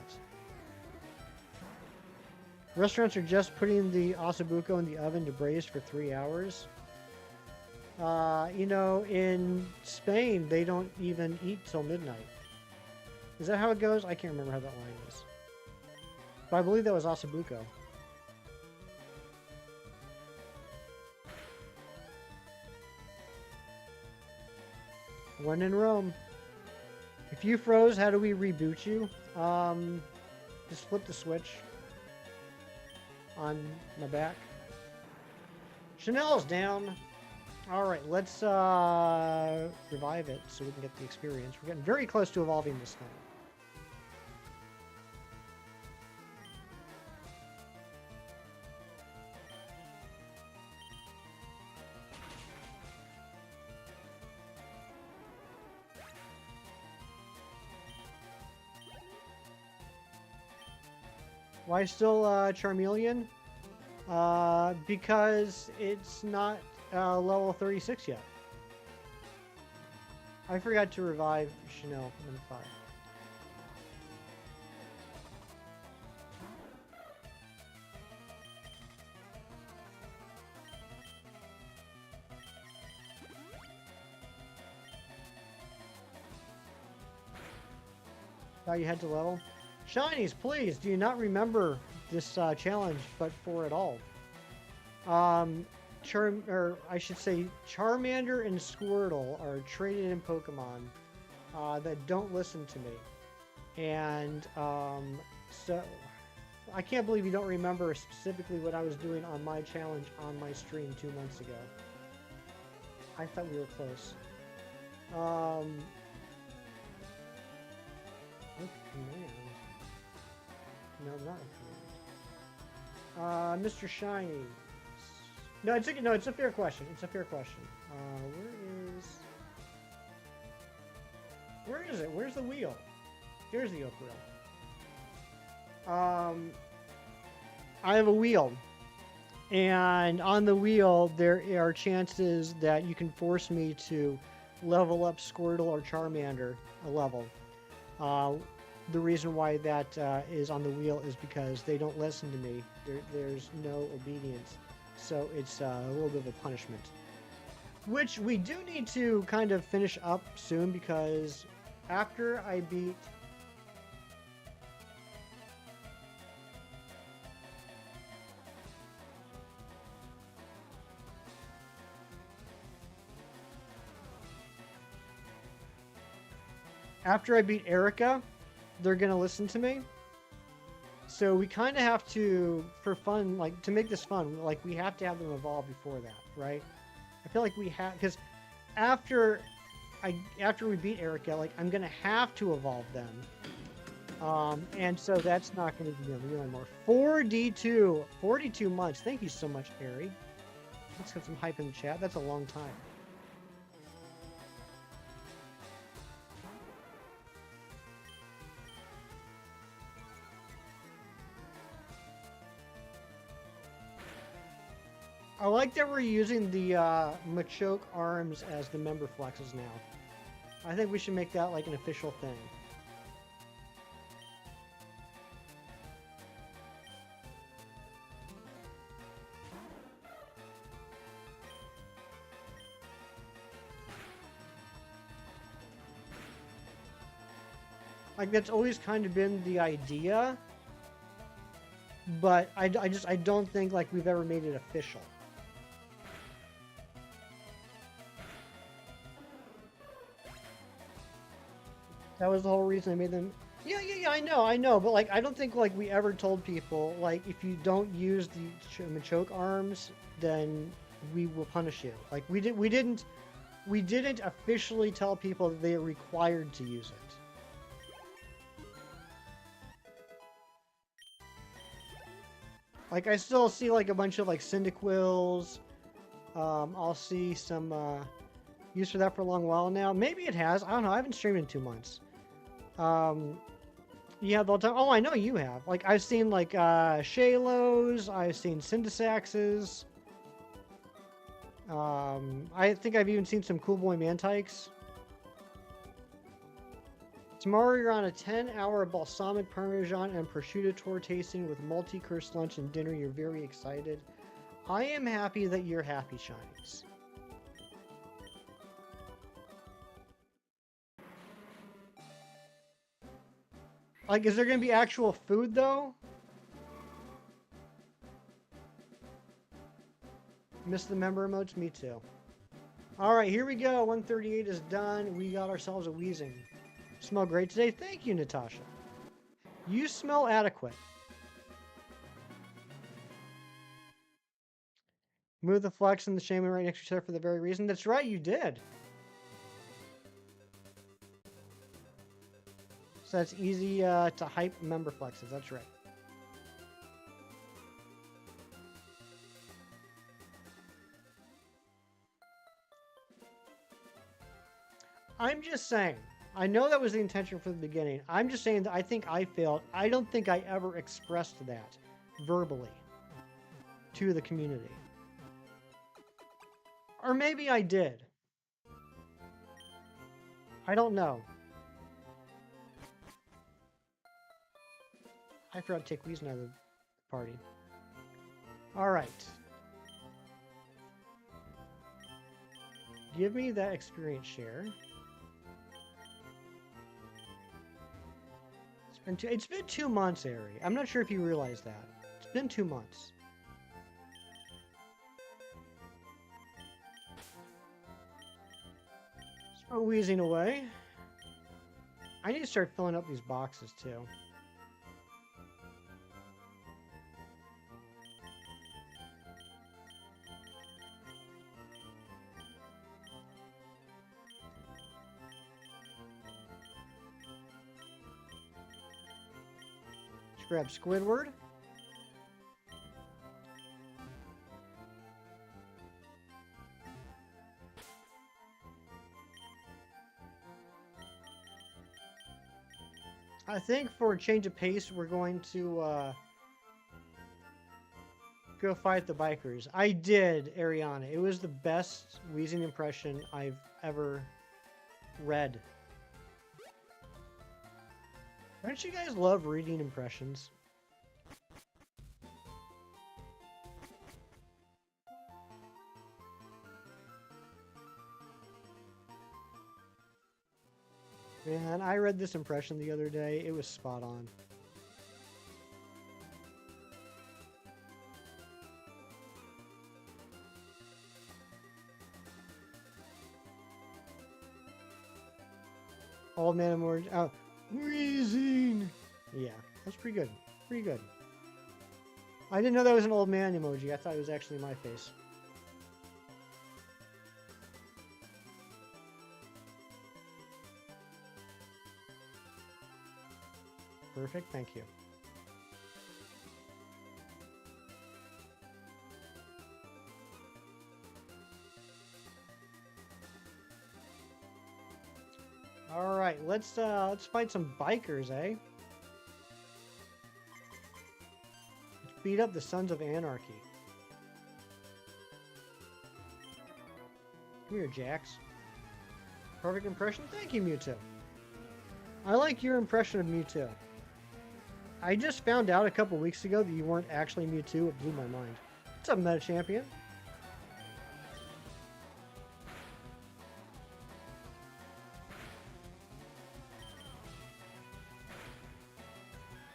Restaurants are just putting the ossobuco in the oven to braise for 3 hours. You know, in Spain, they don't even eat till midnight. Is that how it goes? I can't remember how that line is. But I believe that was ossobuco. When in Rome. If you froze, how do we reboot you? Just flip the switch on my back. Chanel's down. Alright, let's revive it so we can get the experience. We're getting very close to evolving this thing. Why still Charmeleon? Because it's not level 36 yet. I forgot to revive Chanel number 5. Thought you had to level? Shinies, please, do you not remember this challenge, but for it all? I should say Charmander and Squirtle are traded in Pokemon that don't listen to me. And so I can't believe you don't remember specifically what I was doing on my challenge on my stream 2 months ago. I thought we were close. Look command. No, not a command. Mr. Shiny. No, it's a fair question. It's a fair question. Where is it? Where's the wheel? Here's the oak wheel. I have a wheel. And on the wheel, there are chances that you can force me to level up Squirtle or Charmander a level. The reason why that is on the wheel is because they don't listen to me. There's no obedience. So it's a little bit of a punishment. Which we do need to kind of finish up soon, because after I beat... After I beat Erica, they're going to listen to me. So we kind of have to, for fun, like, to make this fun, like, we have to have them evolve before that, right? I feel like we have, because after we beat Erica, like, I'm going to have to evolve them. And so that's not going to be real anymore. 4D2, 42 months. Thank you so much, Harry. Let's get some hype in the chat. That's a long time. I like that we're using the Machoke arms as the member flexes now. I think we should make that like an official thing. Like, that's always kind of been the idea, but I don't think like we've ever made it official. That was the whole reason I made them. Yeah, I know. But like, I don't think like we ever told people like, if you don't use the Machoke arms, then we will punish you. Like we didn't officially tell people that they are required to use it. Like, I still see like a bunch of like Cyndaquils. I'll see some use for that for a long while now. Maybe it has. I don't know. I haven't streamed in 2 months. Yeah, the whole time. Oh, I know you have. Like, I've seen like Shalos. I've seen Syndasaxes. I think I've even seen some Cool Boy Mantikes. Tomorrow you're on a 10-hour balsamic parmesan and prosciutto tour tasting with multi-course lunch and dinner. You're very excited. I am happy that you're happy, Shinies. Like, is there going to be actual food, though? Miss the member emotes? Me too. Alright, here we go. 138 is done. We got ourselves a Weezing. Smell great today. Thank you, Natasha. You smell adequate. Move the flex and the shaman right next to each other for the very reason. That's right, you did. So that's easy to hype member flexes. That's right. I'm just saying. I know that was the intention from the beginning. I'm just saying that I think I failed. I don't think I ever expressed that verbally to the community. Or maybe I did. I don't know. I forgot to take Weezing out of the party. Alright. Give me that experience share. It's been 2 months, Ari. I'm not sure if you realize that. It's been 2 months. Start wheezing away. I need to start filling up these boxes too. grab Squidward. I think for a change of pace, we're going to go fight the bikers. I did, Ariana. It was the best wheezing impression I've ever read. Don't you guys love reading impressions? Man, I read this impression the other day. It was spot on. Old man emoji. Oh, wheezing. Yeah, that's pretty good. Pretty good. I didn't know that was an old man emoji. I thought it was actually my face. Perfect, thank you. All right, let's fight some bikers, eh? Let's beat up the Sons of Anarchy. Come here, Jax. Perfect impression. Thank you, Mewtwo. I like your impression of Mewtwo. I just found out a couple weeks ago that you weren't actually Mewtwo. It blew my mind. What's up, Meta Champion?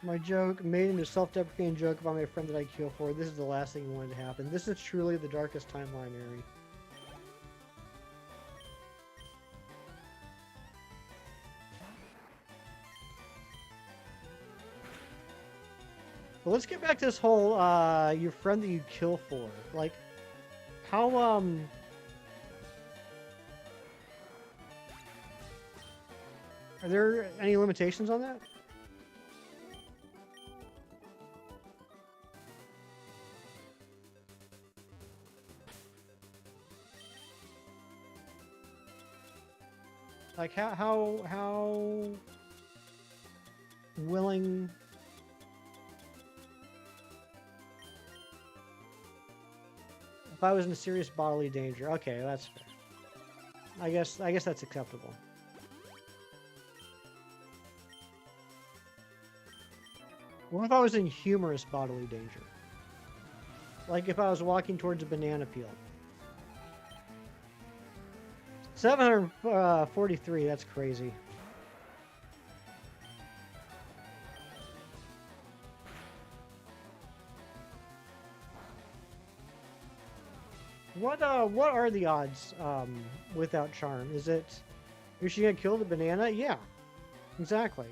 My joke made into a self-deprecating joke about my friend that I kill for. This is the last thing you wanted to happen. This is truly the darkest timeline, Ari. But let's get back to this whole, your friend that you kill for. Like, how, are there any limitations on that? Like, how willing... If I was in serious bodily danger. Okay, that's fair. I guess that's acceptable. What if I was in humorous bodily danger? Like if I was walking towards a banana peel. 743, that's crazy. What are the odds without charm? Is it is she gonna kill the banana? Yeah. Exactly.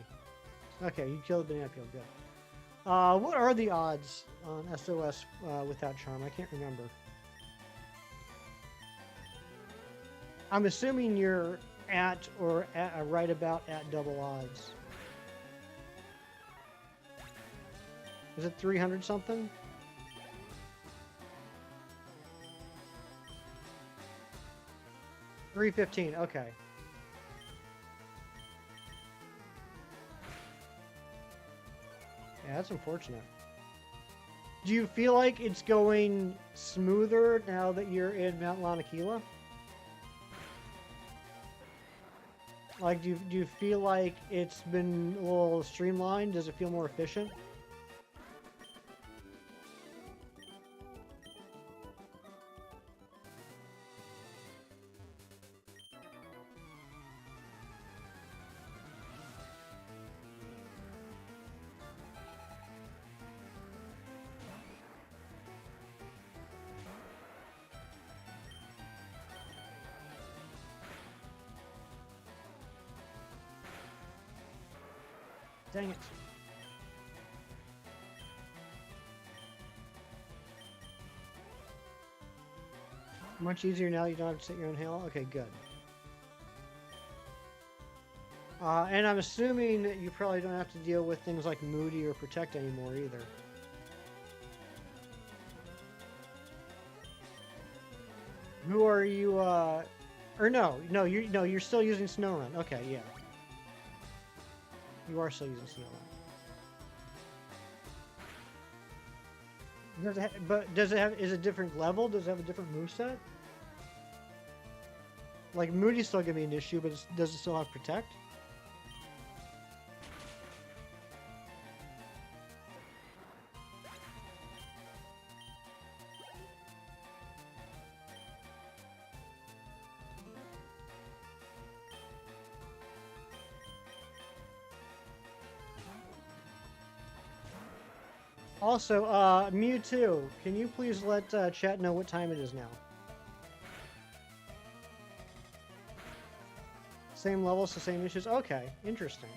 Okay, you killed the banana peel, good. What are the odds on SOS without charm? I can't remember. I'm assuming you're at or right about at double odds. Is it 300 something? $315, okay. Yeah, that's unfortunate. Do you feel like it's going smoother now that you're in Mount Lanakila? Like, do you feel like it's been a little streamlined? Does it feel more efficient? Dang it. Much easier now, you don't have to sit your own hill? Okay, good. And I'm assuming that you probably don't have to deal with things like Moody or Protect anymore either. Who are you, or no, you're still using Snowrun. Okay, yeah. You are still using Snowrun. Does it have, is it different level? Does it have a different moveset? Like, Moody's still gonna be an issue, but does it still have Protect? Also, Mewtwo, can you please let chat know what time it is now? Same levels, the same issues? Okay, interesting.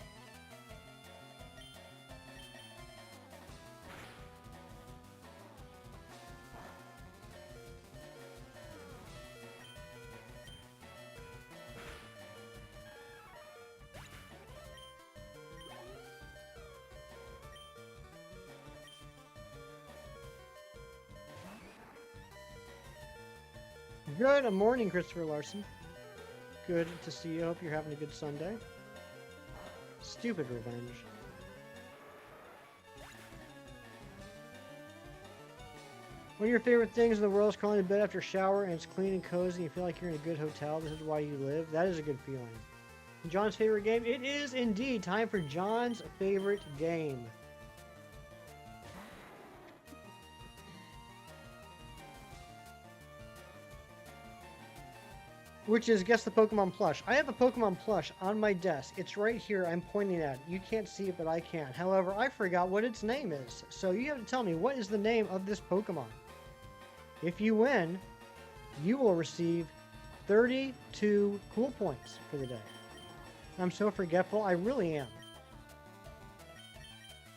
Good morning, Christopher Larson. Good to see you. Hope you're having a good Sunday. Stupid revenge. One of your favorite things in the world is crawling to bed after a shower and it's clean and cozy and you feel like you're in a good hotel. This is why you live. That is a good feeling. John's favorite game? It is indeed time for John's favorite game. Which is Guess the Pokemon plush. I have a Pokemon plush on my desk. It's right here. I'm pointing at it. You can't see it, but I can. However, I forgot what its name is. So you have to tell me, what is the name of this Pokemon? If you win, you will receive 32 cool points for the day. I'm so forgetful. I really am.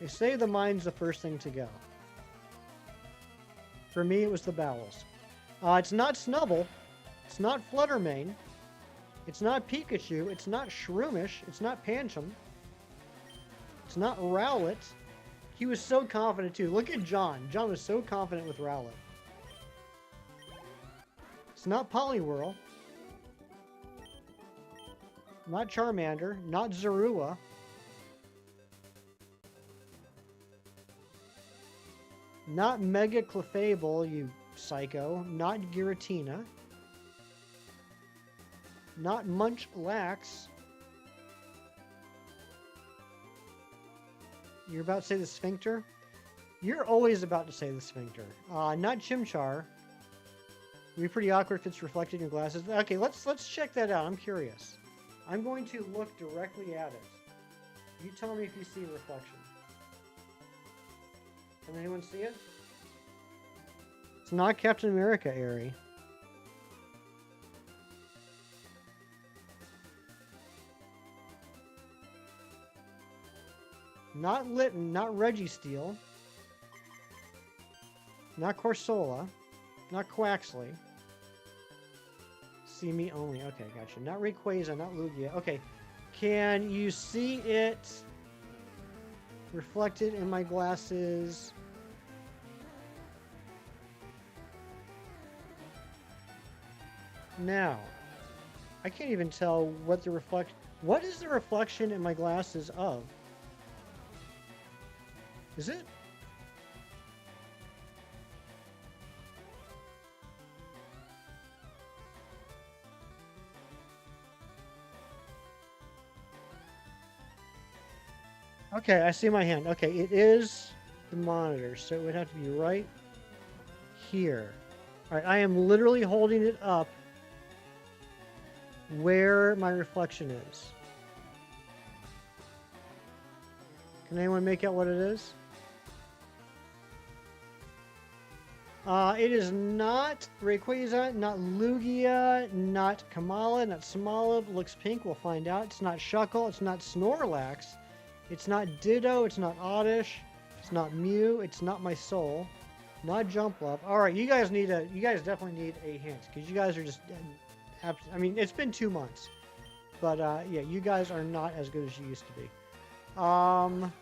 They say the mind's the first thing to go. For me, it was the bowels. It's not Snubble. It's not Fluttermane. It's not Pikachu. It's not Shroomish. It's not Pancham. It's not Rowlet. He was so confident too. Look at John. John was so confident with Rowlet. It's not Poliwhirl. Not Charmander. Not Zorua. Not Mega Clefable, you psycho. Not Giratina. Not Munchlax. You're about to say the Sphincter? You're always about to say the Sphincter. Not Chimchar. It'd be pretty awkward if it's reflected in your glasses. Okay, let's check that out. I'm curious. I'm going to look directly at it. You tell me if you see a reflection. Can anyone see it? It's not Captain America, Aerie. Not Litten, not Registeel. Not Corsola. Not Quaxley. See me only. Okay, gotcha. Not Rayquaza, not Lugia. Okay. Can you see it reflected in my glasses? Now, I can't even tell what the what is the reflection in my glasses of? Is it? Okay, I see my hand. Okay, it is the monitor, so it would have to be right here. All right, I am literally holding it up where my reflection is. Can anyone make out what it is? It is not Rayquaza, not Lugia, not Kamala, not Smoliv. Looks pink, we'll find out. It's not Shuckle, it's not Snorlax. It's not Ditto, it's not Oddish, it's not Mew, it's not my soul. Not Jumpluff. Alright, you guys definitely need a hint, because you guys are just, I mean, it's been 2 months. But yeah, you guys are not as good as you used to be. Um,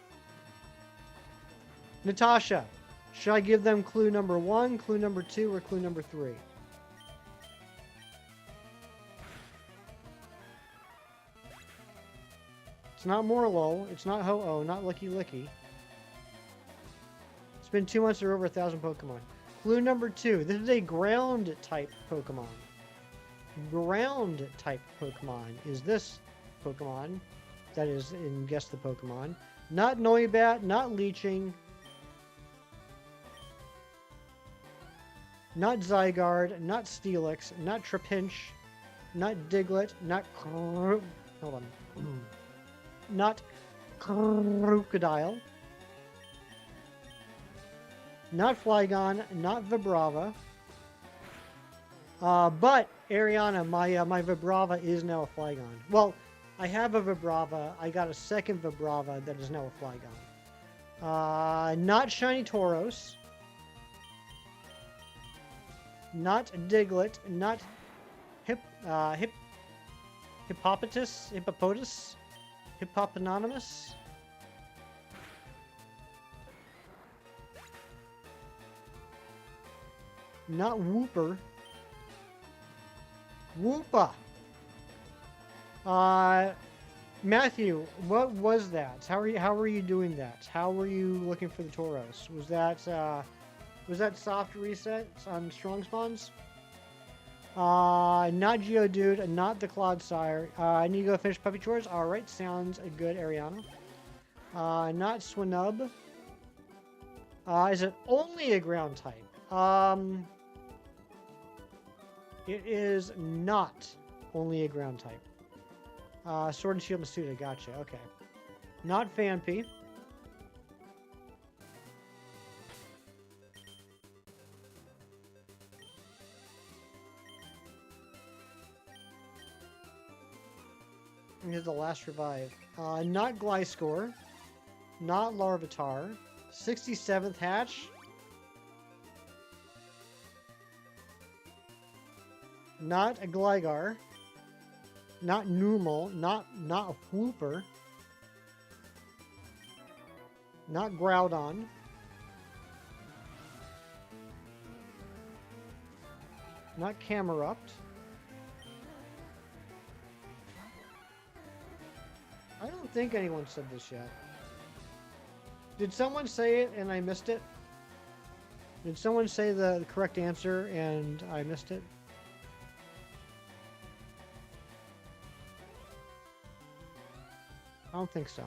Natasha, should I give them clue number 1, clue number 2, or clue number 3? It's not Morlo. It's not Ho-Oh. Not Licky Licky. It's been 2 months or over 1,000 Pokemon. Clue number 2. This is a ground type Pokemon. Ground type Pokemon is this Pokemon. That is in Guess the Pokemon. Not Noibat, not Leeching. Not Zygarde, not Steelix, not Trapinch, not Diglett, not hold on. Not Crocodile. Not Flygon, not Vibrava. But Ariana, my Vibrava is now a Flygon. Well, I have a Vibrava. I got a second Vibrava that is now a Flygon. Not Shiny Tauros. Not Diglett. Not Hippopotamus. Hippoponymous. Not Wooper. Woopa. Matthew, what was that? How are you doing that? How were you looking for the Tauros? Was that soft reset on strong spawns? Not Geodude, not the Clodsire. I need to go finish puppy chores. All right, sounds good, Ariana. Not Swinub. Is it only a ground type? It is not only a ground type. Sword and Shield Masuda, gotcha, okay. Not Phanpy. Here's the last revive. Not Gliscor. Not Larvitar. 67th hatch. Not a Gligar. Not Numel. Not a Whooper. Not Groudon. Not Camerupt. I don't think anyone said this yet. Did someone say it and I missed it? Did someone say the correct answer and I missed it? I don't think so.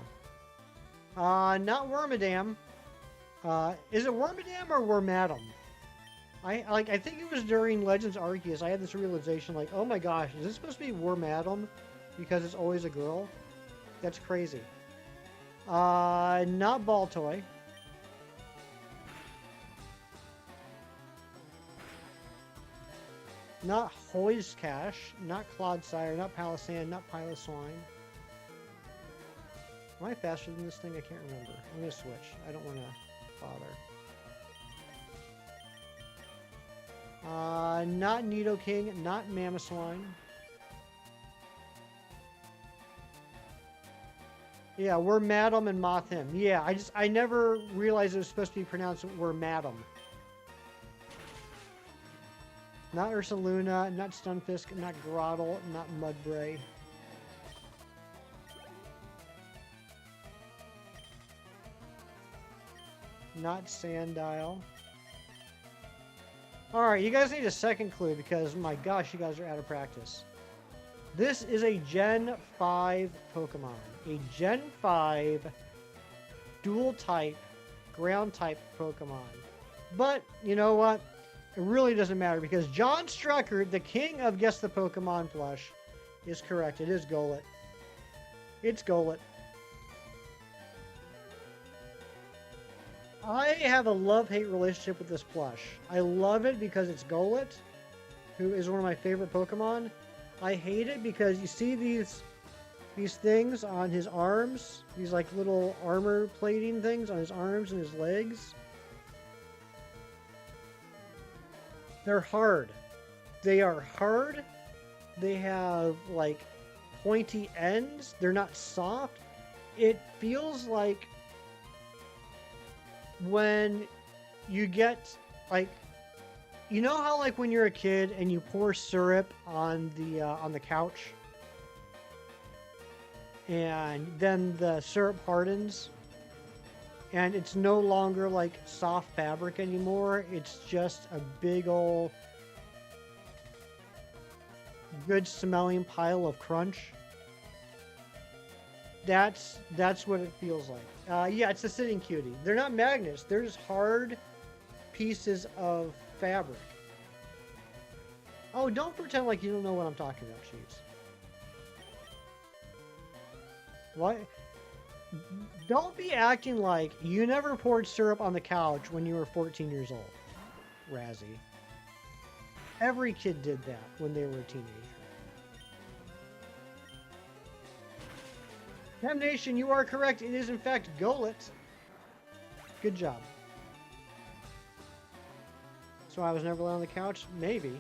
Not Wormadam. Is it Wormadam or Wormadam? I think it was during Legends Arceus I had this realization like, oh my gosh, is this supposed to be Wormadam because it's always a girl? That's crazy. Not Baltoy. Not Hoiskash. Not Clodsire. Not Palisand. Not Piloswine. Am I faster than this thing? I can't remember. I'm going to switch. I don't want to bother. Not Nidoking. Not Mamoswine. Yeah, we're Madam and Mothim. Yeah, I never realized it was supposed to be pronounced we're Madam. Not Ursaluna, not Stunfisk, not Grotle, not Mudbray. Not Sandile. Alright, you guys need a second clue because, my gosh, you guys are out of practice. This is a Gen 5 Pokemon. A Gen 5 dual type, ground type Pokemon. But, you know what? It really doesn't matter because John Strucker, the king of Guess the Pokemon plush, is correct. It is Golett. It's Golett. I have a love-hate relationship with this plush. I love it because it's Golett, who is one of my favorite Pokemon. I hate it because you see these things on his arms, these like little armor plating things on his arms and his legs. They're hard. They are hard. They have like pointy ends. They're not soft. It feels like when you get like, you know how like when you're a kid and you pour syrup on the couch and then the syrup hardens and it's no longer like soft fabric anymore. It's just a big old good smelling pile of crunch. That's what it feels like. Yeah, it's a sitting cutie. They're not magnets. They're just hard pieces of fabric. Oh, don't pretend like you don't know what I'm talking about, Cheese. What? Don't be acting like you never poured syrup on the couch when you were 14 years old, Razzie. Every kid did that when they were a teenager. Damnation, you are correct. It is in fact Golett. Good job. So I was never allowed on the couch? Maybe.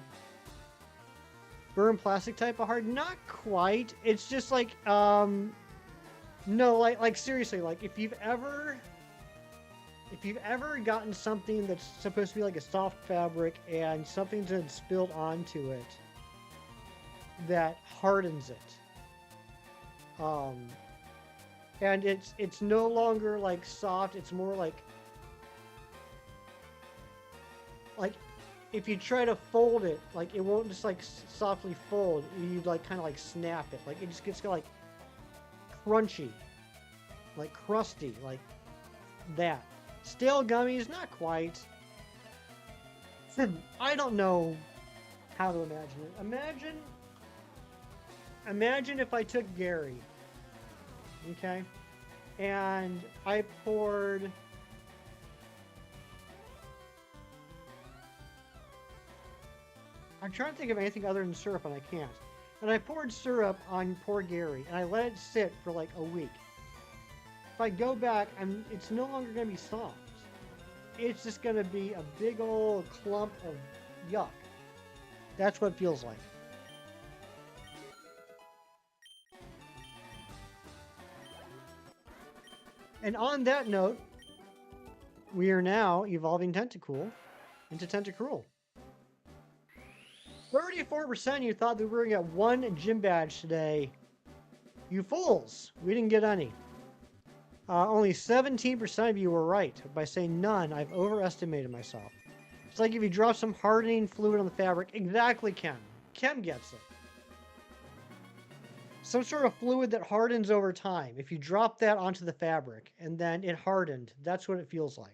Burn plastic type of hard? Not quite. It's just like, no, like seriously, like if you've ever gotten something that's supposed to be like a soft fabric and something's been spilled onto it that hardens it. And it's no longer like soft, it's more like if you try to fold it, like it won't just like softly fold, you like kind of like snap it, like it just gets like crunchy, like crusty, like that. Stale gummies, not quite. I don't know how to imagine it. Imagine if I took Gary, okay, and I poured I'm trying to think of anything other than syrup, and I can't. And I poured syrup on poor Gary, and I let it sit for like a week. If I go back, it's no longer going to be soft. It's just going to be a big old clump of yuck. That's what it feels like. And on that note, we are now evolving Tentacool into Tentacruel. 34% you thought that we were going to get one gym badge today. You fools! We didn't get any. Only 17% of you were right. By saying none, I've overestimated myself. It's like if you drop some hardening fluid on the fabric. Exactly, Kem. Kem gets it. Some sort of fluid that hardens over time. If you drop that onto the fabric and then it hardened, that's what it feels like.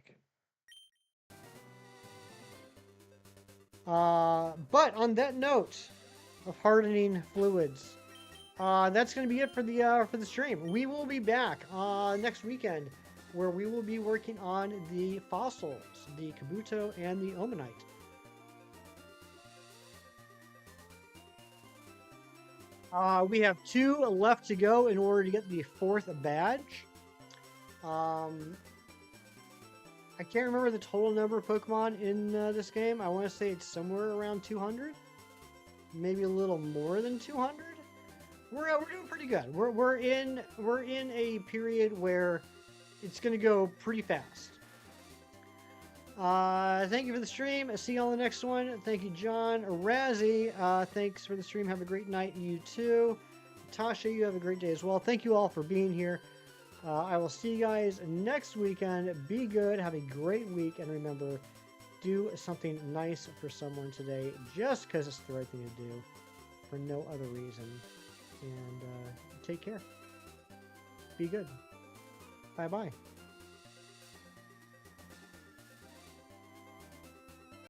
But on that note of hardening fluids, that's going to be it for the stream. We will be back next weekend, where we will be working on the fossils, the Kabuto and the Omanite. We have 2 left to go in order to get the 4th badge. I can't remember the total number of Pokemon in this game. I want to say it's somewhere around 200, maybe a little more than 200. We're doing pretty good. We're in a period where it's going to go pretty fast. Thank you for the stream. I'll see you on the next one. Thank you, John. Razzie, thanks for the stream. Have a great night. You too. Tasha, you have a great day as well. Thank you all for being here. I will see you guys next weekend. Be good. Have a great week. And remember, do something nice for someone today just because it's the right thing to do, for no other reason. And take care. Be good. Bye-bye.